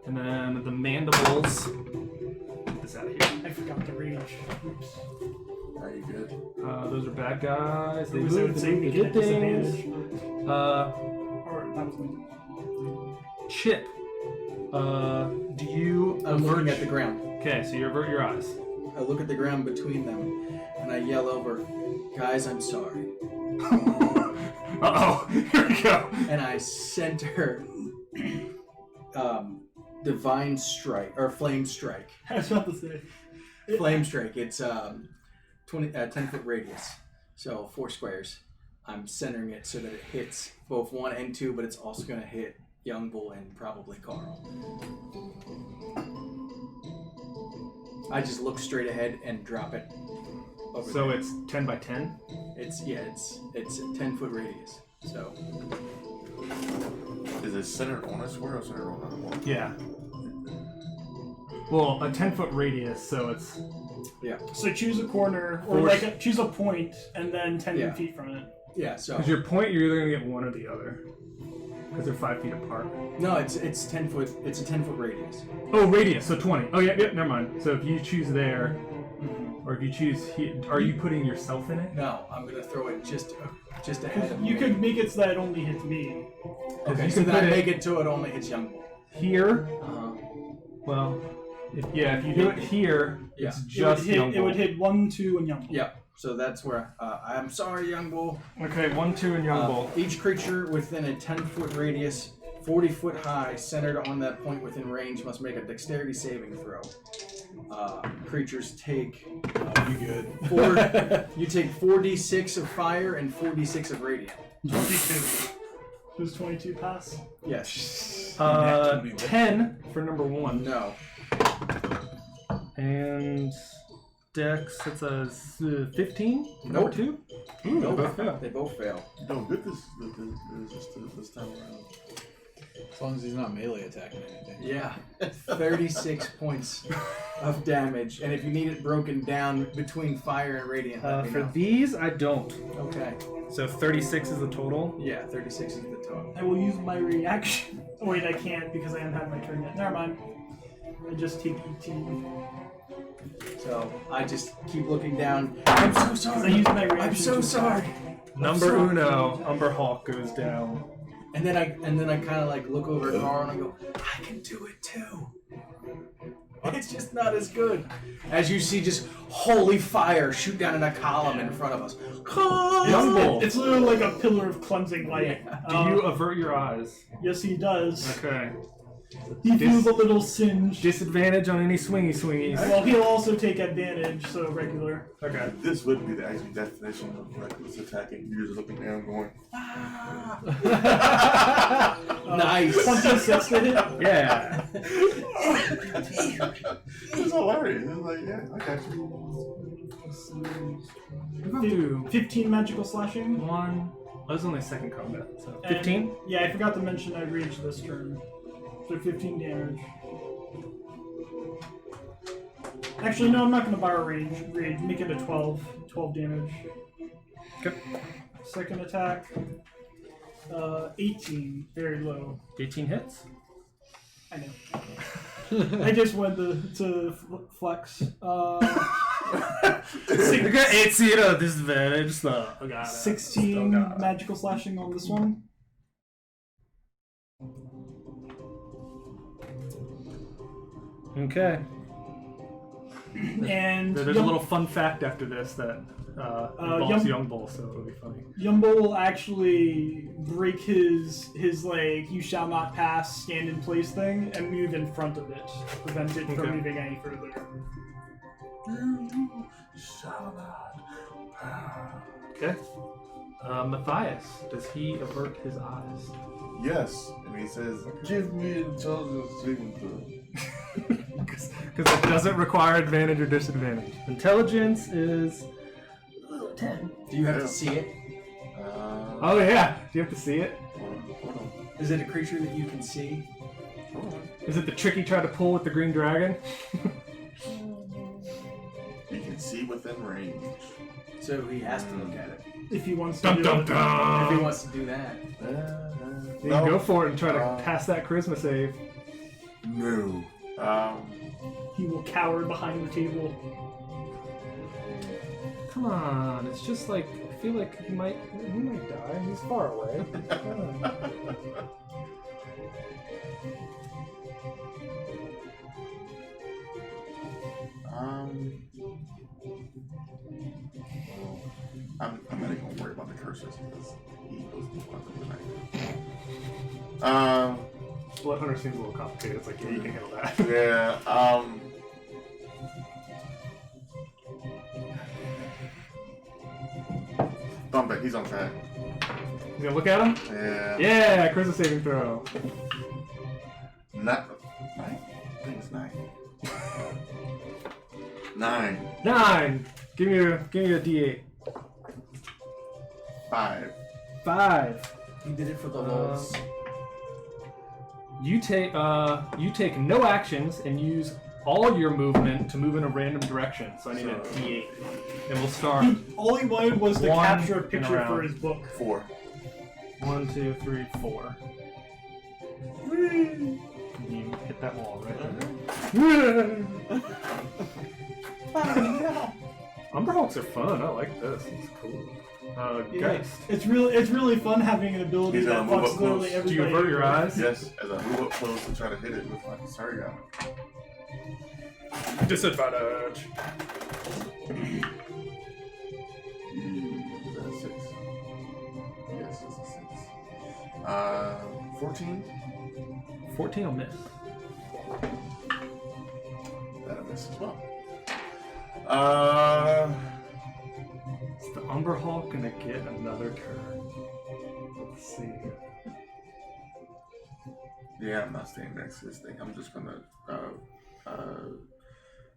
And then the mandibles. Get this out of here. I forgot the rage. Oops. Are you good? Those are bad guys. They Because I would moved, say they we did get things. disadvantage. Or that was me. Chip. Do you I'm looking at the ground. Okay, so you avert your eyes. I look at the ground between them, and I yell over, "Guys, I'm sorry." Uh-oh, here we go. And I center Divine Strike, or Flame Strike. I was about to say. Flame Strike, it's 10-foot radius, so 4 squares. I'm centering it so that it hits both 1 and 2, but it's also going to hit Young Bull and probably Carl. I just look straight ahead and drop it. Over So there. it's 10 by 10? It's a 10-foot radius. So Is it centered on a square or centered on a wall? Yeah. Well, a 10-foot radius, so it's... So choose a corner, or Force- choose a point, and then 10 Yeah. feet from it. yeah, so Because your point, you're either going to get one or the other. Because they're 5 feet apart. no, it's 10 foot. It's a 10-foot radius. Oh, radius, so 20. Oh, yeah, never mind. So if you choose there, or if you choose here, are you putting yourself in it? No, I'm gonna throw it just ahead of You me. could make it so that it only hits me. Okay, you so can then I put it- make it so it only hits Young Bull. Here, Uh-huh. well, if you do it here, Yeah. it's just young It would bull. hit 1, 2, and young. Yep. So that's where I'm sorry, Young Bull. Okay, 1, 2, and young bull. Each creature within a 10-foot radius, 40 foot high, centered on that point within range, must make a dexterity saving throw. Creatures take You good? you take 4d6 of fire and 4d6 of radiant. 22. Does 22 pass? Yes. 10 for number 1. No. And Dex, that's a 15? Number Nope. 2? Nope. both fail. They both fail. You doing good this time around. As long as he's not melee attacking anything. Yeah. 36 points of damage. And if you need it broken down between fire and radiant, let me For know. these, I don't. Okay. So 36 is the total. Yeah, 36 is the total. I will use my reaction. Oh, wait, I can't because I haven't had my turn yet. Never mind. I just take 18. So I just keep looking down. I'm so Because I sorry. used my reaction. I'm so to sorry. attack. Number sorry. uno, Umber Hawk goes down. And then I kind of like look over at Carl and I go, I can do it too. It's just not as good. As you see, just holy fire shoot down in a column in front of us. Young bull. It's literally like a pillar of cleansing light. Do you avert your eyes? Yes, he does. Okay. He feels a little singe. Disadvantage on any swingies. Well, he'll also take advantage, so regular. Okay. This would be the actual definition of reckless attacking. You're just looking down going, Nice. 26 to hit. Yeah. it's hilarious. It's like, yeah, I got you. Do 15 magical slashing. 1. That was only second combat. So And- 15? Yeah, I forgot to mention I raged this turn. So 15 damage. Actually, no, I'm not going to borrow rage. Make it a 12. 12 damage. Okay. Second attack. 18. Very low. 18 hits. I know. I just wanted to flex. You got 18 at disadvantage. So, oh god. 16 Oh, God. magical slashing on this one. Okay. And There's a little fun fact after this that involves Yum- Young Bull, so it'll be funny. Yumbo will actually break his like you shall not pass stand in place thing and move in front of it to prevent it Okay. from moving any further. You shall not pass. Okay. Matthias, does he avert his eyes? Yes, and he says, "Give me intelligence saving throw." Because it doesn't require advantage or disadvantage. Intelligence is 10. Do you have to see it? Oh yeah. Do you have to see it? Hold on. Is it a creature that you can see? Is it the trick he tried to pull with the green dragon? You can see within range. So he has to look at it. If he wants to Dum do dum it. If he dum. wants to do that. You No. can go for it and try to pass that charisma save. No. He will cower behind the table. Come on, it's just like I feel like he might die. He's far away. I'm not even gonna worry about the curses because he goes to fuck. Blood Hunter seems a little complicated. It's like, yeah, you can handle that. Yeah. Bump it. He's on track. You gonna look at him? Yeah. Yeah, charisma saving throw. Not 9. I think it's 9. 9. 9. Give me a D8. 5. 5. He did it for the lulz. You take no actions and use all your movement to move in a random direction. So I need a D8, and we'll start. All he wanted was to One capture a in a picture round. for his book. 4. 1, 2, 3, 4. You hit that wall right. Umberhawks are fun. I like this. It's cool. Geist. It's really fun having an ability He's that gonna move fucks up literally close. Do you everybody. avert your eyes? Yes, as I move up close and try to hit it with my Sargon. Disadvantage. Is that a 6? Yes, it's a 6. 14? 14 will miss. That'll miss as well. Is the Umberhawk gonna get another turn? Let's see. Yeah, I'm not staying next to this thing. I'm just gonna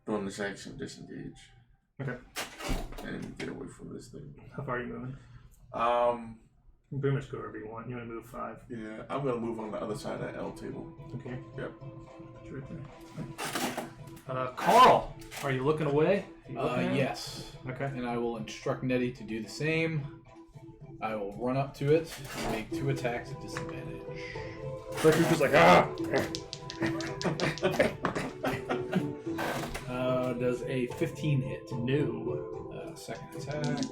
bonus action disengage Okay. and get away from this thing. How far are you moving? You can pretty much go wherever you want. You want to move 5. Yeah, I'm gonna move on the other side of that L table. Okay. Yep. Put you right there. Carl, are you looking away? You looking at him? Yes. Okay. And I will instruct Nettie to do the same. I will run up to it and make 2 attacks at disadvantage. Frecker's just like, ah! Does a 15 hit? No. Second attack.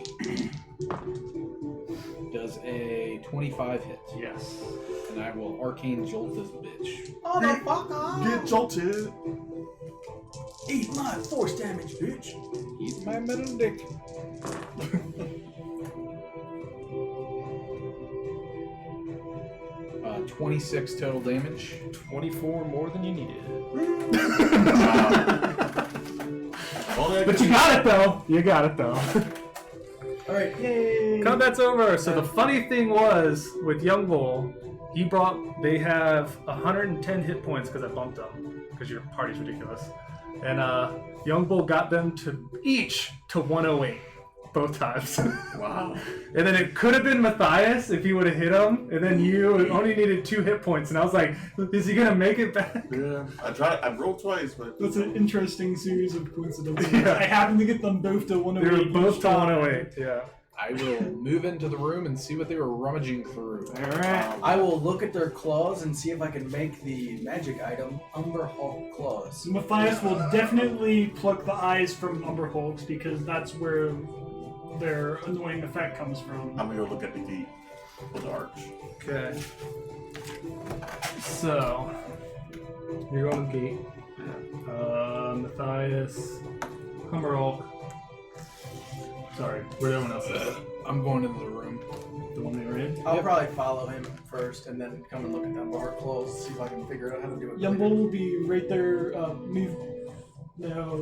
Does a 25 hit? Yes. And I will arcane jolt this bitch. Get jolted! Eat my force damage, bitch. Eat my metal dick. 26 total damage. 24 more than you needed. But You got it though. You got it though. Alright. Yay! Combat's over. So the funny thing was with Young Bull, they have 110 hit points because I bumped them because your party's ridiculous, and Young Bull got them to each to 108 both times. Wow. And then it could have been Matthias if he would have hit him, and then you only needed 2 hit points, and I was like, is he gonna make it back? Yeah. I rolled twice, but That's an interesting series of coincidences. Yeah. I happened to get them both to They 108. were both each to time. 108. Yeah. I will move into the room and see what they were rummaging through. All right. I will look at their claws and see if I can make the magic item Umberhawk claws. Matthias will definitely pluck the eyes from Umberhawks because that's where their annoying effect comes from. I'm gonna go look at the gate with the arch. Okay. So you're going to the gate. Matthias, Hummerhawk. Sorry, where'd everyone else at? I'm going into the room. The one they were in? I'll probably follow him first and then come and look at them bar claws, see if I can figure out how to do it. Yumble will be right there. Move. No.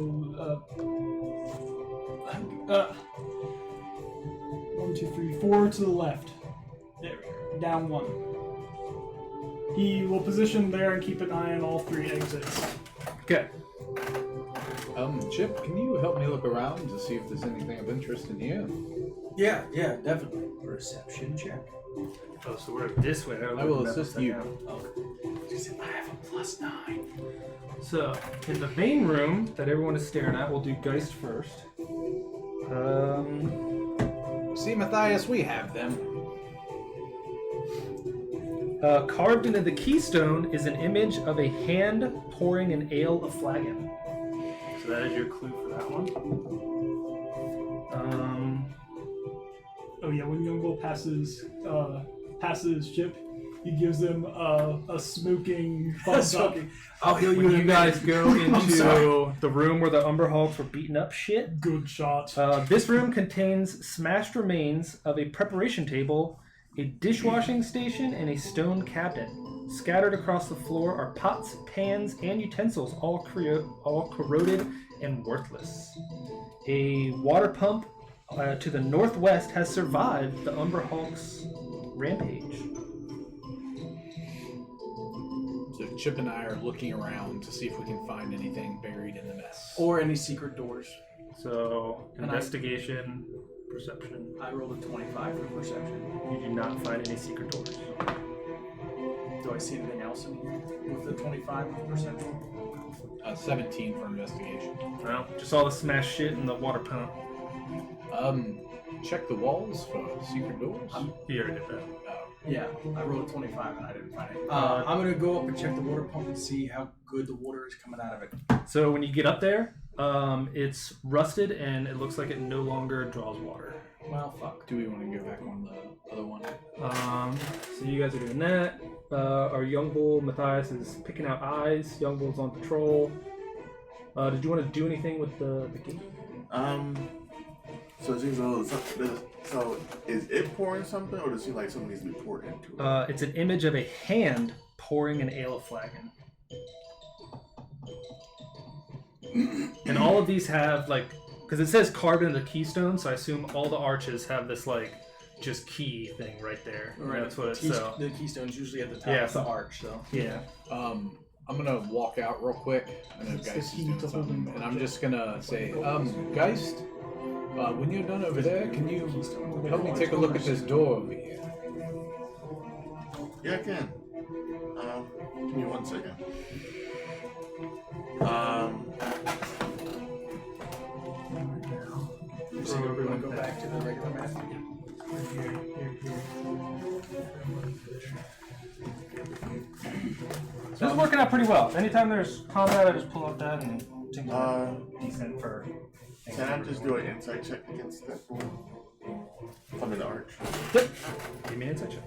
1, 2, 3, 4 to the left. There we go. Down 1. He will position there and keep an eye on all 3 exits. Okay. Chip, can you help me look around to see if there's anything of interest in here? Yeah, definitely. Perception check. Oh, so we're this way. I will assist you. I have a +9. So, in the main room that everyone is staring at, we'll do Geist first. See, Matthias, we have them. Carved into the keystone is an image of a hand pouring an ale a flagon. So that is your clue for that one. Oh yeah, when Youngbull passes Chip, he gives them a smoking thumbs up. I'll heal you. When you guys go sorry. into the room where the Umberhawks were beating up shit, Good shot. this room contains smashed remains of a preparation table, a dishwashing station, and a stone cabinet. Scattered across the floor are pots, pans, and utensils, all corroded and worthless. A water pump to the northwest has survived the Umberhawks' rampage. So Chip and I are looking around to see if we can find anything buried in the mess. Or any secret doors. So, And investigation, perception. I rolled a 25 for perception. You do not find any secret doors. Do I see anything else in here with the 25 for perception? 17 for investigation. Well, just all the smashed shit in the water pump. Check the walls for secret doors. You already did that. Yeah, I rolled a 25 and I didn't find it. I'm going to go up and check the water pump and see how good the water is coming out of it. So when you get up there, it's rusted and it looks like it no longer draws water. Well, fuck. Do we want to go back on the other one? So you guys are doing that. Our young bull Matthias is picking out eyes. Young bull's on patrol. Did you want to do anything with the gate? So is it pouring something, or does it seem like something needs to be poured into it? It's an image of a hand pouring an ale flagon. And all of these have, like, because it says carved into the keystone, so I assume all the arches have this, like, just key thing right there. Right. That's what it's The keystone's usually at the top of the arch, so. Yeah. I'm gonna walk out real quick. I know It's the Geist is key doing to something, holding and I'm just gonna say, Geist, when you're done over there, can you help me take a look at this door over here? Yeah, I can. Give me 1 second. So we're going to go back to the regular map. This is working out pretty well. Anytime there's combat, I just pull out that and think decent for. Can I just do an insight check against that door? I'm in the arch. Yep. Give me an insight check.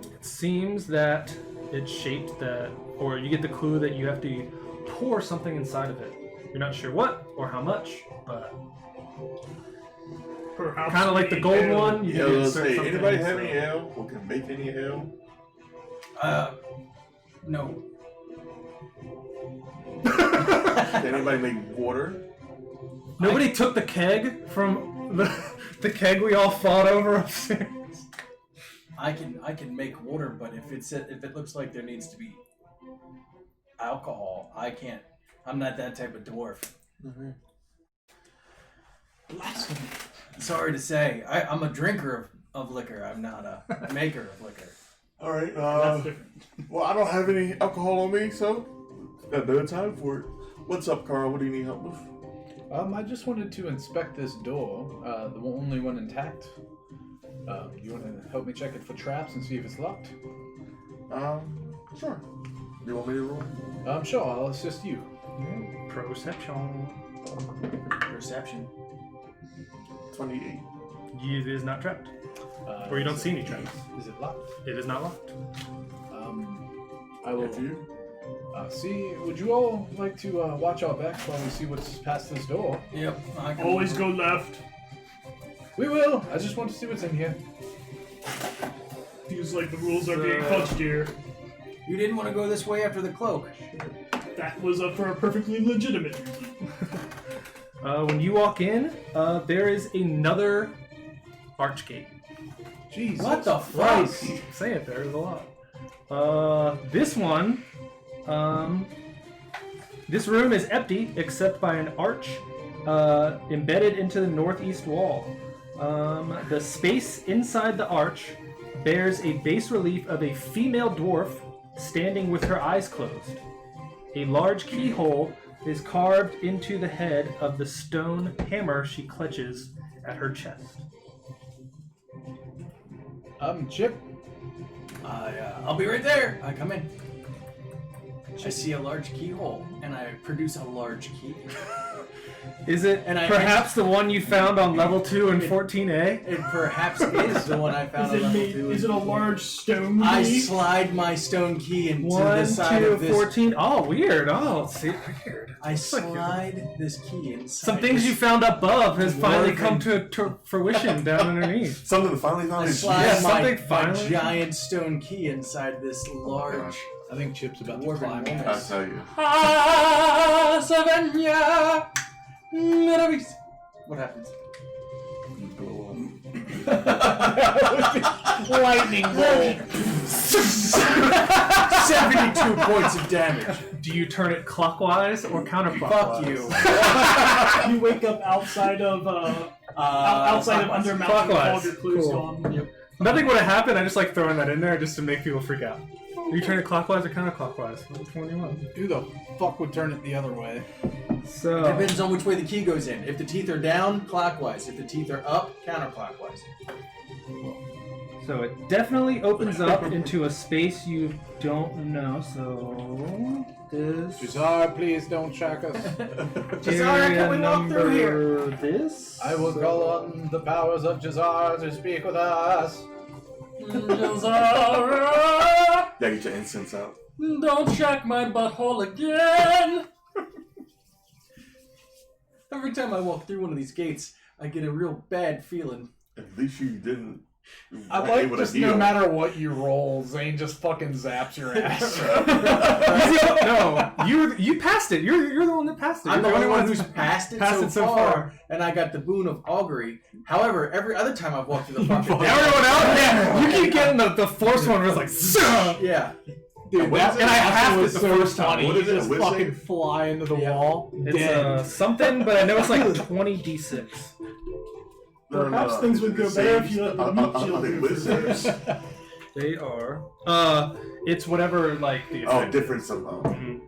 It seems that it's shaped that, or you get the clue that you have to pour something inside of it. You're not sure what or how much, but kind of like the gold one. You Yeah, can let's insert say, something, anybody have so- any ale or can make any ale? No. Can anybody make water? Nobody took the keg from the keg we all fought over upstairs. I can make water, but if it looks like there needs to be alcohol, I can't. I'm not that type of dwarf. Mm-hmm. Sorry to say, I'm a drinker of liquor. I'm not a maker of liquor. All right. That's different. Well, I don't have any alcohol on me, so got no time for it. What's up, Carl? What do you need help with? I just wanted to inspect this door, the only one intact. You want to help me check it for traps and see if it's locked? Sure. Do you want me to roll? Sure, I'll assist you. Perception. Perception. 28. It is not trapped. Or you don't see any traps. Is it locked? It is not locked. I will If you? see. Would you all like to watch our backs while we see what's past this door? Yep. I can Always go left. We will. I just want to see what's in here. Feels like the rules are being punched here. You didn't want to go this way after the cloak. That was for a perfectly legitimate reason. When you walk in, there is another archgate. Jesus. What the fuck? Say it, there's a lot. This one, this room is empty except by an arch embedded into the northeast wall. The space inside the arch bears a bas relief of a female dwarf standing with her eyes closed. A large keyhole is carved into the head of the stone hammer she clutches at her chest. Chip. I'll be right there. I come in. I see a large keyhole, and I produce a large key. Is it And I perhaps the one you found on level 2 in 14A? It perhaps is the one I found on level 2. Is it a large stone I key? slide my stone key into 1, the side 2, of this. 14. Oh, weird. Oh, see, weird. I slide this key inside. Some things this- you found above has finally come Dwarven- to fruition down underneath. Something finally found I his slide Yeah, my something finally- giant stone key inside this large. gosh. I think Chip's about to Dwarven climb woman. it. I tell you. Ah, Savannah, Miravis. What happens? You blow Lightning bolt. 72 points of damage. Do you turn it clockwise or counterclockwise? Fuck you. You wake up outside of outside of Undermountain with all Clockwise. your clues Cool. gone. Yep. Nothing would have happened. I just like throwing that in there just to make people freak out. You turn it clockwise or counterclockwise? Which one do you want? Who the fuck would turn it the other way? So Depends on which way the key goes in. If the teeth are down, clockwise. If the teeth are up, counterclockwise. So it definitely opens up into a space you don't know. So this Jazar, please don't track us. Jazar, area can we walk through here? number this. I will So- call on the powers of Jazar to speak with us. Jazara, Yeah, get your incense out. don't check my butthole again. Every time I walk through one of these gates, I get a real bad feeling. At least you didn't. I were like able to just no heal. matter what you roll, Zane just fucking zaps your ass. No, you passed it. You're the one that passed it. I'm the You're only one that's who's passed it passed so, it so far, far. and I got the boon of augury. However, every other time I've walked through the fucking Everyone else, yeah, you keep getting the force one was like, "Suh!" yeah. Dude, What that is it? And I last halved one it was the so first time. funny. What is You it? just What's fucking it? fly into the Yeah. wall. It's Dead. something, but I know it's like 20d6. Perhaps things would go better if you let the meat shield do it wizards. They are. It's whatever like the Oh, effect. different somehow. Mhm.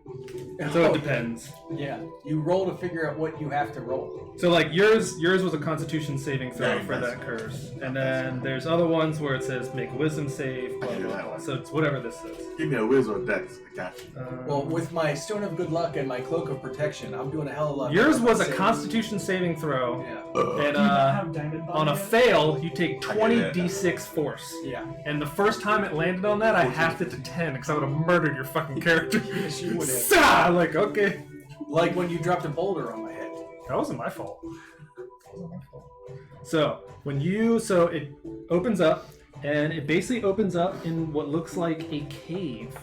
So it depends. Yeah. You roll to figure out what you have to roll. So like yours was a Constitution saving throw Yeah, for that's- that curse, and then there's other ones where it says make a Wisdom save, blah blah blah. So it's whatever this says. Give me a whiz or a dex. I got you. Well, with my Stone of Good Luck and my Cloak of Protection, I'm doing a hell of a lot. yours better was a than Constitution saving throw, Yeah. and Do you not have diamond on a body yet? fail you take I get it. 20d6 force. Yeah. And the first time it landed on that, I halved it to 10 because I would have murdered your fucking character. Yes, you would have. Sah! Like, okay. Like when you dropped a boulder on my head. That wasn't my fault. So, so it opens up, and it basically opens up in what looks like a cave.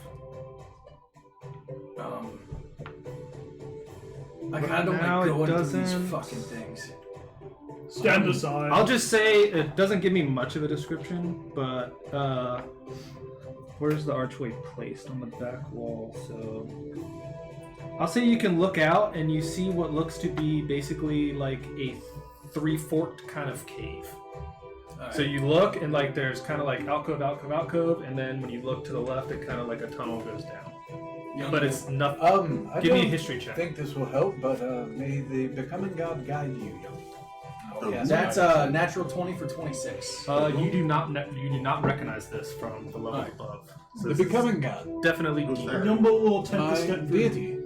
I kind of don't now like it going through doesn't- these fucking things. Stand aside. I'll just say it doesn't give me much of a description, but where's the archway placed on the back wall? So I'll say you can look out and you see what looks to be basically like a three-forked kind of cave. So you look and like there's kind of like alcove, alcove, alcove, and then when you look to the left, it kind of like a tunnel goes down. But it's nothing. I Give me a don't history check. think this will help, but may the becoming god guide you, young. Oh, yes, That's I- a natural 20 for 26. You do not recognize this from the level Alright. above. So the this is becoming god. definitely Who's deep. there? Yumbo will attempt My to step through. deity.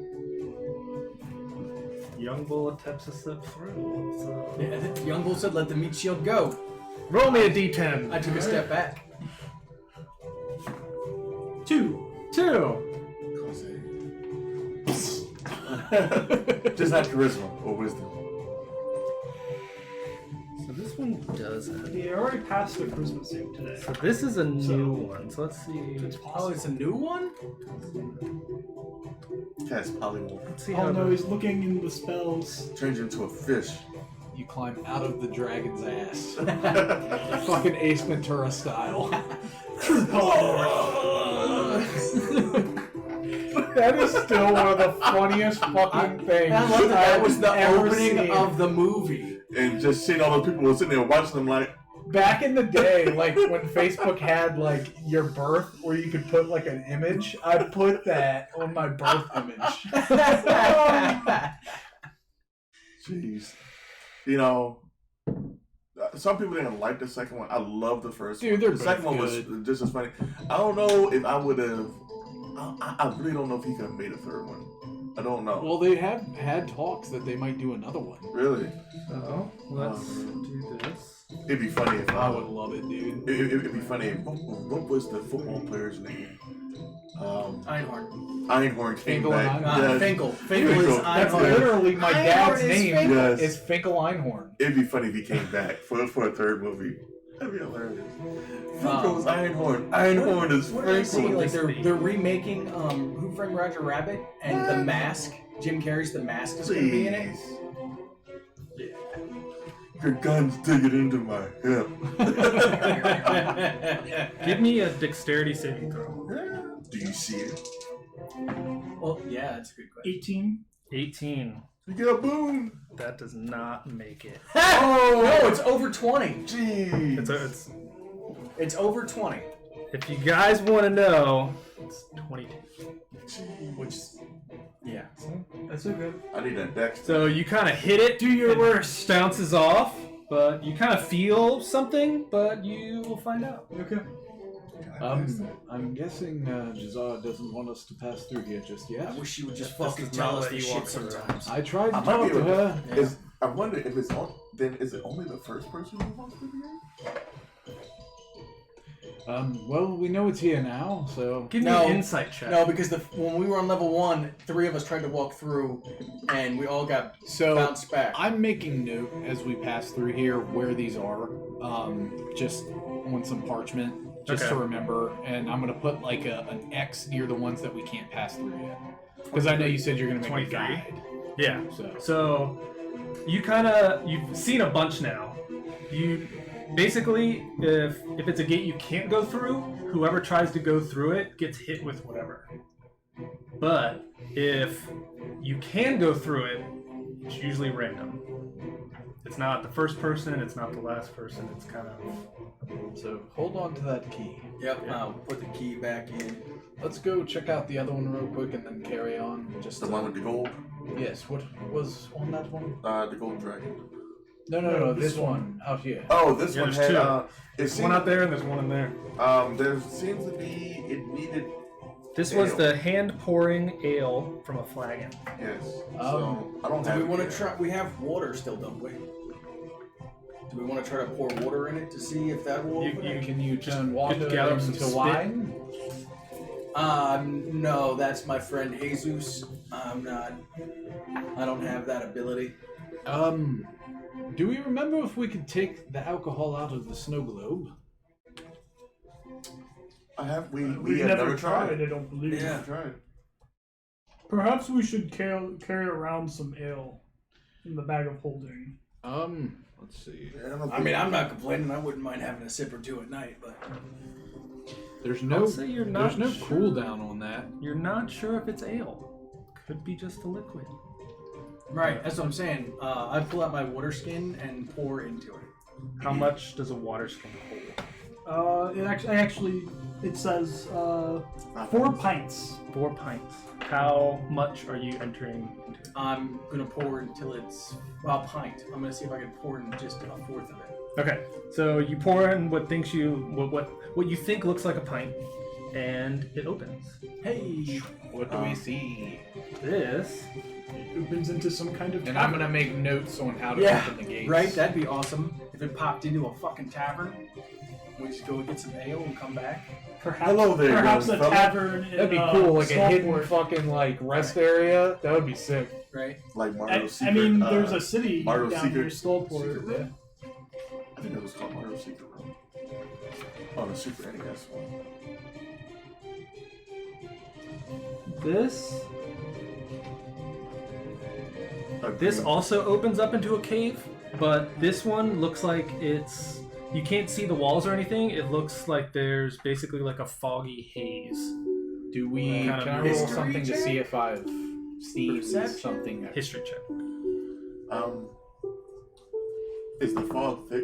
Young bull attempts to slip through. So... Yeah, Young Bull said, "Let the meat shield go." Roll me a d10. I took a step back. 2. Just not charisma or wisdom. So this one doesn't. Yeah, I already passed the Christmas save today. So this is a new one. So let's see. It's Oh, possible. it's a new one? Cast polymorph. Let's see Oh how no, the- he's looking in the spells. Change into a fish. You climb out of the dragon's ass. Fucking Ace Ventura style. That is still one of the funniest fucking things. I love that I've was the ever opening seen. of the movie. And just seeing all those people were sitting there watching them like, Back in the day, like when Facebook had like your birth, where you could put like an image, I put that on my birth image. Jeez. You know, some people didn't like the second one. I love the first Dude, one. they're The second both one was good. just as funny. I don't know if I would have. I really don't know if he could have made a third one. I don't know. Well, they have had talks that they might do another one. Really? So let's do this. It'd be funny if I would love it, dude. It'd be funny. What was the football player's name? Einhorn. Einhorn came Finkel back. and Finkel. Finkel is Finkel. That's Einhorn. literally my Einhorn dad's is name. Finkel. Yes. Is Finkel Einhorn. It'd be funny if he came back for a third movie. That'd be hilarious. Finkel's Einhorn. Einhorn is What did I see? Finkel. Like they're remaking Who Framed Roger Rabbit and The Mask. Jim Carrey's The Mask is going to be in it. Your gun's digging into my hip. Give me a dexterity saving throw. Do you see it? Well, yeah, that's a good question. 18. 18. You get a boom. That does not make it. Oh no, it's over 20. Jeez. It's over 20. If you guys want to know, it's 22. Which, yeah. That's okay. I need that dex. So you kind of hit it. Do your worst. Bounces off, but you kind of feel something, but you will find out. Okay. I'm guessing Jazar doesn't want us to pass through here just I yet. wish she would just This fucking is tell not us what the you shit want through. sometimes. I tried to I might talk be to able to- her. Yeah. I wonder if it's on. Then is it only the first person who wants to be here? Well, we know it's here now, so... Give me No. an insight check. No, because when we were on level 1, 3 of us tried to walk through, and we all got So, bounced back. I'm making note as we pass through here where these are, just on some parchment, just Okay. to remember, and I'm gonna put like an X near the ones that we can't pass through yet. Because I know you said you're gonna make 23. a guide. Yeah. So, So you've seen a bunch now. You basically, if it's a gate you can't go through, whoever tries to go through it gets hit with whatever. But if you can go through it, it's usually random. It's not the first person, it's not the last person, it's kind of... so hold on to that key. Yep, put the key back in. Let's go check out the other one real quick and then carry on. Just The one with the gold. Yes, what was on that one? The gold dragon. No, this one out here. Oh, this Yeah, one there's had. two. It There's seems, one out there and there's one in there. There seems to be. It needed. This was Ale. the hand-pouring ale from a flagon. Yes. So I don't Do have. we want it to yet. try? We have water still, don't we? Do we want to try to pour water in it to see if that will open it? Can you just turn water gather up some into spit. wine? No, that's my friend Jesus. I don't have that ability. Do we remember if we could take the alcohol out of the snow globe? I have. We We've have never never tried, I don't believe. Yeah. We've tried. Perhaps we should carry around some ale in the bag of holding. Let's see. Yeah, I mean, I'm not complaining. I wouldn't mind having a sip or two at night, but There's no, I'd say you're not there's no sure. cooldown on that. You're not sure if it's ale. Could be just a liquid. right. That's what I'm saying. I pull out my water skin and pour into it. How much does a water skin hold? It says 4 pints. 4 pints. How much are you entering into it? I'm gonna pour until it's a pint. I'm gonna see if I can pour in just a fourth of it. Okay, so you pour in what you think looks like a pint, and it opens. Hey. What do we see? This It opens into some kind of And I'm gonna make notes on how to Yeah. open the gates. Right. That'd be awesome if it popped into a fucking tavern. We just go get some ale and come back. perhaps, Hello there, perhaps young a fella. tavern. That'd be in, cool, like a hidden Skullport. fucking like rest area. That would be sick. Right. Like Mario I Secret. mean, there's a city Mario down Secret. near Skullport. Secret Room? I think it was called Mario Secret Room. Oh, the Super NES one. this Agreed. also opens up into a cave, but this one looks like you can't see the walls or anything. It looks like there's basically like a foggy haze. Do we? Kind of Can I roll mystery something to check? see if I've seen Perception? something? History check. Is the fog thick?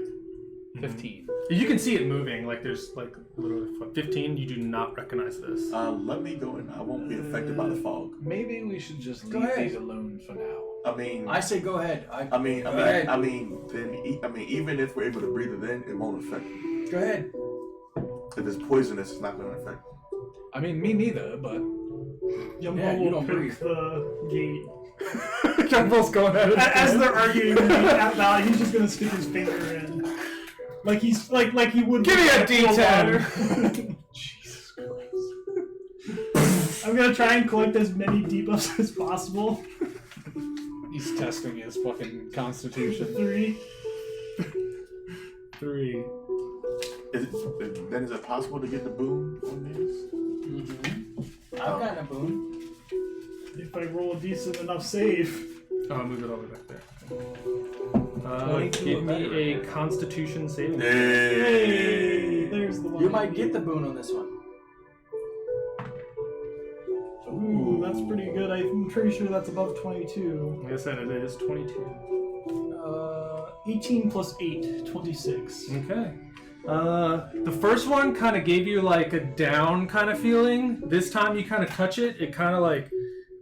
15. You can see it moving. Like there's like literally 15. You do not recognize this. Let me go in. I won't be affected by the fog. Maybe we should just Go leave ahead. these alone for now. I mean, I say go ahead. Even if we're able to breathe it in, it won't affect me. Go ahead. If it's poisonous, it's not going to affect me. I mean, me neither, but Yumbo Yeah, you will don't pick breathe. the gate. Jumbo's going at it. As they're arguing out loud, he's just gonna stick his finger in, like he's like he would. Give me a with D10. water. Jesus Christ. I'm gonna try and collect as many debuffs as possible. He's testing his fucking constitution. 3. 3. Then is it possible to get the boon on these? I've gotten a boon. If I roll a decent enough save. Oh, I'll move it all the way back there. 22 Give or me better. a Constitution saving. throw. Hey, there's the one. You might get the boon on this one. Ooh, that's pretty good. I'm pretty sure that's above 22. Like I said, it is 22. 18 plus 8, 26. Okay. The first one kind of gave you like a down kind of feeling. This time you kind of touch it, it kind of like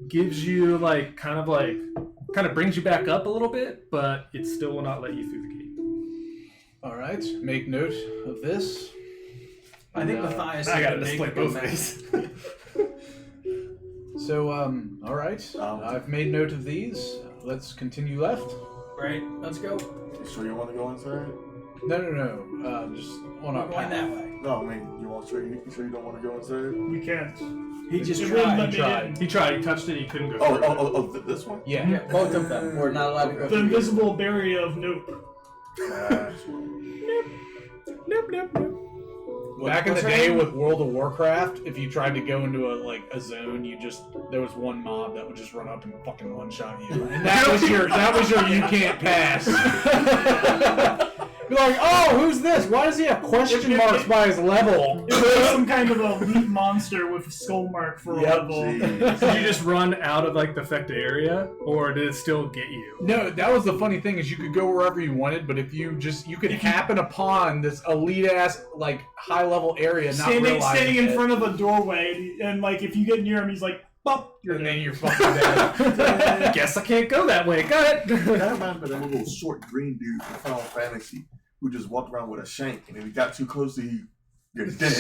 gives you like kind of brings you back up a little bit, but it still will not let you through the gate. All right, make note of this. I think And, Matthias. I gotta is display big both on of these. So, all right, I've made note of these. Let's continue left. Right, let's go. You sure you want to go inside? No, just on We're our going path. that way. No, I mean, you sure you don't want to go inside? We can't. He just It wouldn't let tried. me in. He tried, he touched it, he couldn't go through. This one? Yeah. Yeah, both of them. We're not allowed to go The through. invisible barrier of nope. Nope, nope, nope. Back in the What's her day name? with World of Warcraft, if you tried to go into a zone, there was one mob that would just run up and fucking one shot you, and that was your you can't pass. Be like, oh, who's this? Why does he have question marks by his level? It was some kind of a leaf monster with a skull mark for a level. Did you just run out of like the affected area, or did it still get you? No, that was the funny thing is you could go wherever you wanted, but if you could happen upon this elite ass like high level area, not realizing standing in it, front of a doorway, and like if you get near him, he's like, "Bop!" and then you're fucking dead. Guess I can't go that way. Got it. That reminds me of that little short green dude from Final Fantasy who just walked around with a shank, and if he got too close to you, you're dead.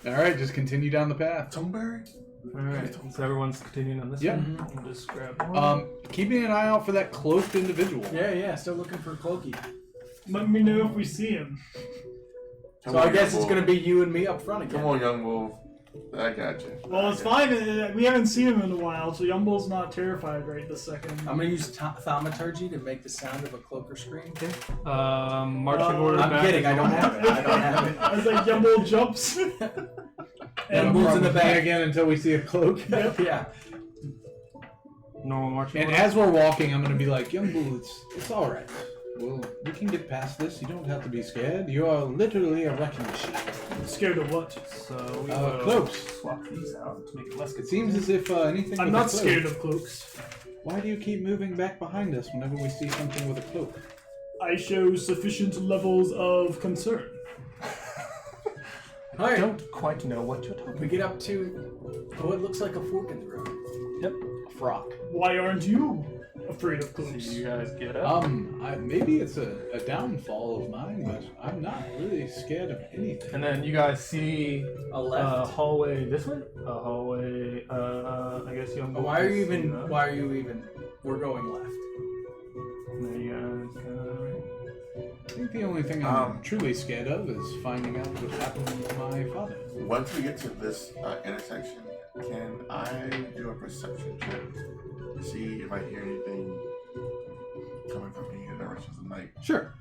All right, just continue down the path. Toneberry? Alright, so everyone's continuing on this Yeah. one. I'll just grab one. Keeping an eye out for that cloaked individual. Yeah, still looking for Clokey. Let me know if we see him. Come So on, I guess young it's gonna wolf. be you and me up front again. Come on, young wolf. I got you. Well, it's fine. We haven't seen him in a while, so Yumble's not terrified right this second. I'm gonna use thaumaturgy to make the sound of a cloaker scream. Marching order I'm back. kidding, I don't have it. I don't have it. As like Yumble jumps. And moves in the Play back. again until we see a cloak. Yeah. Normal marching And order. as we're walking, I'm gonna be like, young bull, it's all right. Well, we can get past this. You don't have to be scared. You are literally a wrecking machine. Scared of what? So we Uh, will cloaks. swap these out to make it less It seems as if anything. I'm with not a cloak- scared of cloaks. Why do you keep moving back behind us whenever we see something with a cloak? I show sufficient levels of concern. I Alright, don't quite know what you're talking we get up to what looks like a fork in the road. Yep. A frock. Why aren't you afraid of So cloaks? you guys get up. Maybe it's a downfall of mine, but I'm not really scared of anything. And then you guys see A a left. hallway this way. A hallway. I guess you. Why are you even? Why are you even? We're going left. There you guys go. I think the only thing I'm truly scared of is finding out what happened to my father. Once we get to this intersection, can I do a perception check to see if I hear anything coming from any directions of night? Sure.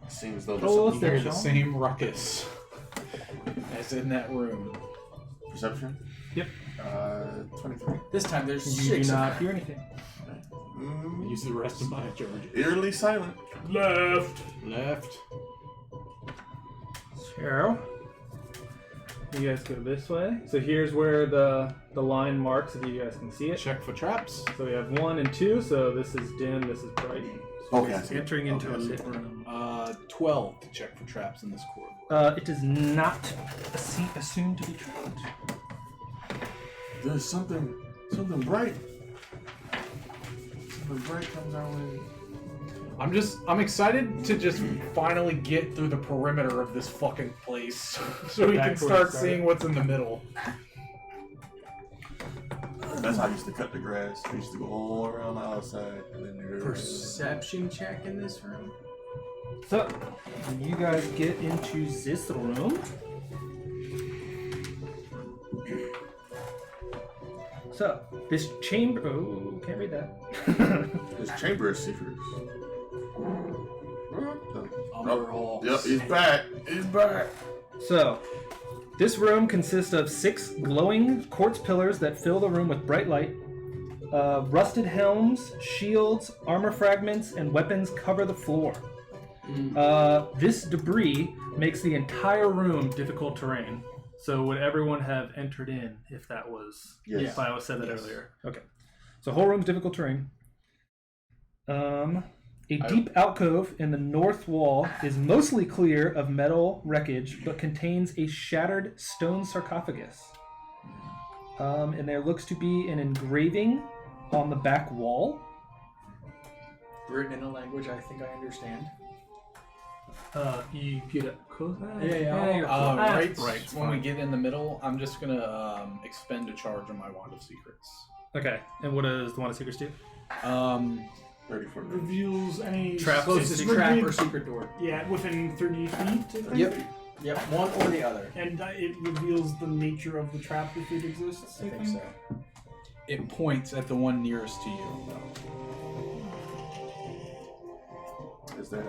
It seems though Oh, there's Hear something. the same ruckus as in that room. Perception? Yep. 23. This time there's You 6. do not hear anything. Use the rest of my charge. Eerily silent. Left. Left. So you guys go this way. So here's where the line marks, if you guys can see it. Check for traps. So we have 1 and 2. So this is dim. This is bright. Okay, I see. Entering into Okay, a I see. lit room. 12 to check for traps in this corridor. It is not assumed to be trapped. There's something bright. Something bright comes our way. I'm excited to just finally get through the perimeter of this fucking place so we Back can to where start it started. seeing what's in the middle. That's how I used to cut the grass. I used to go all around the outside and then there. Perception check in this room. So, when you guys get into this room, so this chamber. Oh, can't read that. This chamber is secret. Umber Hall. Yep, he's back. He's back. So, this room consists of 6 glowing quartz pillars that fill the room with bright light. Rusted helms, shields, armor fragments, and weapons cover the floor. This debris makes the entire room difficult terrain. So would everyone have entered in if that was... Yes. If I said that earlier. Okay. So whole room's difficult terrain. A deep alcove in the north wall is mostly clear of metal wreckage, but contains a shattered stone sarcophagus. And there looks to be an engraving on the back wall. Written in a language I think I understand. You get it close. Yeah. Right right. when we get in the middle, I'm just gonna expend a charge on my Wand of Secrets. Okay. And what does the Wand of Secrets do? 34 minutes. Reveals any Trap Closest secret- trap or secret door. Yeah, within 30 feet. I think. Yep, one or the other. And it reveals the nature of the trap if it exists. I think so. It points at the one nearest to you. Is that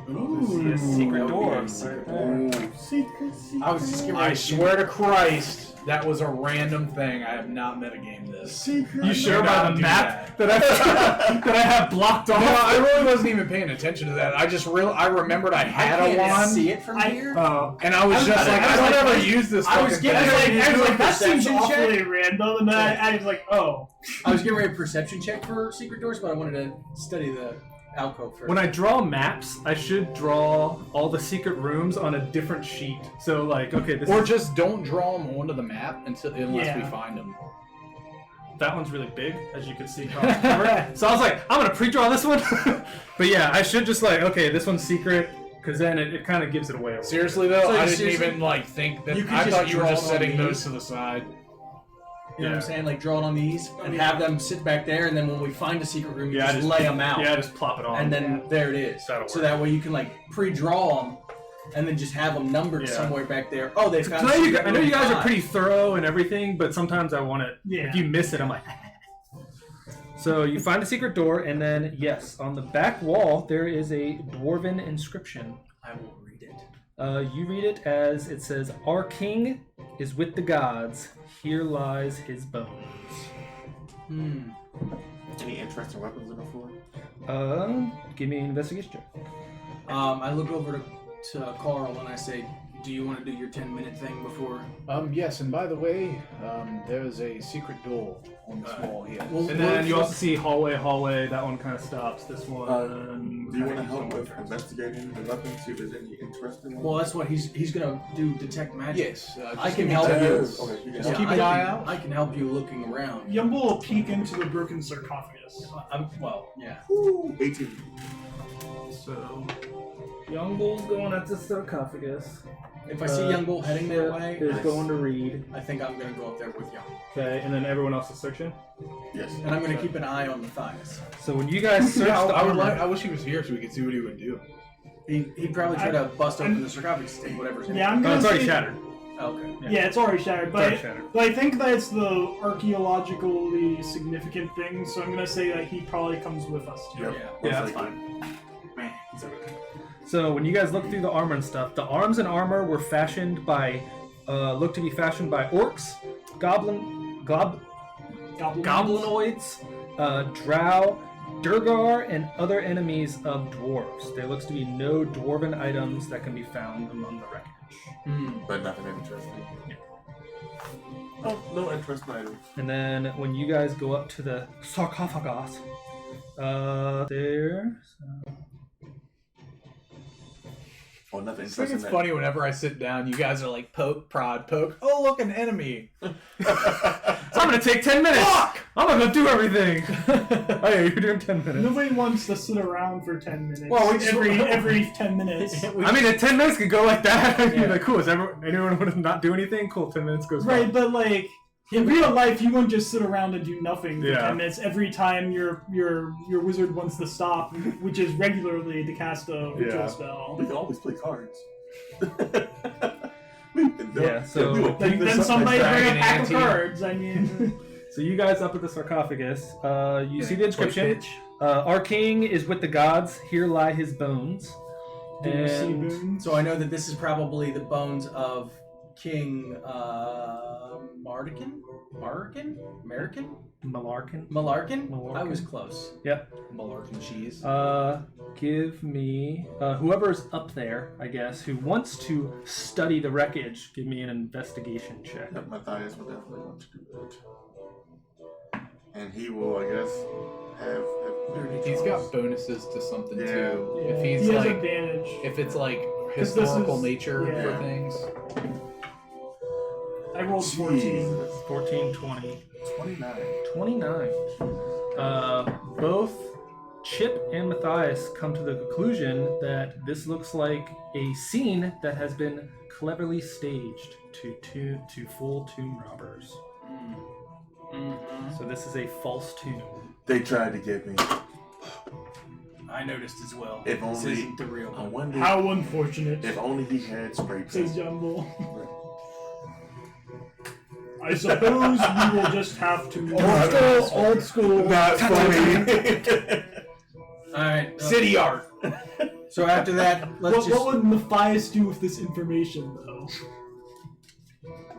Ooh. Yes, secret That would door. be a secret Right there. Secret. I was just getting I ready to swear to Christ, that was a random thing. I have not metagamed this. Secret. You sure about the map that I that I have blocked off? No, I really wasn't even paying attention to that. I remembered I had I a can't wand, see it from here. Oh. and I was just like, I don't ever use this I was fucking getting thing. ready- I was like, that seems Perception awfully check? random, and then I was like, oh. I was getting ready to perception check for secret doors, but I wanted to study the alcove first. When I draw maps, I should draw all the secret rooms on a different sheet. So, like, okay, this Or is, just don't draw them onto the map unless we Yeah. find them. that one's really big, as you can see. Across the cover. So I was like, I'm gonna pre-draw this one. But yeah, I should just like, okay, this one's secret, because then it kind of gives it away. Seriously though, So I didn't seriously- even like think that. You could I just thought you were draw just it on setting these. those to the side. You know what I'm saying? Like draw it on these and have them sit back there, and then when we find a secret room, you Yeah, just lay them out, Yeah, just plop it on. and then there it is. That'll So work. that way you can like pre-draw them, and then just have them numbered Yeah. somewhere back there. Oh, they found. I know, secret I know you room guys are 5. pretty thorough and everything, but sometimes I want it. Yeah. If you miss it, I'm like. So you find a secret door, and then yes, on the back wall there is a dwarven inscription. I will read it. You read it as it says, "Our king is with the gods. Here lies his bones." any interesting weapons on the floor? Give me an investigation check. I look over to Carl and I say, "Do you want to do your 10-minute thing before?" Yes, and by the way, there's a secret door on this wall here. Well, And then you also see hallway. That one kind of stops. This one. Do you want to help with investigating the weapons? See if there's any interesting ones? Well, that's what he's gonna do. Detect magic. Yes, I just can give me help 10 you. minutes. Okay, you can Just help. keep an eye out. I can help you looking around. Yumble will peek into the broken sarcophagus. Yeah. Woo, 18. So, young bull's going at the sarcophagus. If I see Young Bull heading that way, is going to read. I think I'm gonna go up there with Young. Okay, and then everyone else is searching. Yes. And I'm gonna keep an eye on the thighs. So when you guys search Yeah, the I would armor, like. I wish he was here so we could see what he would do. He'd probably try to bust open the sarcophagus to take whatever's in Yeah, it. I'm oh, gonna it's already say- shattered. Okay. Yeah, it's already shattered, but already shattered. but I think that's the archaeologically significant thing. So I'm gonna say that he probably comes with us too. Yep. Yeah. Yeah, that's fine. So when you guys look through the armor and stuff, the arms and armor were fashioned by, look to be fashioned by orcs, goblinoids, drow, durgar, and other enemies of dwarves. There looks to be no dwarven items that can be found among the wreckage. But nothing interesting. Oh, no interesting items. And then when you guys go up to the sarcophagus, there. So Oh, nothing I think interesting. it's funny whenever I sit down, you guys are like poke, prod, poke. Oh, look, an enemy. So I'm gonna take 10 minutes. Fuck! I'm gonna go do everything. Oh yeah, you're doing 10 minutes. Nobody wants to sit around for 10 minutes. Well, we just- every 10 minutes. I mean, 10 minutes could go like that. I'd be like, cool. Is anyone want to not do anything? Cool. 10 minutes goes by. Right, but like in real life, you wouldn't just sit around and do nothing for Yeah. 10 minutes every time your wizard wants to stop, which is regularly to cast a ritual Yeah. spell. We can always play cards. We can do Yeah, it. so- We will pick Then, this then up somebody next bring time. a pack of Dragon ante. cards. I mean, So you guys up at the sarcophagus. You see the inscription. Pitch. Our king is with the gods. Here lie his bones. do you see And boons? So I know that this is probably the bones of King Mardican? American? Malarkin. Malarkin? Malarkin. I was close. Yep. Malarkin cheese. Give me whoever's up there, I guess, who wants to study the wreckage. Give me an investigation check. Yep, Matthias will definitely want to do that. And he will, I guess, have He's got bonuses to something Yeah. too. Yeah, If he he's has like, advantage. if it's like 'Cause this historical is- nature yeah. for things. I rolled 14. Jesus. 14, 20. 29. 29. Both Chip and Matthias come to the conclusion that this looks like a scene that has been cleverly staged to fool tomb robbers. So this is a false tomb. They tried to get me. I noticed as well. If This only isn't the real I one. wonder How unfortunate, if only he had spray says paint. Jumble. I suppose we will just have to. Old school. Not funny. Alright. City art. So after that, let's What, just... what would Matthias do with this information, though?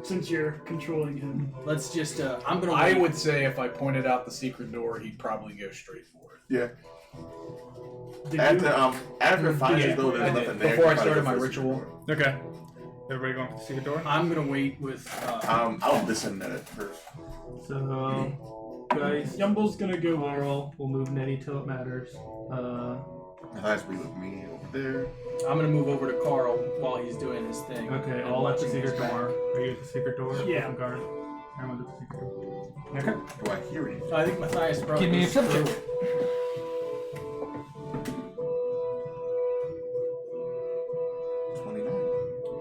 Since you're controlling him. Let's just... I'm gonna I wait. would say if I pointed out the secret door, he'd probably go straight for it. Yeah. Did After it finds Yeah, as though there's I did. nothing there. Before I you probably started go my for the ritual. secret Okay. Everybody going for the secret door? I'm gonna wait with... door. I'll listen at it first. So, guys, Yumble's gonna go there. Carl will move Nettie till it matters. Matthias will be with me over there. I'm gonna move over to Carl while he's doing his thing. Okay, and all at the watching his secret back. door. Are you at the secret door? Yeah. Open guard. Everyone's at the secret door. Okay. Do I hear anything? I think Matthias probably... Give me a goes tip through. check.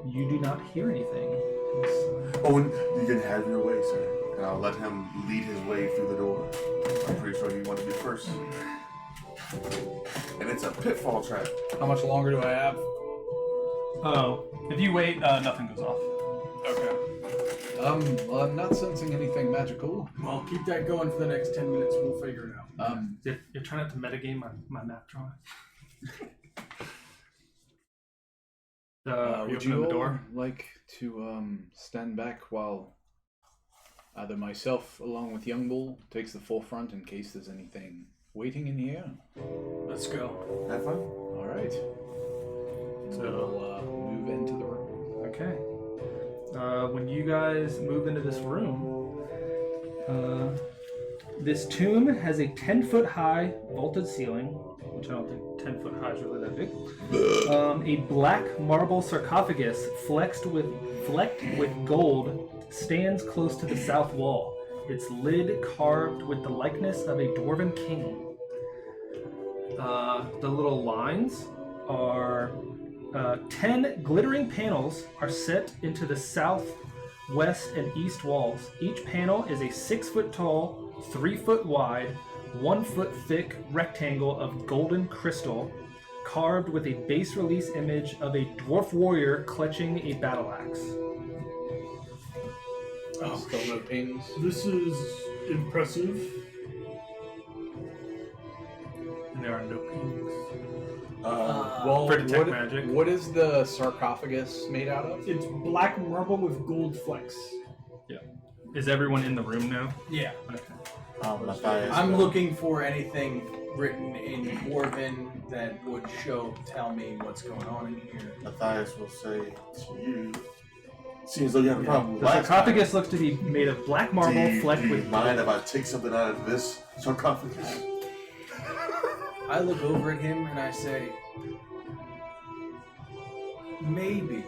You do not hear anything. Oh, and you can have your way, sir. And I'll let him lead his way through the door. I'm pretty sure he wanted to be first. And it's a pitfall trap. How much longer do I have? Oh, if you wait, nothing goes off. Okay. Well, I'm not sensing anything magical. Well, keep that going for the next 10 minutes. We'll figure it out. You're trying not to metagame my map drawing. You Would open you the all door? like to stand back while either myself, along with Young Bull, takes the forefront in case there's anything waiting in here? Let's go. Have fun. All right. So we'll move into the room. Okay. When you guys move into this room, this tomb has a 10-foot high vaulted ceiling, which I don't think 10 foot high is really that big. A black marble sarcophagus flecked with gold stands close to the south wall, its lid carved with the likeness of a dwarven king. The little lines are 10 glittering panels are set into the south, west, and east walls. Each panel is a 6 foot tall, 3 foot wide, 1 foot thick rectangle of golden crystal, carved with a bas relief image of a dwarf warrior clutching a battle axe. Still no pings. This is impressive. And there are no pings. Well, For detect magic. what is the sarcophagus made out of? It's black marble with gold flecks. Is everyone in the room now? Yeah. Okay. Matthias. I'm looking for anything written in Dwarven that would tell me what's going on in here. Matthias will say to you, seems though you have a problem with The last sarcophagus looks to be made of black marble flecked do you with mind if I take something out of this sarcophagus? I look over at him and I say, maybe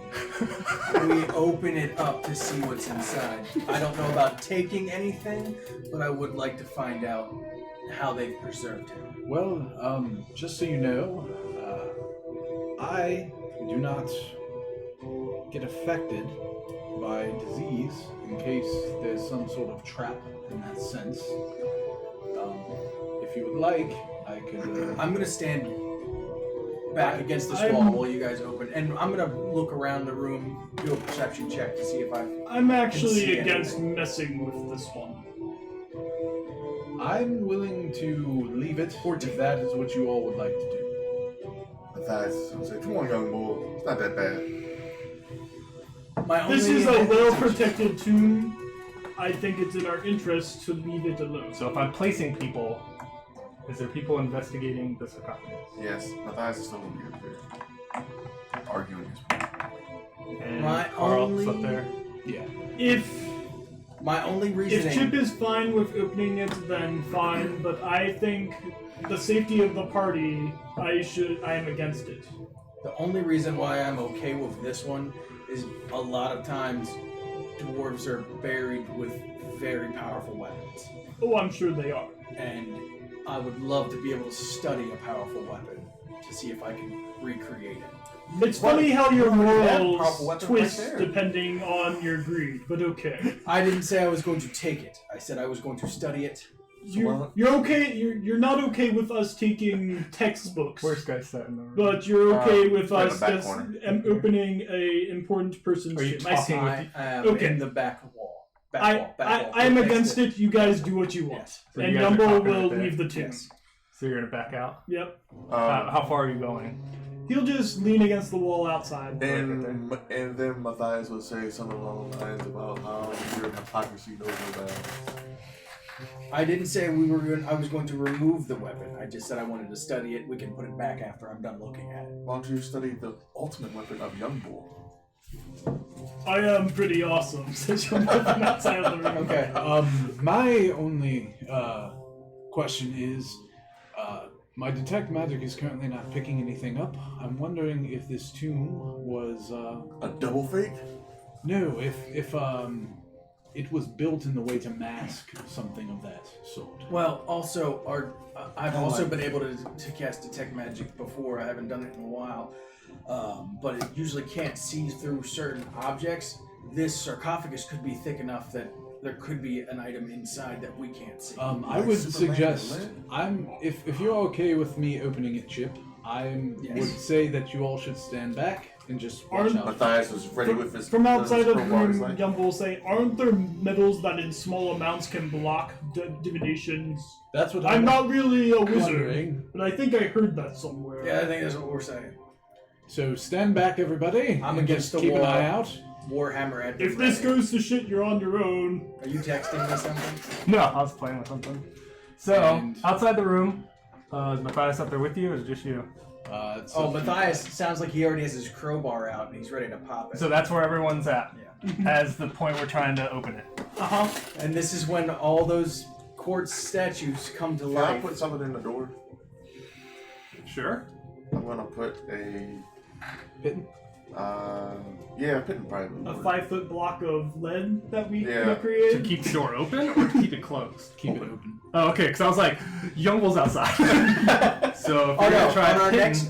we open it up to see what's inside. I don't know about taking anything, but I would like to find out how they've preserved him. Well, just so you know, I do not get affected by disease in case there's some sort of trap in that sense. If you would like, I could. I'm gonna stand back against this wall while you guys open, and I'm gonna look around the room, do a perception check to see if I'm actually see against anything. messing with this one. I'm willing to leave it if that is what you all would like to do. Matthias is gonna say, "Come on, young bull. It's not that bad." My This only is a intent- well-protected tomb. I think it's in our interest to leave it alone. So if I'm placing people, is there people investigating the sarcophagus? Yes, Matthias is still gonna be up there arguing his point. And My Carl's only- up there. Yeah. My only reasoning. If Chip is fine with opening it, then fine. But I think the safety of the party, I am against it. The only reason why I'm okay with this one is a lot of times dwarves are buried with very powerful weapons. Oh, I'm sure they are. And I would love to be able to study a powerful weapon to see if I can recreate it. It's funny how your that morals powerful weapon twist right there. depending on your greed, but okay. I didn't say I was going to take it. I said I was going to study it. You're okay. You're not okay with us taking textbooks. Worst guy sat in the room. But you're okay with right in us the back just corner. Opening a important person's Are you ship. I see. talking- I am Okay. in the back wall. Back wall. I'm against it. You guys do what you want. Yes. So you And guys are Yumbo talking will right there? leave the tomb. Yes. So you're gonna back out? Yep. How far are you going? He'll just lean against the wall outside. And then Matthias would say something along the lines about how your hypocrisy knows no bounds. I didn't say I was going to remove the weapon. I just said I wanted to study it. We can put it back after I'm done looking at it. Why don't you study the ultimate weapon of young bull? I am pretty awesome, says Yumbo from outside of the room. Okay. My only question is, my detect magic is currently not picking anything up. I'm wondering if this tomb was A double fake? no, if it was built in the way to mask something of that sort. Well, also, I've also been able to cast detect magic before. I haven't done it in a while, but it usually can't see through certain objects. This sarcophagus could be thick enough that there could be an item inside that we can't see. I Like would Superman suggest and if you're okay with me opening it, Chip, I Yes. would say that you all should stand back and just watch out. Matthias was ready with his From outside of the crowbar, room, he's like, Yumbo will say, "Aren't there metals that in small amounts can block divinations?" That's what I'm not really a wizard, wondering. but I think I heard that somewhere. Yeah, I think that's what we're saying. So stand back, everybody. I'm and against just the keep wall. an eye out. Warhammer at the If this ready. goes to shit, you're on your own. Are you texting me something? No, I was playing with something. So, And- outside the room, is Matthias up there with you, or is it just you? It's Oh, up to you Matthias guys. sounds like he already has his crowbar out and he's ready to pop it. So that's where everyone's at, Yeah. as the point we're trying to open it. Uh-huh. And this is when all those quartz statues come to Can I life. put something in the door? Sure. I'm gonna put a Pitten? pitten probably. in the A door. 5-foot block of lead that we Yeah. To created. keep the door open, or to keep it closed? Keep it open. Oh, okay, because I was like, Youngle's outside. So if Oh you're no! gonna try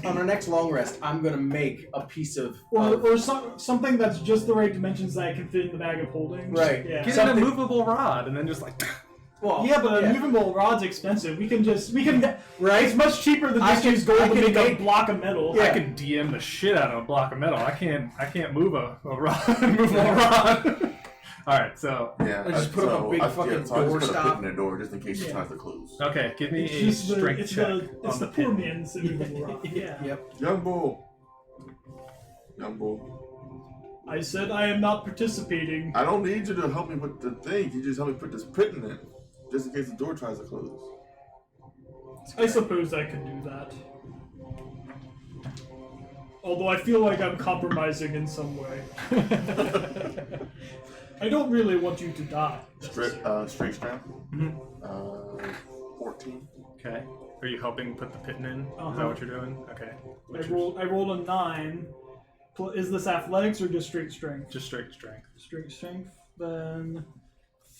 On our next long rest, I'm gonna make a piece of. Or something that's just the right dimensions that I can fit in the bag of holding. Right. Yeah. get something- an immovable rod, and then just like, well, Yeah, but a movable rod's expensive. We can right. It's much cheaper than I just can- use gold I to can make a make- block of metal. Yeah. I can DM the shit out of a block of metal. I can't move a rod, movable rod. All right, so Yeah, I just put up a big fucking so I door just put a stop. pit in the door just in case she Yeah. tries to close. okay, give me It's a just strength it's check it's on the the poor pin. man's movable rod. Yeah. Yep. Young bull. Young bull. I said I am not participating. I don't need you to help me with the thing. You just help me put this pitten in, just in case the door tries to close. I suppose I could do that. Although I feel like I'm compromising in some way. I don't really want you to die. Straight strap. Mhm. 14. Okay. Are you helping put the pitten in? Is Uh-huh. that what you're doing? Okay. I rolled a 9 Is this athletics or just straight strength? Just straight strength. Straight strength, then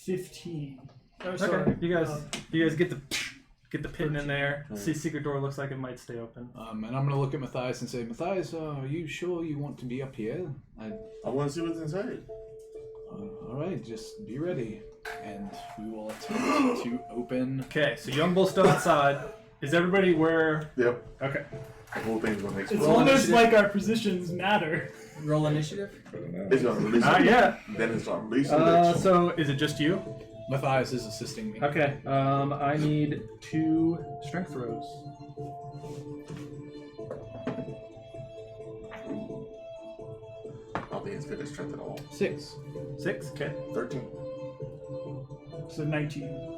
15. Oh, sorry. Okay, you guys get the pin in there. See, secret door looks like it might stay open. And I'm gonna look at Matthias and say, Matthias, are you sure you want to be up here? I want to see what's inside. All right, just be ready, and we will attempt to open. Okay, so Young Bull's still outside. Is everybody where? Yep. Okay. The whole thing's gonna It's explode. almost like our positions matter. Roll initiative. It's gonna release Not it. yet. Then it's gonna release it. So is it just you? Matthias is assisting me. Okay. I need 2 strength throws. I don't think it's good at strength at all. 6. 6. Okay. 13. So 19.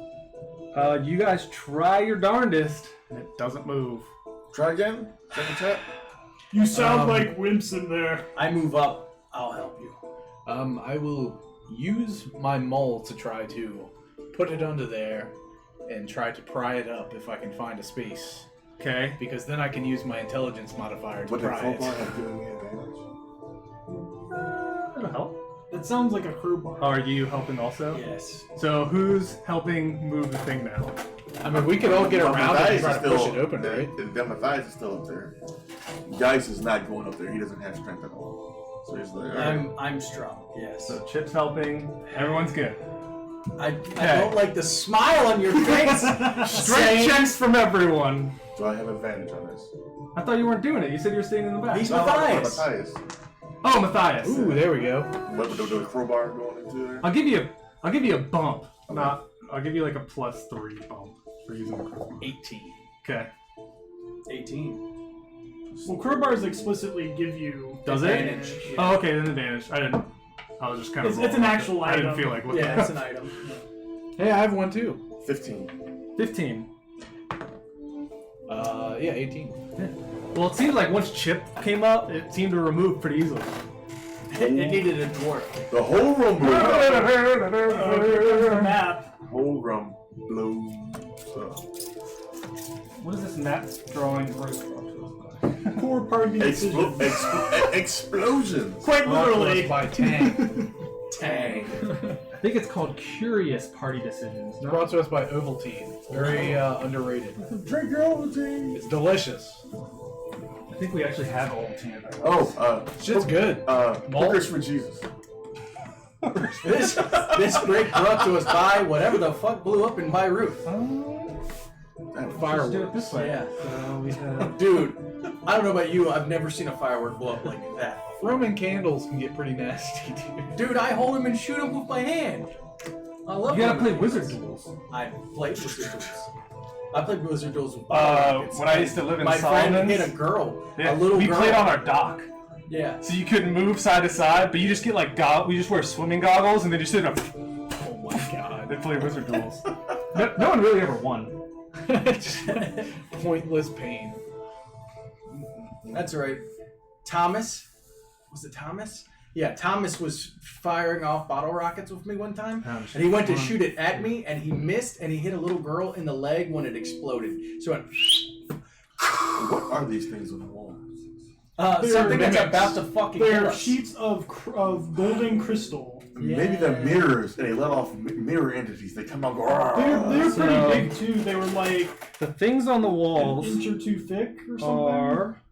You guys try your darndest, and it doesn't move. Try again. Second tap. You sound like wimps in there. I move up. I'll help you. I will use my maul to try to put it under there and try to pry it up if I can find a space. Okay. Because then I can use my intelligence modifier to Would the pry crowbar it. have given me advantage? That'll help. That sounds like a crowbar. Are you helping also? Yes. So who's helping move the thing now? I mean, we could all get But around it and Matthias try is to push still- it open, right? And then Matthias is still up there. Geis is not going up there. He doesn't have strength at all. So he's like, all right. I'm strong. Yes. So Chip's helping. Everyone's good. I don't like the smile on your face. Strength Saying- checks from everyone. Do I have advantage on this? I thought you weren't doing it. You said you were staying in the back. He's No, Matthias. Matthias. Oh, Matthias. Ooh, there we go. What with the crowbar going into there? I'll give you a bump. I'll give you like a +3 bump for using the crowbar. 18. Okay. 18. Well, crowbars explicitly give you Does it? Advantage. Oh, okay, then advantage. I was just kind of. It's an actual I didn't item. feel like looking. Yeah, it's an item. Hey, I have one too. 15. 15. Yeah, 18. Well, it seemed like once Chip came up, it seemed to remove pretty easily. It needed a dwarf. The whole room blew up. Here's the map. The whole room blew up. What is this map drawing right? Poor party decision. Explosions. Quite Brought to us literally. by Tang. Tang. I think it's called Curious Party Decisions. It's brought to us by Ovaltine. Very underrated. Drink your Ovaltine. It's delicious. I think we actually have Ovaltine. Oh, Shit's good. Hookers for Jesus. This break brought to us by whatever the fuck blew up in Beirut. Let's do it this way. Yeah. So we have. Dude, I don't know about you, I've never seen a firework blow up like that. Roman candles can get pretty nasty, dude. Dude, I hold them and shoot them with my hand. I love You gotta Roman play Wizard candles. Duels. I played Wizard Duels. I played Wizard Duels with bottle rockets. When I used to live in my friend Solomon's, hit a girl, yeah, a little we girl. played on our dock. Yeah. So you couldn't move side to side, but you just get like we just wear swimming goggles and then just sit up. Oh my god. They play Wizard Duels. No one really ever won. Pointless pain. That's right. Thomas? Was it Thomas? Yeah, Thomas was firing off bottle rockets with me one time. Oh, And he went to shoot it at me, and he missed, and he hit a little girl in the leg when it exploded. So it went... What are these things on the wall? something that's mimics. about to fucking kill They're us. sheets of golden crystal. Maybe they're mirrors, and they let off mirror entities. They come out and go. They're So- pretty big too. They were like The things on the an walls inch or two thick or something. are.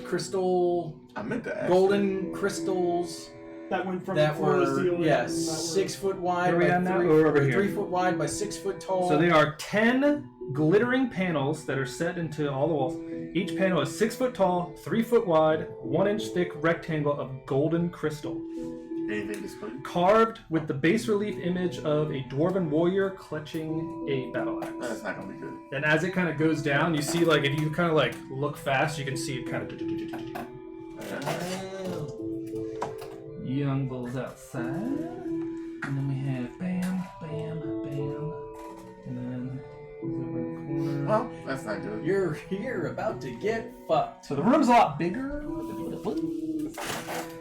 Crystal... I meant to ask. Golden crystals That went from that floor to were, ceiling. yeah, and that 6 foot wide Where are we by at now? 3, Or over here? 3 foot wide by 6 foot tall. So they are 10 glittering panels that are set into all the walls. Each panel is 6 foot tall, 3 foot wide, 1 inch thick rectangle of golden crystal, Anything displayed? carved with the bas relief image of a dwarven warrior clutching a battle That's axe. not gonna be good. And as it kind of goes down, you see like if you kind of like look fast, you can see it kind of. Young Bull's outside, and then we have bam, bam, bam, and then he's over in the corner. Well, that's not good. You're about to get fucked. So the room's a lot bigger.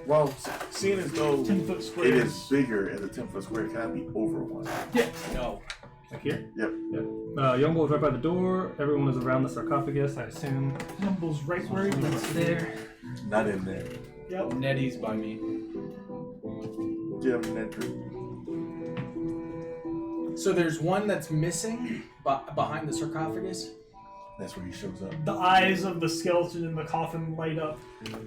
Well, seeing as though 10-foot it squares. is bigger as a 10-foot square, it cannot be over one. No. Like here? Yep. Young Bull is right by the door. Everyone is around the sarcophagus, I assume. Numble's right where he It's wants to be. there. Not in there. Yep. Nettie's by me. Jim Nedry. So there's one that's missing behind the sarcophagus. That's where he shows up. The eyes of the skeleton in the coffin light up.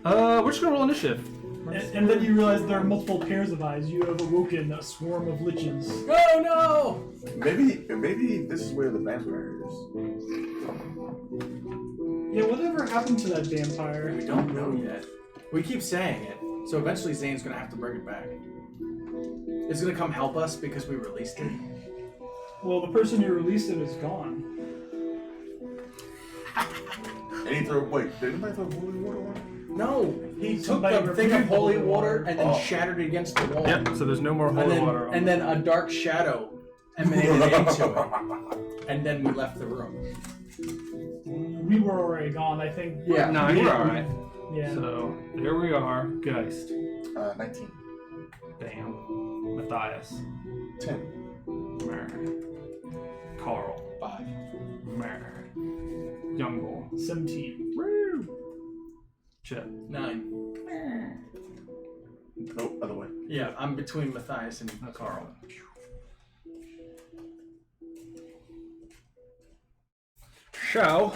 We're just gonna roll initiative. And then you realize there are multiple pairs of eyes. You have awoken a swarm of liches. Oh no! Maybe this is where the vampire is. Yeah, whatever happened to that vampire? We don't know yet. We keep saying it, so eventually Zane's gonna have to bring it back. It's gonna come help us because we released it. Well, the person who released it is gone. And he threw. Wait, did anybody throw holy water on him? No, he took Somebody the thing of removed holy holy water water. and then Oh. shattered it against the wall. Yep. So there's no more holy water. On And then a dark shadow emanated into it. And then we left the room. We were already gone, I think. Yeah. No, you're all right. Yeah. So there we are, Geist. 19. Bam. Matthias. 10. Mer. Carl. 5. Mer. Youngle. 17. Woo. Chip. 9. Nope, other way. Yeah, I'm between Matthias and Carl. So.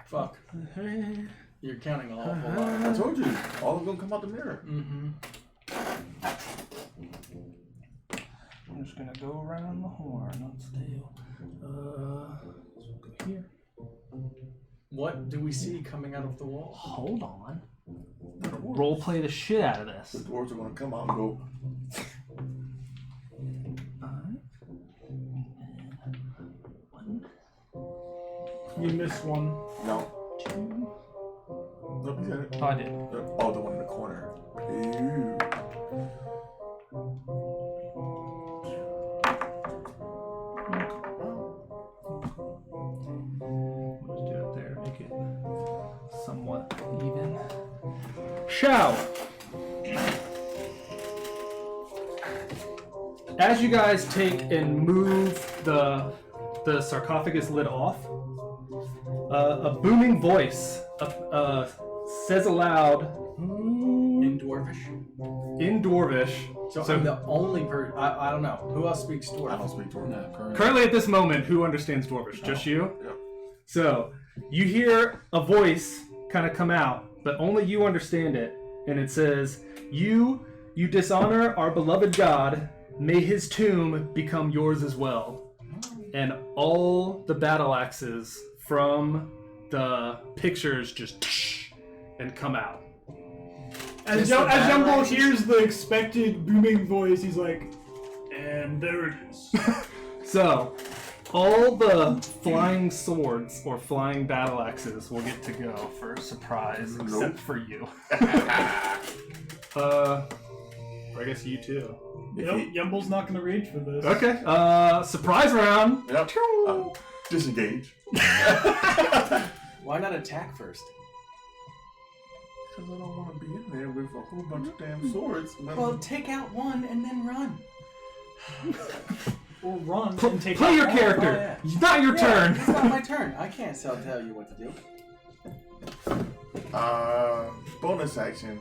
Fuck. You're counting a awful I lot. told you, all of them come out the mirror. Mm-hmm. I'm just gonna go around the horn. Let's do. Let's go here. What do we see coming out of the wall? Hold on. Role play the shit out of The this. dwarves are gonna come out and go. You missed one. No. Nope, he's got it. Oh, I did. Oh, the one in the corner. Ew. Let's do it there. Make it somewhat even. Show. As you guys take and move the sarcophagus lid off, a booming voice says aloud In Dwarvish. in Dwarvish. So I'm the only person. I don't know. Who else speaks I Dwarvish? don't speak to him. No, currently. Currently at this moment, who understands Dwarvish? Just you? Yep. So, you hear a voice kind of come out, but only you understand it. And it says, You dishonor our beloved God. May his tomb become yours as well. And all the battle axes from the pictures just and come out. As Just the battle Jumbo axes? hears the expected booming voice, he's like, and there it is. So, all the flying swords or flying battle axes will get to go for a surprise, Nope. except for you. I guess you too. Yep, Yumble's not going to rage for this. Okay. Surprise round. Yep. Disengage. Why not attack first? Because I don't want to be in there with a whole bunch of damn swords. Well, take out one and then run. Or run and take Play out your one. character. Oh, yeah. It's not your Yeah, turn. It's not my turn. I can't tell you what to do. Bonus action.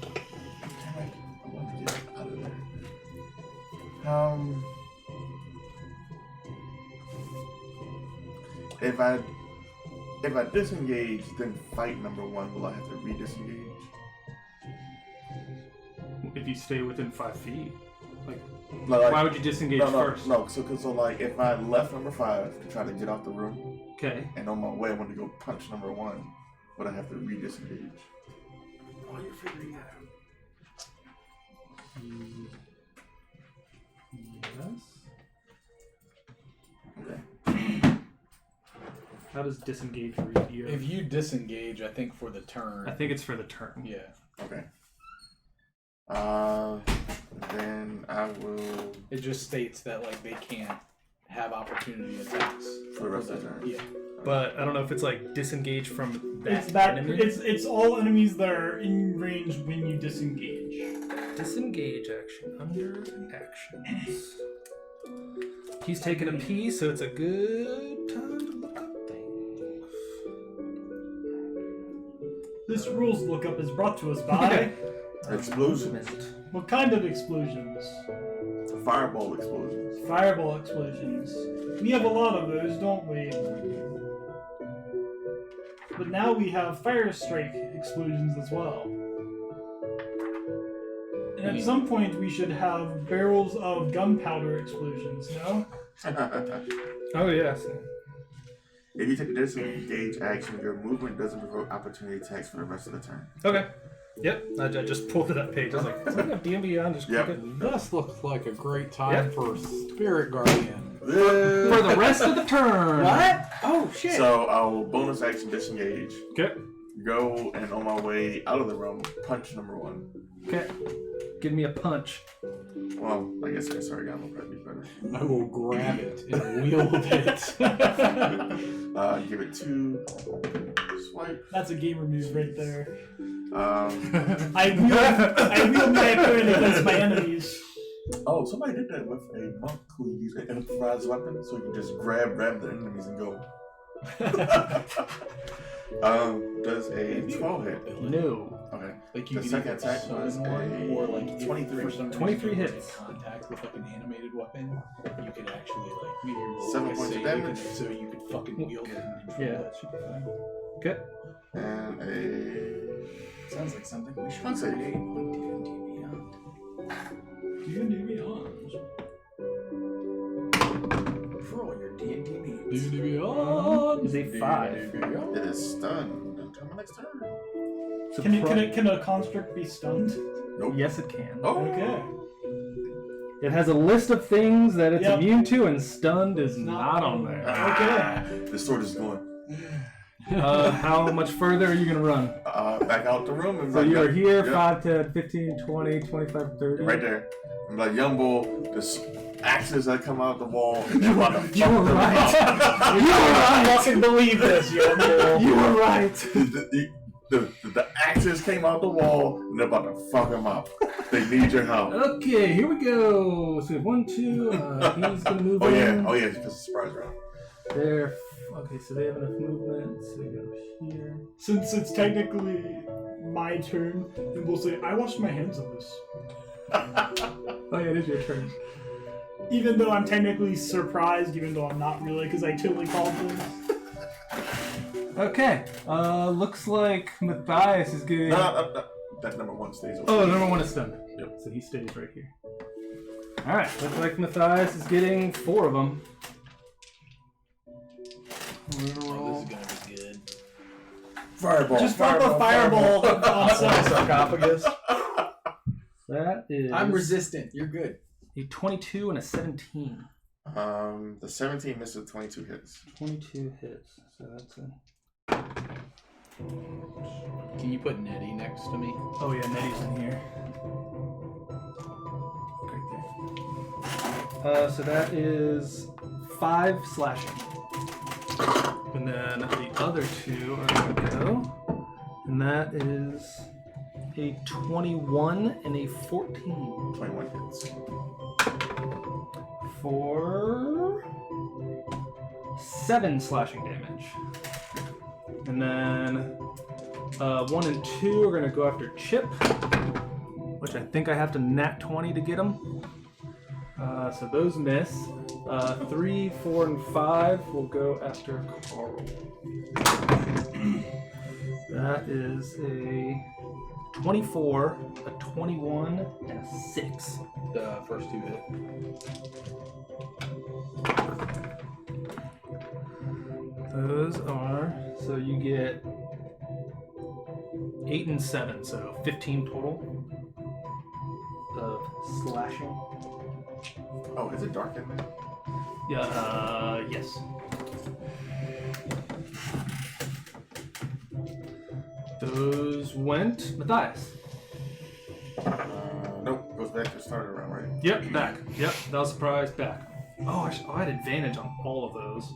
Damn it. I want to get out of there. If I disengage, then fight number one, will I have to re-disengage? If you stay within 5 feet, like, Like, why would you disengage first? No, so like if I left number 5 to try to get out the room, Okay. and on my way I want to go punch number 1, would I have to re-disengage? While you're figuring that out. Yes. Okay. How does disengage read you? If you disengage, I think for the turn. I think it's for the turn. Yeah. Okay. Then I will It just states that like they can't have opportunity attacks for the rest of the turn. Yeah. But I don't know if it's like disengage from that It's that. enemy. It's all enemies that are in range when you disengage. Disengage action under actions. He's taking a pee, so it's a good time to look up things. This rules lookup is brought to us by... Explosions. What kind of explosions? Fireball explosions. Fireball explosions. We have a lot of those, don't we? But now we have fire strike explosions as well. And at some point we should have barrels of gunpowder explosions, no? Oh, yes. If you take a disengage action, your movement doesn't provoke opportunity attacks for the rest of the turn. Okay. Yep. I just pulled to that page. I was like, does that have D&B on? Just click it. This looks like a great time Yep. for Spirit Guardian. For the rest of the turn. What? Oh shit! So I'll bonus action disengage. Okay. Go and on my way out of the room, punch number 1. Okay. Give me a punch. Well, I guess I sorry, will probably be better. I will grab it and wield it. Give it 2. Swipe. That's a gamer move right there. I I wield my opponent against my enemies. Oh, somebody did that with a monk who used an improvised weapon, so you can just grab their enemies and go. Does a 12 hit? No. Okay. Like you The can second either attack summon was one, a or like if 23. for some reason 23 you're hits. in contact with like an animated weapon, you could actually like maybe roll 7 like a points of save, damage. and so you could fucking wield it and control Yeah. that shit. Okay. And a Sounds like something we should Fun save. create on D&D Beyond. D&D Beyond. For all your D&D needs. D&D Beyond Is a 5. It is stunned until my next turn. Can a construct be stunned? Nope. Yes, it can. Oh. Okay. It has a list of things that it's Yep. immune to, and stunned is Not not on on there. Ah, the sword is going. How much further are you going to run? Back out the room and So like, you're here, yep, 5, 10, 15, 20, 25, 30. right there. I'm like, young bull, the axes that come out the wall. And they're about to fuck You were them right. up. You were I right. fucking believe this, young bull. You were right. The axes came out the wall and they're about to fuck them up. They need your help. Okay, here we go. So we have 1, 2. He's gonna move Oh in. yeah, because it's a surprise round. They're okay. So they have enough movement. So we go here. Since it's technically my turn, then we'll say, I washed my hands of this. Oh yeah, it is your turn. Even though I'm technically surprised, even though I'm not really, because I totally called this. Okay. Looks like Matthias is getting. No. That number 1 stays over. Oh, number 1 is stunned. Yep. So he stays right here. All right. Looks like Matthias is getting 4 of them. We're gonna Oh, roll. this is gonna be good. Fireball. Just drop a fireball on some. Sarcophagus. That is. I'm resistant. You're good. a 22 and a 17. The 17 misses 22 hits. 22 hits. So that's a. Can you put Nettie next to me? Oh yeah, Nettie's in here. Right there. So that is 5 slashing. And then the other 2 are gonna go. And that is a 21 and a 14. 21 hits. For 7 slashing damage. And then 1 and 2 are going to go after Chip, which I think I have to nat 20 to get them. So those miss. 3, 4, and 5 will go after Carl. That is a 24, a 21, and a 6. The first 2 hit. Those are, so you get 8 and 7, so 15 total of slashing. Oh, is it dark in there? Yeah, yes. Those went Matthias. Nope, goes back to start around, right? Yep, back. Yep, that was a surprise, back. Oh, I had advantage on all of those.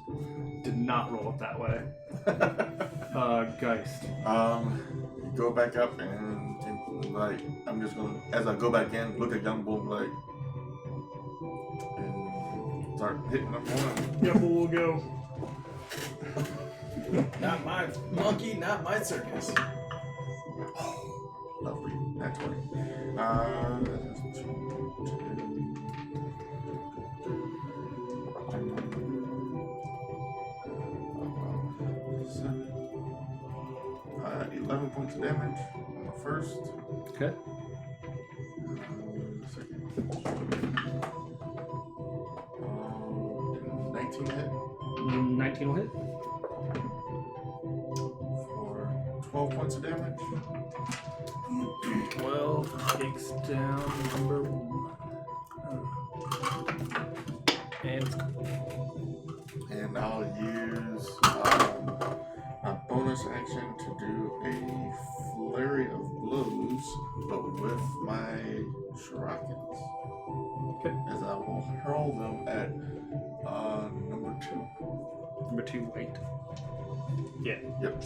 Did not roll it that way. Geist. Go back up and like, I'm just gonna, as I go back in, look at Young Bull like, and start hitting up one. Yeah, but we'll go. Not my monkey, not my circus. Not 20. That's 2, 11 points of damage on the first. Okay. Second. 19 hit 19 will hit. for 12 points of damage. 12 takes down number 1. And it's And I'll use a bonus action to do a flurry of blows, but with my shurikens. Okay. As I will hurl them at number 2. number 2 white. Yeah. Yep.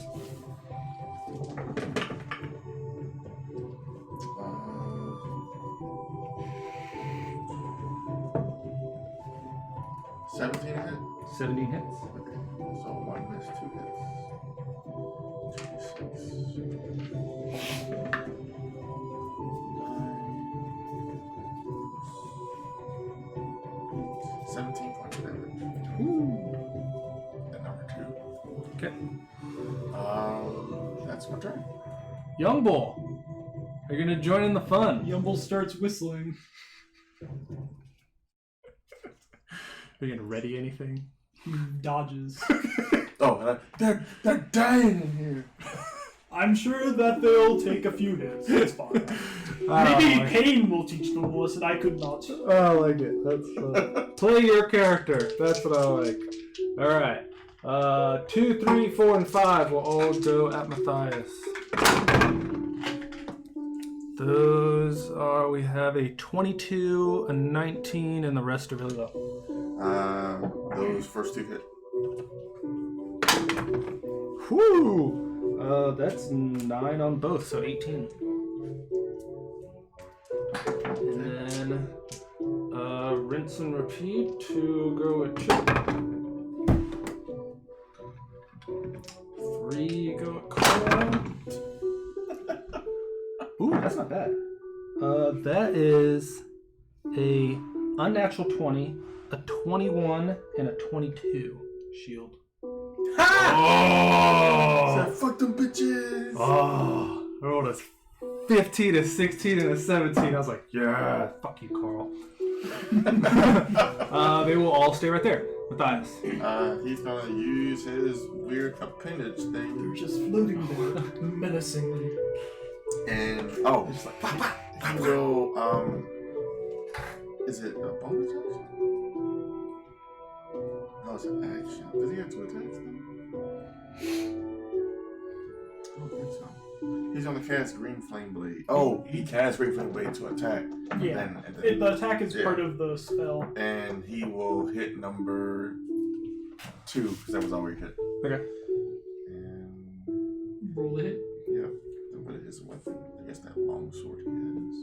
17 hit? 17 hits. Okay. So 1 miss, 2 hits. 17 points of damage. At number 2. Okay. That's my turn. Young Bull, are you gonna join in the fun? Yumble starts whistling. Are you gonna ready anything? He dodges. Oh, they're dying in here. I'm sure that they'll take a few hits. It's fine. Maybe pain will teach them a lesson I could not. I like it. That's play your character. That's what I like. All right. 2, 3, 4, and 5 will all go at Matthias. Those are, we have a 22, a 19, and the rest are really low. Those first 2 hit. Whew! That's 9 on both, so 18. And then rinse and repeat to go at Chip. 3 go at Carl. Ooh, that's not bad. That is a unnatural 20, a 21, and a 22. Shield. So Oh! fuck them bitches. Oh! I rolled a 15, a 16, and a 17. I was like, yeah, fuck you, Carl. They will all stay right there. Matthias. He's gonna use his weird appendage They're thing just floating there, menacingly. and Just like, he will is it a bonus action? No, it's an action. Does he have 2 attacks then? I don't think so. He's gonna cast Green Flame Blade. Oh, he cast Green Flame Blade to attack. Yeah. And The attack is Yeah. part of the spell. and he will hit number 2 because that was all we hit. okay. And Roll the hit. yeah, what is his weapon? I guess that long sword he has.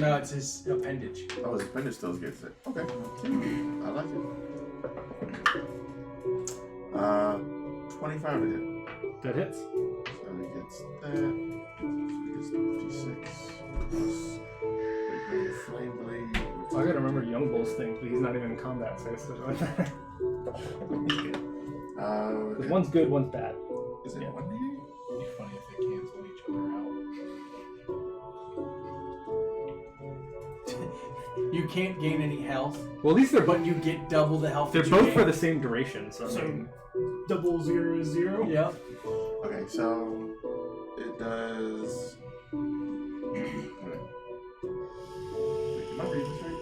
No, it's his appendage. Oh, his appendage still gets it. Okay, I like it. 25 to hit. That hits. So he gets that. So he gets D6 plus the green flame blade. I gotta remember Young Bull's thing, but he's not even in combat, so it's like that. He's good. Okay. One's good, one's bad. Is it Yeah. 1d8? It'd be funny if they cancel each other out. You can't gain any health, Well, at least they're but you get double the health. they're that you both gain. for the same duration, so I So- mean, Double 0 is 0. Yep. Okay, so it does. Wait, am I reading this right?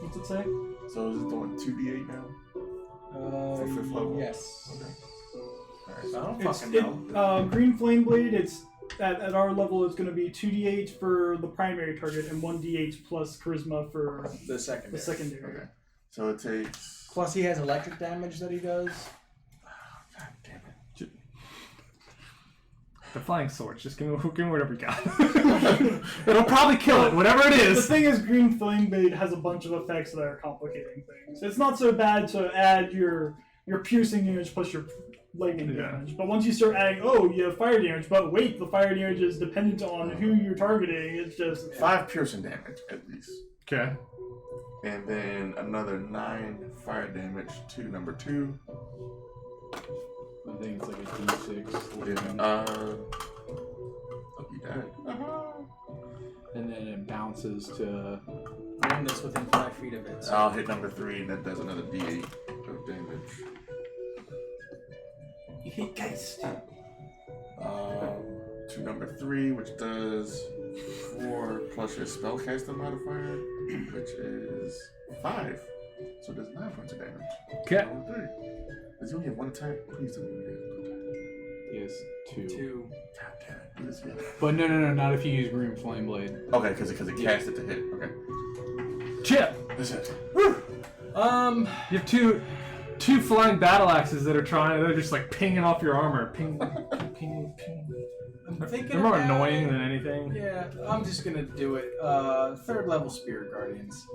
What's it say? So is it doing 2d8 now? For 5th level? Yes. Okay. Alright, I so don't It's, fucking know. Green Flame Blade, it's at our level, it's going to be 2d8 for the primary target and 1d8 plus charisma for The second. the secondary. okay. So it takes. Plus, he has electric damage that he does. God damn it. the flying swords. Just give me whatever you got. It'll probably kill it, whatever it The is. thing is, Green Flame Blade has a bunch of effects that are complicating things. It's not so bad to add your piercing damage plus your lightning Yeah. damage. But once you start adding, oh, you have fire damage, but wait, the fire damage is dependent on who you're targeting. It's just 5 piercing damage at least. Okay. And then another 9 fire damage to number 2. I think it's like a D6. Yeah. Oh, he died. And then it bounces to. You're in this within 5 feet of it. So. I'll hit number 3, and that does another D8 of damage. you hit geist. To number 3, which does 4 plus your spellcaster modifier, which is 5. So it does 9 points of damage. Okay. Number 3. Does he only have 1 attack? Please tell me he has 1 attack. Yes, 2. 2. God damn it. Do this again. But no, not if you use Green Flame Blade. Okay, because it cast it to hit. Okay. Chip, That's it. you have two flying battle axes that are they're just like pinging off your armor. Ping, ping, ping. I'm thinking They're more about annoying it. than anything. Yeah, I'm just gonna do it. 3rd level Spirit Guardians.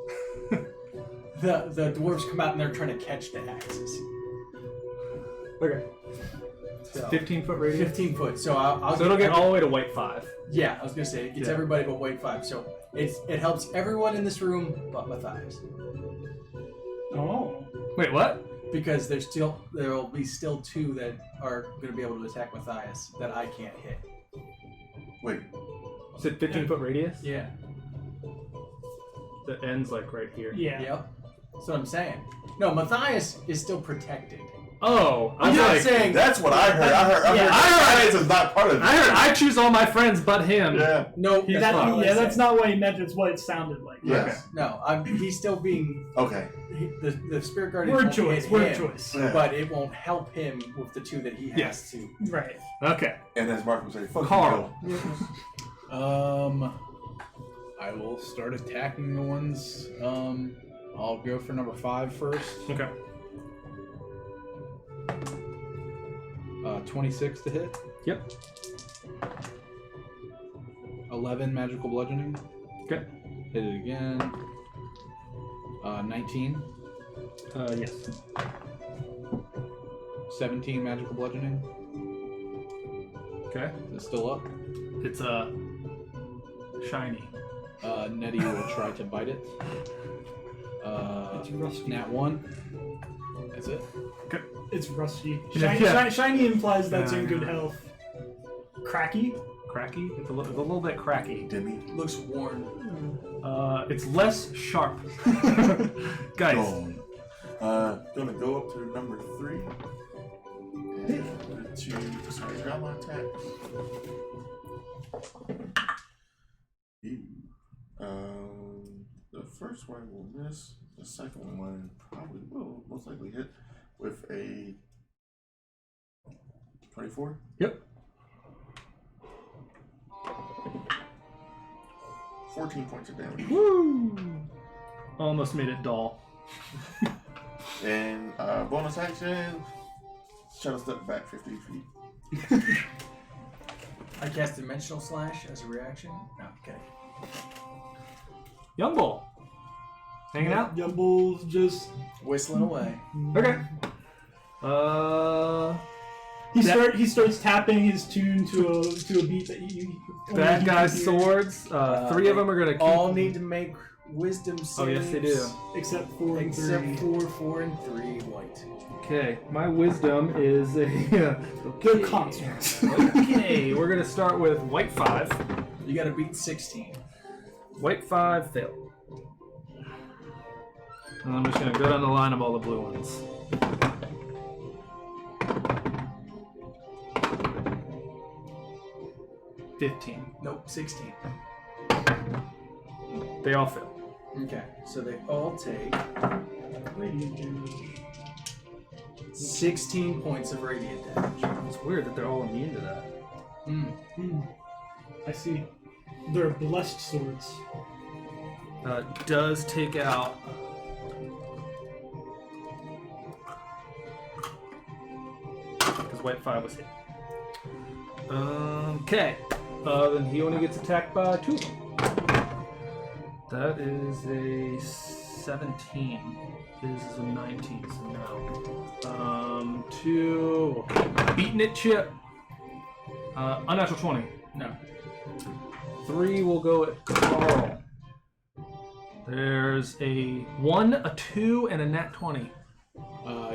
the dwarves come out and they're trying to catch the axes. Okay. So, 15-foot radius. 15 foot. So I'll So it'll get all the way to white 5. Yeah, I was gonna say it gets Yeah. everybody but white 5. So it helps everyone in this room but Matthias. Oh. Wait, what? Because there will be still 2 that are gonna be able to attack Matthias that I can't hit. Wait. Is it 15-foot radius? Yeah. That ends like right here. Yeah. Yep. That's what I'm saying. No, Matthias is still protected. Oh, I I'm was not like, saying That's what I heard. I heard Yeah. Science is not part of it. I heard I choose all my friends but him. Yeah. no. He's That's fine. not what I Yeah, said. that's not what he meant. It's what it sounded like. Yes. No, he's still being Okay. the Spirit Guardian. Word won't choice. hit Word him, choice. Yeah. But it won't help him with the 2 that he has Yes. to. Right. Okay. And as Mark would say, fuck Carl. you, I will start attacking the ones. I'll go for number 5 first. Okay. 26 to hit. Yep. 11 magical bludgeoning. Okay. Hit it again. 19. Yes. 17 magical bludgeoning. Okay. Is it still up? It's shiny. Nettie will try to bite it. It's rusty. Nat 1. That's it. It's rusty. Yeah. Shiny implies that's in good health. Cracky? Cracky? It's a little bit cracky. Demi. Looks worn. It's less sharp. Guys. Gone. Gonna go up to number 3. And to grab my attack. Ew. The first one will miss. The second one probably will most likely hit with a 24. Yep. 14 points of damage. Woo! Almost made it dull. And bonus action, shadow step back 50 feet. I cast Dimensional Slash as a reaction. No, okay. Young Bull. Hanging out? Yumble's just... Whistling away. Okay. He starts tapping his tune to a beat that he Bad he guys' can hear. swords. 3 of them are gonna keep. All need to make Wisdom saves. Oh, yes, they do. Except for Except 3. for 4 and 3 white. Okay, my wisdom is a. They're consorts. Okay, we're gonna start with white 5. You gotta beat 16. White 5 failed. And I'm just gonna go down the line of all the blue ones. $15. Nope, 16. They all fail. Okay, so they all take Radiant damage. 16 points of radiant damage. It's weird that they're all immune to that. I see. They're blessed swords. Does take out. Because white 5 was hit. Okay. Then he only gets attacked by 2 of them. That is a 17. His is a 19, so no. 2. Beating it, Chip. Unnatural 20. No. 3 will go at Carl. There's a 1, a 2, and a nat 20.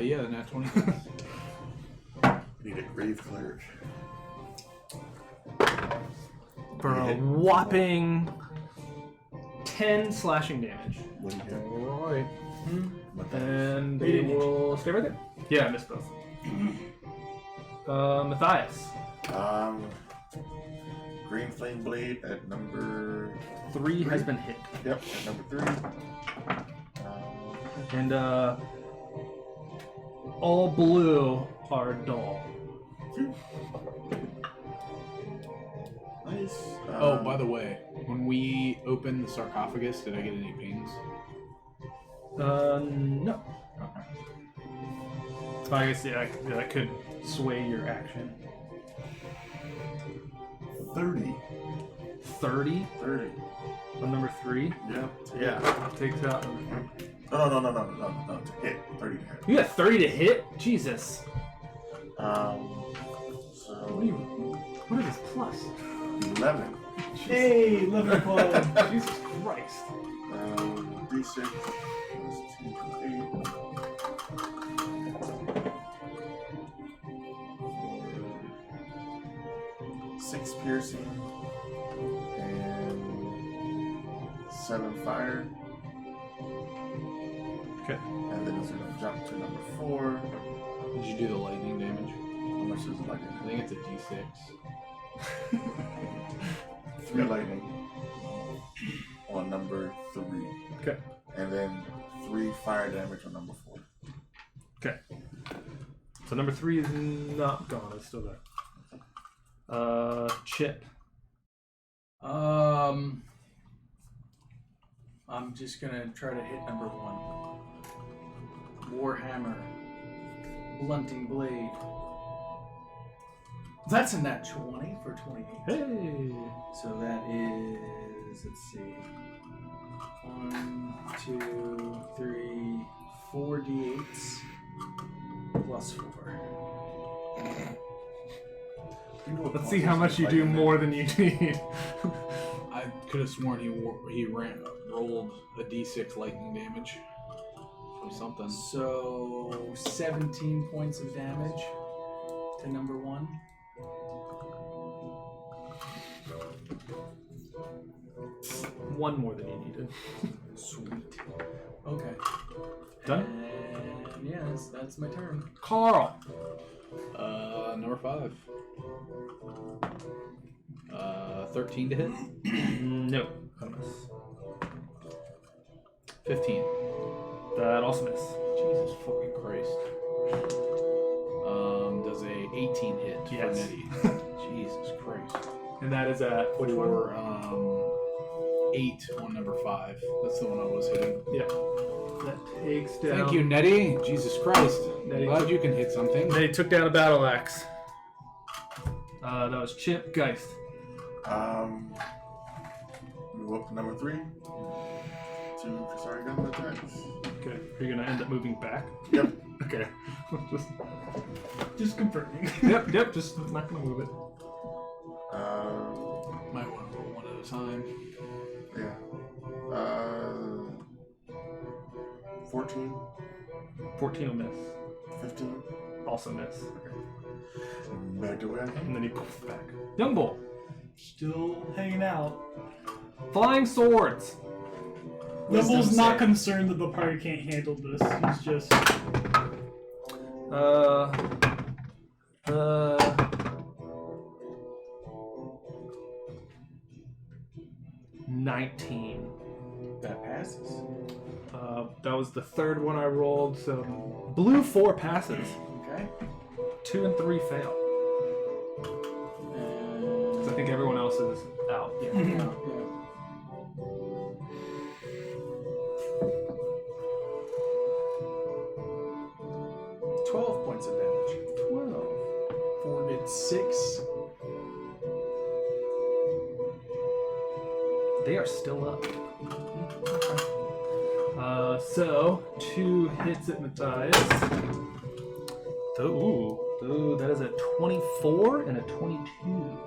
Yeah, the nat 20. Need a grave cleric. For a whopping 10 slashing damage. What do you get? Alright. And they will stay right there. Yeah, I missed both. Matthias. Green flame blade at number 3 has been hit. Yep, at number 3. And all blue are dull. Nice. Oh, by the way, when we opened the sarcophagus, did I get any pings? No. I guess that could sway your action. 30. 30 30. on number 3. Yep. Yeah. Takes out. No. To hit. 30 to hit. You got 30 to hit? Jesus. So What is this plus? 11. Hey, 11 club. Jesus Christ. D6 plus 2 8. 6 piercing and 7 fire. Okay. And then it's gonna jump to number 4. Did you do the lightning damage? How much is lightning? I think it's a d6. 3 lightning on number 3. Okay. And then 3 fire damage on number 4. Okay. So number 3 is not gone. It's still there. Chip. I'm just gonna try to hit number 1. Warhammer. Blunting blade. That's a nat 20 for 28. Hey. So that is, let's see, 1, 2, 3, 4 d8s plus 4. Let's see how much you do more than you need. I could have sworn he rolled a d6 lightning damage from something. So 17 points of damage to number 1. One more than you needed. Sweet. Okay. Done? And yeah, that's my turn. Carl. Number 5. 13 to hit. No. I miss. 15. That also miss. Jesus fucking Christ. Does a 18 hit Yes. for Nettie? Jesus Christ. And that is at which one? For 8 on number 5. That's the one I was hitting. Yeah. That takes down. Thank you, Nettie. Jesus Christ. Nettie Glad took- you can hit something. They took down a battle axe. That was Chip Geist. Move up to number 3. 2 sorry, gun attacks. Okay. Are you gonna end up moving back? Yep. Okay. Just confirming. Yep. Just not gonna move it. Might want to roll one at a time. Yeah. 14, 14 will miss. 15. Also miss. Back to where I came. And then he pulls back. Young Bull. Still hanging out. Flying swords. Nimble's not save. concerned that the party can't handle this. He's just. $19. That passes. That was the third one I rolled, so blue 4 passes. Okay. 2 and 3 fail. And 'Cause I think everyone else is out. yeah. 12 points of damage. 12. 4 did 6. They are still up. So 2 hits at Matthias. Ooh, that is a 24 and a 22.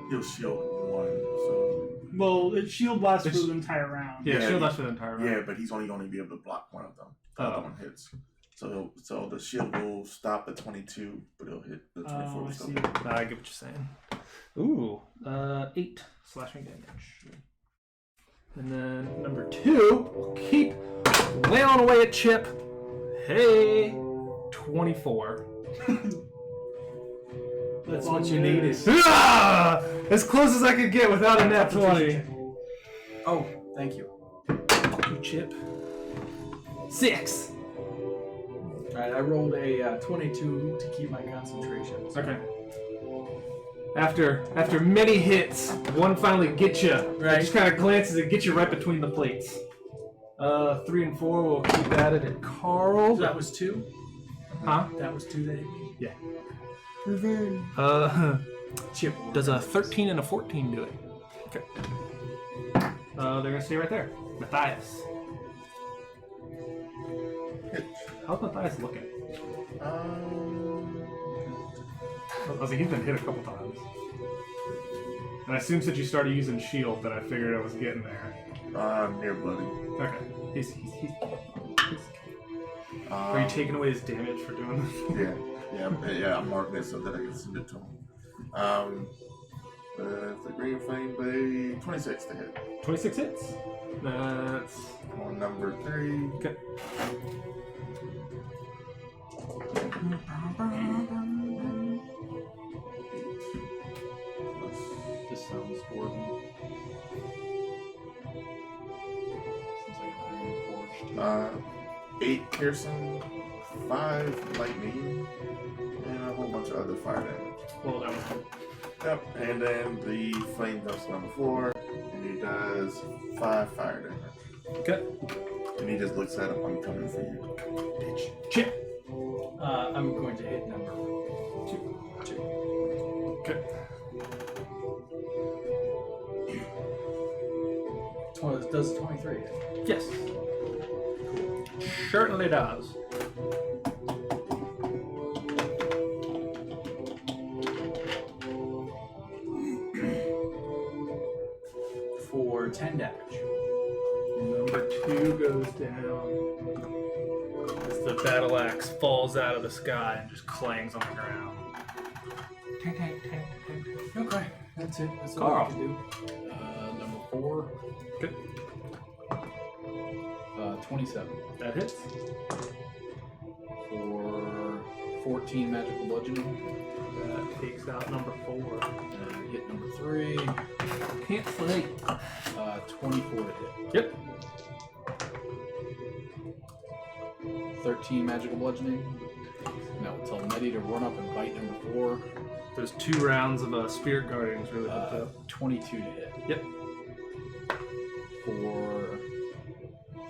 He'll shield 1, so... Well, it shield lasts for the entire round. Yeah, shield lasts for the entire round. Yeah, but he's only going to be able to block one of them. The other one hits. So the shield will stop at 22, but it'll hit the 24. I see. I get what you're saying. Ooh, 8 slashing damage. And then number 2 will keep wailing away at Chip. Hey, 24. That's what you needed. Ah! As close as I could get without a nat 20. Oh, thank you. Fuck you, Chip. 6. Alright, I rolled a 22 to keep my concentration. So. Okay. After many hits, one finally gets you. Right. Just kind of glances and gets you right between the plates. 3 and 4 will keep at it at Carl. So that was 2? Huh? That was 2 that hit me? Yeah. Chip. Does a 13 and a 14 do it? Okay. They're gonna stay right there. Matthias. How's Matthias looking? I was like, he's been hit a couple times. And I assume since you started using shield that I figured I was getting there. Near bloody. Okay. He's Are you taking away his damage for doing this? Yeah, I'm marking it so that I can send it to him. The green flame blade, 26 to hit. 26 hits. That's On number 3. okay. This sounds horrible. Sounds like a iron forged. 8 piercing, 5 lightning, and a whole bunch of other fire damage. Well, that was Yep, and then the flame jumps to number 4, and he does 5 fire damage. okay. And he just looks at him, I'm coming for you. Bitch. Chip. I'm going to hit number 2. Okay. 20, does 23 hit? Yes. Certainly does. For 10 damage. Number 2 goes down as the battle axe falls out of the sky and just clangs on the ground. Okay, that's it. That's Carl. all I can do. Number 4. Good. 27. That hits. For 14 magical bludgeoning. That takes out number 4. And hit number 3. Can't slay. 24 to hit. Yep. 13 magical bludgeoning. Now we'll tell Nettie to run up and bite number 4. There's 2 rounds of Spirit Guardians really hooked up. 22 to hit. Yep. For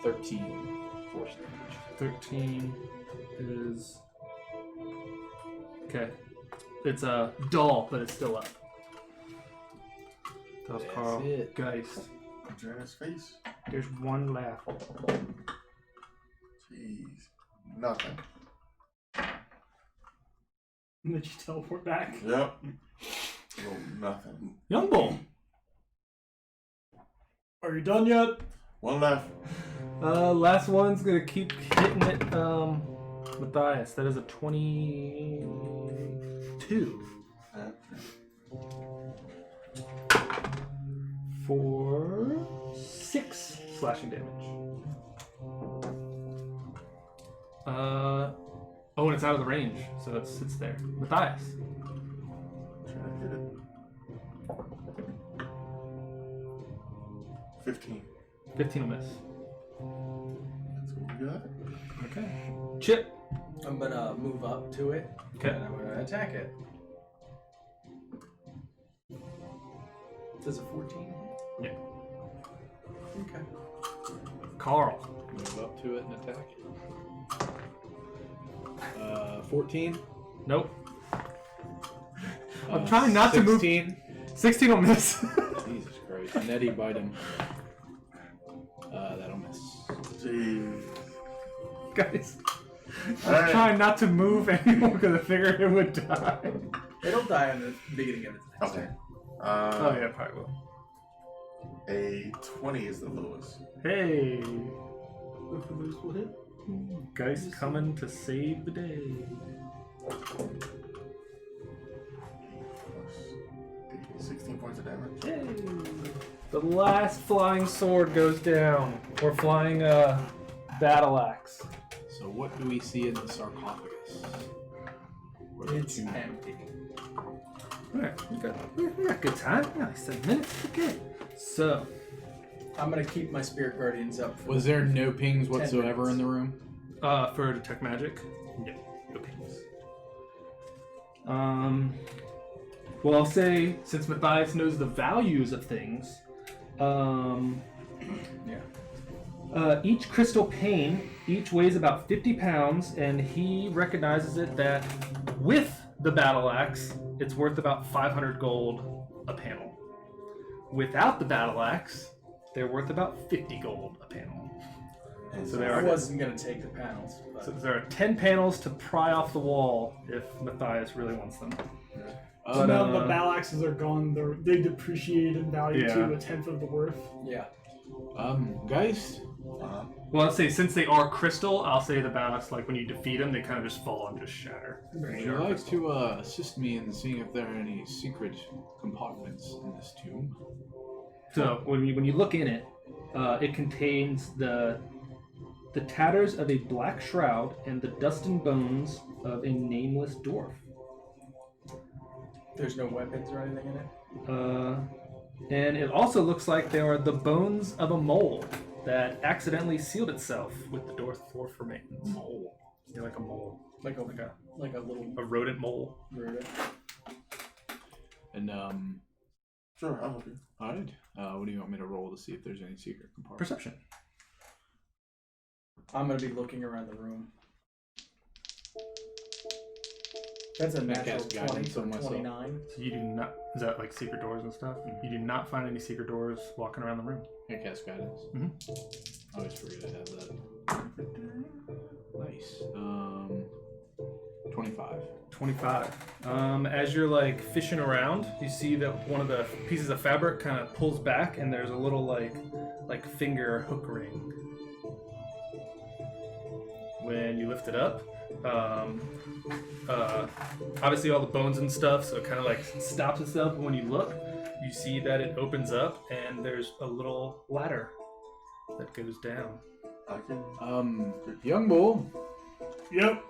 13 force damage. 13 is... Okay. It's dull, but it's still up. That was That's Carl. it. Geist. Enter his face. There's one left. Jeez. Nothing. And then you teleport back. Yep. Oh, nothing. Young Bull. Are you done yet? 1 left. Last one's gonna keep hitting it, Matthias. That is a 22. For 6 slashing damage. Oh, and it's out of the range, so it sits there. Matthias. Trying to hit it. 15. 15 will miss. That's what we got. Okay. Chip. I'm gonna move up to it. Okay. And I'm gonna attack it. Does a 14? Yeah. Okay. Carl. Move up to it and attack it. 14. Nope. I'm trying not to move. 16. 16 will miss. Jesus Christ. Netty bite him. That'll miss. Jeez. Guys, All right. trying not to move anymore because I figured it would die. They don't die in the beginning of its next Okay. turn. Oh yeah, probably will. A 20 is the lowest. Hey, Both of those will hit. guys coming to save the day. 16 points of damage. Yay. The last flying sword goes down. Or flying battle axe. So what do we see in the sarcophagus? It's empty. Alright, we got good time. Yeah, like 7 minutes. Okay. So, I'm gonna keep my spirit guardians up. For Was there no pings whatsoever in the room? for detect magic, no pings. Well, I'll say since Matthias knows the values of things, each crystal pane each weighs about 50 pounds, and he recognizes it that with the battle axe, it's worth about 500 gold a panel. Without the battle axe, they're worth about 50 gold a panel. So there I are wasn't gonna take the panels. But So there are 10 panels to pry off the wall if Matthias really wants them. So now the battle axes are gone. They depreciate in value Yeah. to a tenth of the worth. yeah. Guys, Well, I'll say since they are crystal, I'll say the battle axe, like when you defeat them, they kind of just fall and just shatter. would you like to assist me in seeing if there are any secret compartments in this tomb? So when you look in it, it contains the tatters of a black shroud and the dust and bones of a nameless dwarf. There's no weapons or anything in it. And it also looks like there are the bones of a mole that accidentally sealed itself with the dwarf remains. Mole. Yeah, like a mole, Like a little a rodent mole. rodent. And Sure, I'll help you. alright. What do you want me to roll to see if there's any secret compartments? Perception. I'm gonna be looking around the room. That's a Can I natural cast 20 guidance for on myself? 29. So you do not. Is that like secret doors and stuff? You do not find any secret doors walking around the room. Can I cast guidance? Mhm. I always forget I have that. Nice. 25. 25. As you're like fishing around, you see that one of the pieces of fabric kind of pulls back, and there's a little like finger hook ring. When you lift it up, obviously all the bones and stuff, so it kind of like stops itself. But when you look, you see that it opens up, and there's a little ladder that goes down. I can. Young bull, Yep.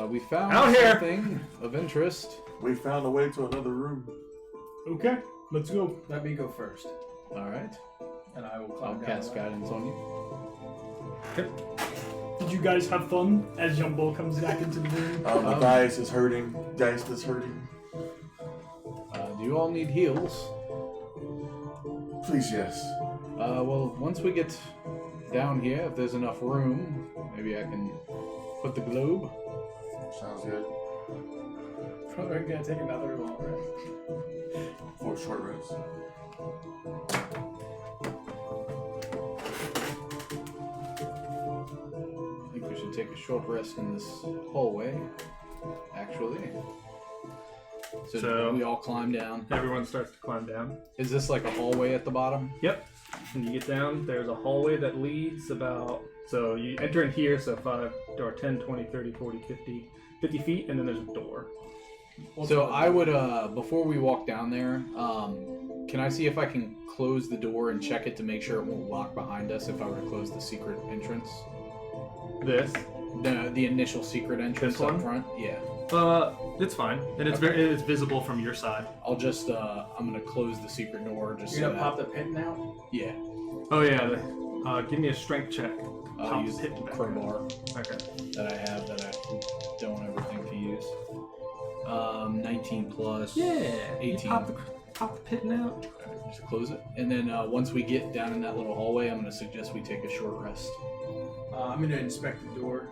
we found Out here. something of interest. We found a way to another room. Okay, let's go. Let me go first, Alright. and I will I'll climb down. cast the ladder. guidance on you. Did you guys have fun as Young Bull comes back into the room? Matthias is hurting. Geist is hurting. Do you all need heals? Please, yes. Well, once we get down here, if there's enough room, maybe I can put the globe. Sounds good. Probably gonna take another long rest. 4 short rests. I think we should take a short rest in this hallway, actually. So we all climb down. Everyone starts to climb down. Is this like a hallway at the bottom? Yep. When you get down, there's a hallway that leads about... So you enter in here, so 5 or 10, 20, 30, 40, 50 feet, and then there's a door. So I would, before we walk down there, can I see if I can close the door and check it to make sure it won't lock behind us if I were to close the secret entrance? This. The initial secret entrance This up one? front? Yeah. It's fine, and it's Okay. it's visible from your side. I'll just, I'm gonna close the secret door just You're so gonna that... pop the pin now? Yeah. Oh yeah. Give me a strength check. I'll Pop use the the pin back. crowbar Okay. that I have that I don't ever think to use. 19 plus Yeah. 18. You pop the pit out. Just close it. And then once we get down in that little hallway, I'm gonna suggest we take a short rest. I'm gonna inspect the door.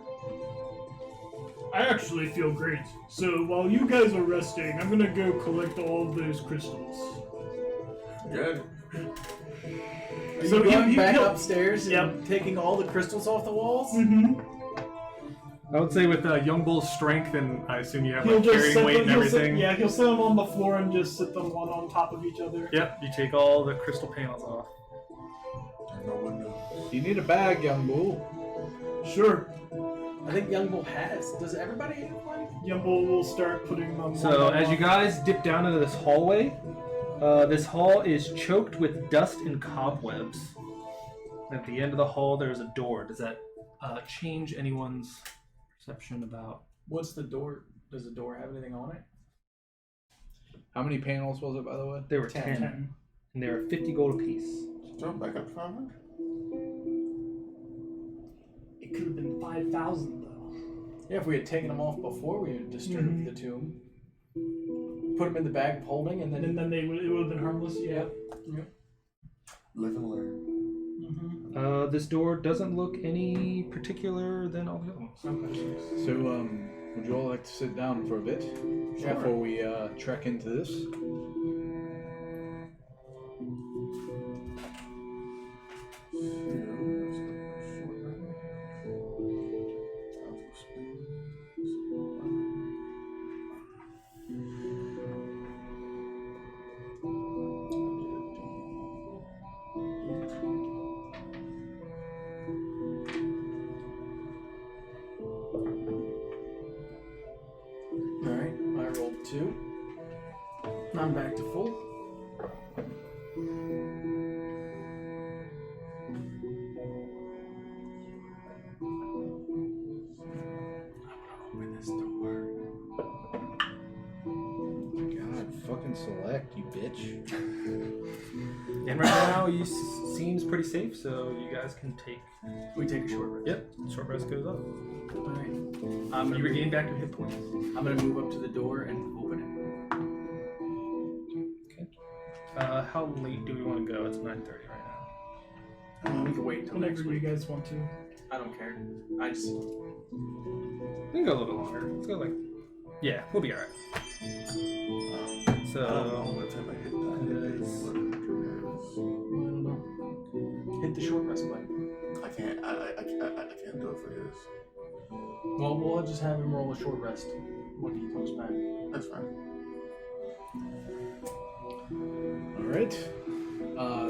I actually feel great. So while you guys are resting, I'm gonna go collect all of those crystals. Good. So he- going he- back he'll- upstairs Yep. and taking all the crystals off the walls? Mm-hmm. I would say with Young Bull's strength, and I assume you have He'll like just carrying set weight them, and he'll sit, everything. yeah, he'll set them on the floor and just sit them one on top of each other. Yep, you take all the crystal panels off. No one knows. You need a bag, young bull. Sure. I think Young Bull has. Does everybody have one? Yumble will start putting them. So one as you on. guys dip down into this hallway, this hall is choked with dust and cobwebs. At the end of the hall, there's a door. Does that change anyone's perception about? What's the door? Does the door have anything on it? How many panels was it, by the way? There were 10. 10. And they were 50 gold apiece. Jump back up to 500. It could have been 5,000 though. Yeah, if we had taken them off before we had disturbed the tomb. Put them in the bag of holding and then... And then it would have been harmless. Yeah. Live and learn. Mm-hmm. This door doesn't look any particular than all the other ones. Okay. So, would you all like to sit down for a bit Sure. before we trek into this? Alright, I rolled 2. I'm back to full. Open this door. God, fucking select, you bitch. And right now, you seems pretty safe, so you guys can take. We take a short rest. Yep, short rest goes up. Alright. You regain back your hit points. I'm gonna move up to the door and open How late do we want to go? It's 9:30 right now. it. We can wait until next Whenever you week. guys want to. I don't care. I just... We can go a little bit longer. Let's go like. Yeah, we'll be alright. I don't know what time I hit that. I don't know. Hit the short rest button. I can't do it for his. Well, we'll just have him roll a short rest when he comes back. That's fine. Alright.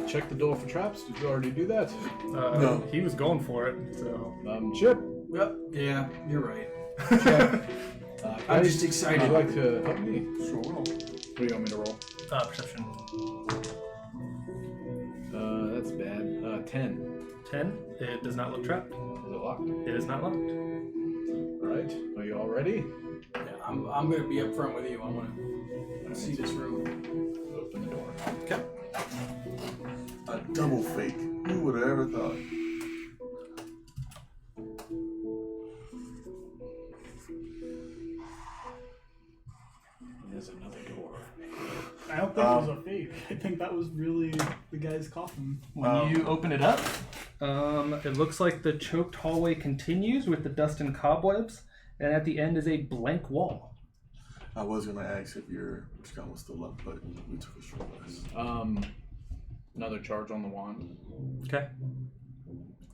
Check the door for traps. Did you already do that? No. He was going for it, so. Chip. Yep. Yeah, you're right. guys, I'm just excited. Would you like to help me? Sure will. What do you want me to roll? Perception. That's bad. 10. 10. It does not look trapped. Is it locked? It is not locked. Alright. Are you all ready? Yeah, I'm gonna be up front with you. I want to see this room. Open the door. Okay. A double fake. Who would have ever thought? There's another door. I don't think it was a fake. I think that was really the guy's coffin. When you open it up, it looks like the choked hallway continues with the dust and cobwebs, and at the end is a blank wall. I was gonna ask if your scout was still up, but we took a short rest. Another charge on the wand. Okay.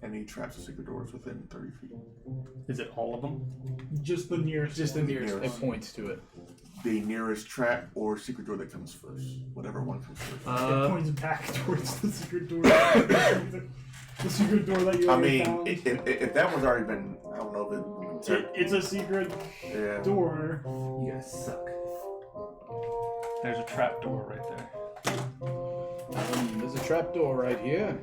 Any traps or secret doors within 30 feet? Is it all of them? Just the nearest. Just the nearest It one. points to it. The nearest trap or secret door that comes first. Whatever one comes first. It points back towards the secret door. The secret door that you I already mean, found. if that one's already been, I don't know if It's a secret yeah. door. You guys suck. There's a trap door right there. There's a trap door right here.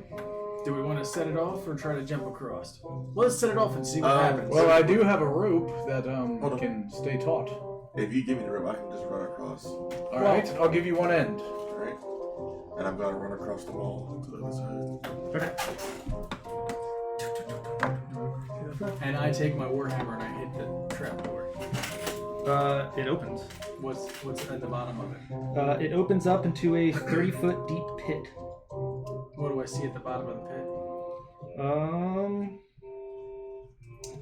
Do we want to set it off or try to jump across? Let's set it off and see what happens. Well, I do have a rope that on. can stay taut. If you give me the rope, I can just run across. All right, I'll give you one end. Right? And I'm gonna run across the wall to the other side. Okay. And I take my warhammer and I hit the trap door. It opens. What's at the bottom of it? It opens up into a 30-foot deep pit. What do I see at the bottom of the pit?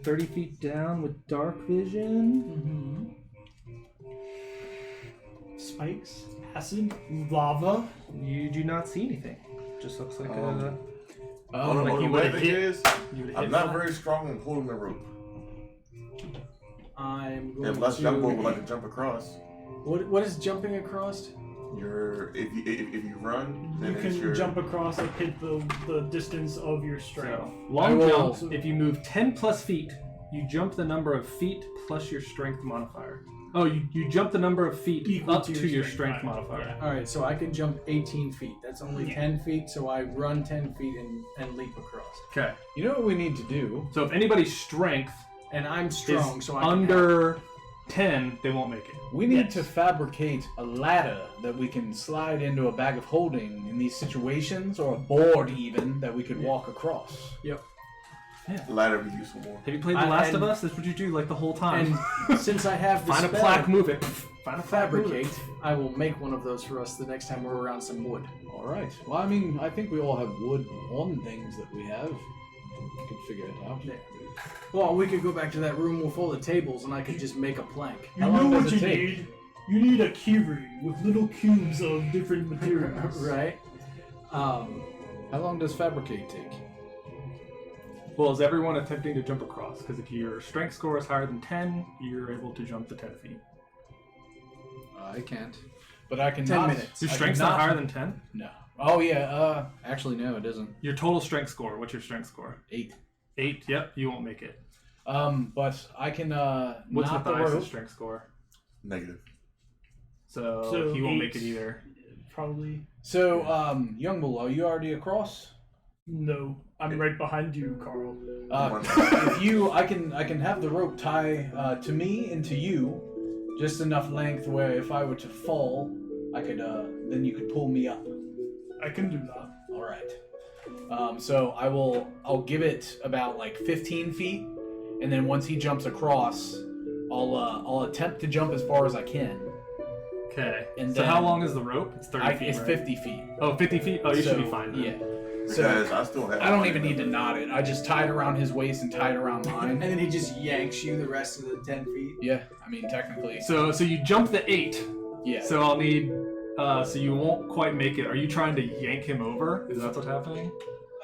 30 feet down with dark vision. Spikes. Acid, lava. You do not see anything. Just looks like a. Oh, like the you way would've it hit- is, you would've I'm hit not flat. very strong in pulling the rope. I'm going Unless to. Jumbo would like to jump across. What is jumping across? If you run, then You it's can your jump across and hit the distance of your strength. So, long I will- jump. If you move 10 plus feet, you jump the number of feet plus your strength modifier. Oh, you jump the number of feet Equal up to to your your strength strength modifier. All right, so I can jump 18 feet. That's only 10 feet, so I run 10 feet and leap across. Okay. You know what we need to do? So if anybody's strength And I'm is strong, so I can help. under 10, they won't make it. We need Yes. to fabricate a ladder that we can slide into a bag of holding in these situations, or a board even that we could walk across. ladder would be useful more. Have you played The I- Last of and- Us? That's what you do like the whole time. And since I have the Find a spell, plaque, move it. Find a plaque, move it. fabricate, I will make one of those for us the next time we're around some wood. All right. Well, I mean, I think we all have wood on things that we have. We could figure it out. There. Well, we could go back to that room full of tables, and I could just make a plank. You How know long what does you it take? need? You need a keyring with little cubes of different materials. Right? How long does fabricate take? Well, is everyone attempting to jump across? Because if your strength score is higher than 10, you're able to jump to 10 feet. I can't. But I can 10 not. minutes. Your I strength's cannot- not higher than 10? No. Oh yeah. Actually, no, it isn't. Your total strength score. What's your strength score? 8. 8? Yep, you won't make it. But I can What's knot the Matthias' rope. strength score? Negative. So he won't 8, make it either. Probably. So, young bull, are you already across? No. I'm right behind you, Carl. If you, I can have the rope tie to me and to you, just enough length where if I were to fall, I could then you could pull me up. I can do that. All right. So I'll give it about like 15 feet, and then once he jumps across, I'll attempt to jump as far as I can. Okay. And so then- how long is the rope? It's 30 feet, It's right? 50 feet. Oh, 50 feet? Oh, you should be So, fine then. Yeah. Because So I still have. I don't even need to knot it. I just tied around his waist and tied around And mine. then he just yanks you the rest of the 10 feet. Yeah, I mean technically. So you jump the 8. Yeah. So I'll need... so you won't quite make it. Are you trying to yank him over? Is that what's happening?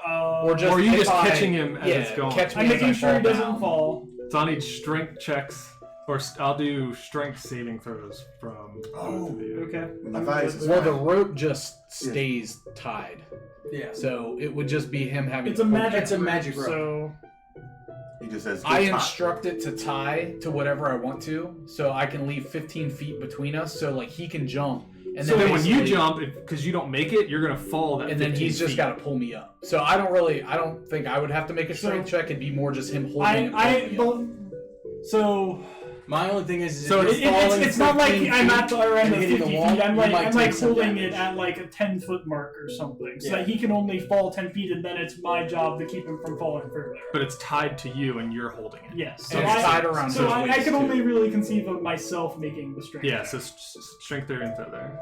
Or just Or are you if just I- catching him as yeah, it's going? catch me I'm as I making sure he doesn't down. fall. So I'll need strength checks, or I'll do strength saving throws from both of you. Okay. Matthias is Well, fine. the rope just stays tied, Yeah. so it would just be him having. It's a to pull- magic. It's a rope, magic rope. So He just says. I "Good instruct it to tie to whatever I want to, so I can leave 15 feet between us, so like he can jump, and So then when you basically- jump, because you don't make it, you're gonna fall that and then 15 he's just feet. got to pull me up. So I don't think I would have to make a strength check. It'd be more just him holding. and I pulling me up. don't. So My only thing is So if you're falling it's not like 15 I'm feet at the other end and of hitting 50 the wall, feet. I'm you like might take some holding damage. it at like a 10-foot mark or something, so Yeah. that he can only fall 10 feet, and then it's my job to keep him from falling further. But it's tied to you, and you're holding it. Yes. And it's tied around So his I waist, can only too. really conceive of myself making the strength. Yeah. check, So strength there and throw there.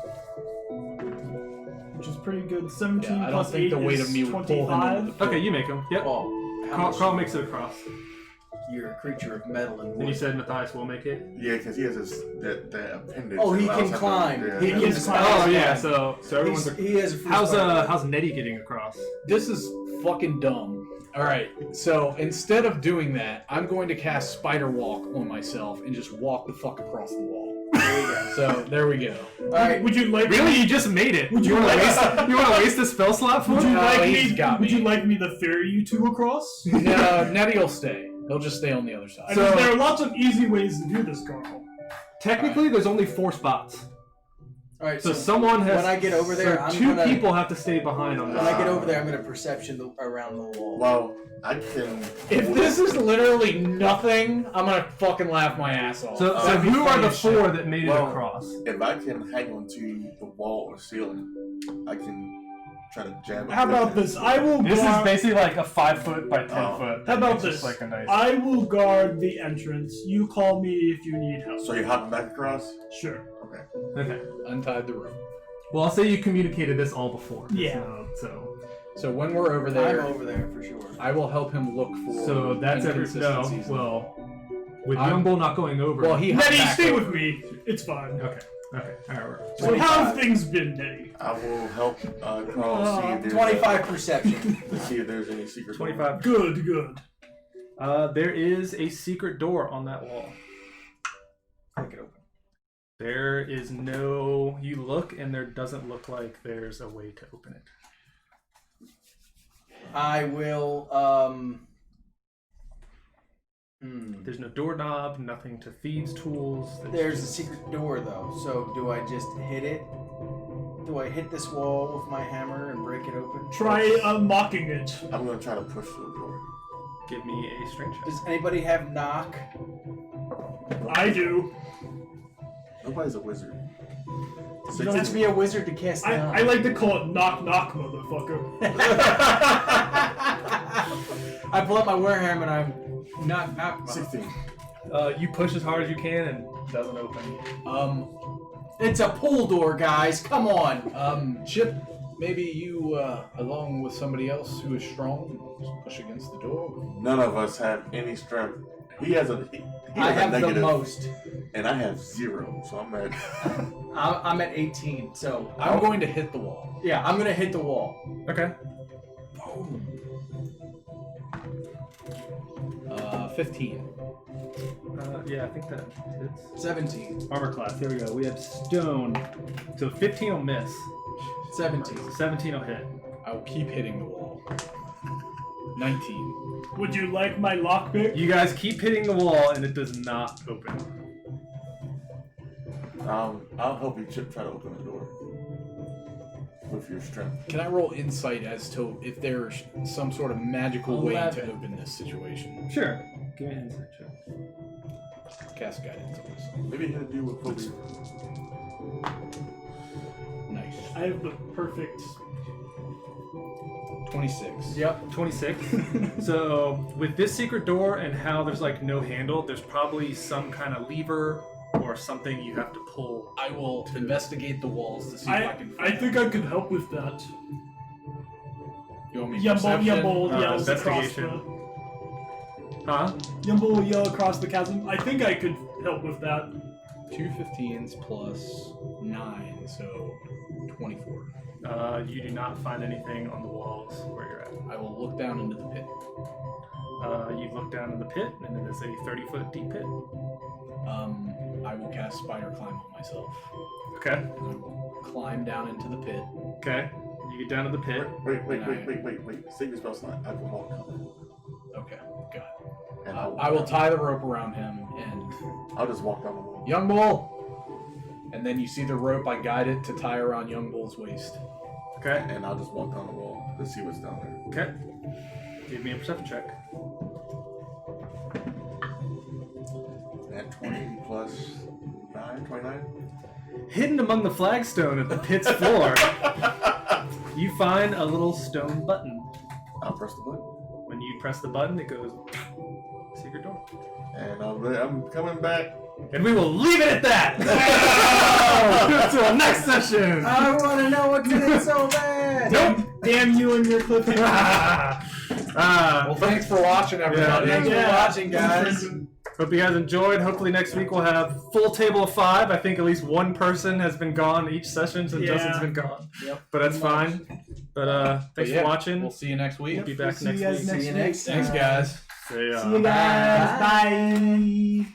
which is pretty good. 17 Yeah, I don't plus think 8 the weight is of me would pull him 25. into the Okay, you make him. Yep. Well, how Carl much makes it across. you're a creature of metal and And you wood. said Matthias will make it. Yeah, because he has this that appendage. Oh, that he allows can him to- climb. yeah, He yeah. can climb. Oh climb. yeah. So everyone's. He has a free How's spark. how's Nettie getting across? This is fucking dumb. Alright, so instead of doing that, I'm going to cast Spider Walk on myself and just walk the fuck across the wall. There you go. So, there we go. All right. Would you like Really? me? You just made it. Would You you want to like- waste? You want to waste the spell slot for Would it? you No, like he's me? got Would me. you like me to ferry you two across? No, Nettie will stay. He'll just stay on the other side. I mean, there are lots of easy ways to do this, Carl. Technically, there's only 4 spots. All right. So So someone has. when I get over there, so I'm 2 gonna- people have to stay behind on this. when I get over there, I'm gonna perception around the wall. Well, I can. If this is literally nothing, I'm gonna fucking laugh my ass off. So That'd be who are funny the as shit. 4 that made it Well, across? If I can hang onto the wall or ceiling, I can try to jam. a How foot about in. this? I will This is guard. basically like a 5 foot by 10 Oh. foot. How about It's just this? like a nice. I will guard the entrance. You call me if you need help. So you're hopping back across? Sure. Okay. Okay. Untied the rope. Well, I'll say you communicated this all before. Yeah. So when we're over I'm there, over there for sure. I will help him look for So that's every. No. inconsistencies. Well, with I'm- Young Bull not going over. Well, he hopped Nettie, back stay over. with me. It's fine. Okay. Okay. All right. So how have things been, Denny? I will help Carl see if there's 25 perception. to see if there's any secret. 25. Good. There is a secret door on that wall. Break it open. There is no. You look, and there doesn't look like there's a way to open it. I will. There's no doorknob, nothing to thieves' tools. There's a secret door though. So do I just hit it? Do I hit this wall with my hammer and break it open? Try unlocking it. I'm gonna try to push through the door. Give me a strength check. Does anybody have knock? I do. Nobody's a wizard. You don't have to be a wizard to cast knock. I like to call it knock, motherfucker. I pull up my warhammer and I'm knock. 16. You push as hard as you can, and it doesn't open. It's a pull door, guys. Come on. Chip, maybe you, along with somebody else who is strong, push against the door. None of us have any strength. He has a. He I has a have the negative, most. and I have 0. So I'm at. I'm at 18. So I'm going to hit the wall. yeah, I'm gonna hit the wall. Okay. 15. Yeah, I think that hits. 17. Armor class. Here we go. We have stone. So 15 will miss. 17. 17 will hit. I will keep hitting the wall. 19. Would you like my lockpick? You guys keep hitting the wall, and it does not open. I'll help you, Chip, try to open the door with your strength. Can I roll insight as to if there's some sort of magical way 11. to open this situation? Sure. Give me an insight check. Cast guidance on myself. Maybe it had to do with Kobe. Nice. I have the perfect. 26. Yep. 26. So with this secret door and how there's like no handle, there's probably some kind of lever or something you have to pull. I will investigate the walls to see if I can I find think I could help with that. You want me Yumble perception? yells across investigation. the. Huh? Yumble yell across the chasm. I think I could help with that. 2 15s plus 9, so 24. You do not find anything on the walls where you're at. I will look down into the pit. You look down in the pit, and it is a 30-foot deep pit. I will cast Spider Climb on myself. Okay. I will climb down into the pit. Okay. You get down to the pit. Wait. Save your spell slot. I can walk down. Okay, got it. And I will tie the rope around him and I'll just walk down the wall. Young Bull! And then you see the rope, I guide it to tie around Young Bull's waist. Okay. And I'll just walk down the wall to see what's down there. Okay. Give me a perception check. At 20 plus 9, 29. Hidden among the flagstone at the pit's floor, you find a little stone button. I'll press the button. When you press the button, it goes secret door. And I'm coming back. And we will leave it at that! Until next session! I want to know what's in it so bad. Nope! Damn you and your cliffhanger. Well, thanks for watching, everybody. Thanks for watching, guys. Hope you guys enjoyed. Hopefully next week we'll have full table of 5. I think at least one person has been gone each session since Justin's been gone. Yep. But that's fine. But thanks for watching. We'll see you next week. We'll be back See next you guys week. next See you week. next Thanks, time. guys. See ya. See you guys. Bye.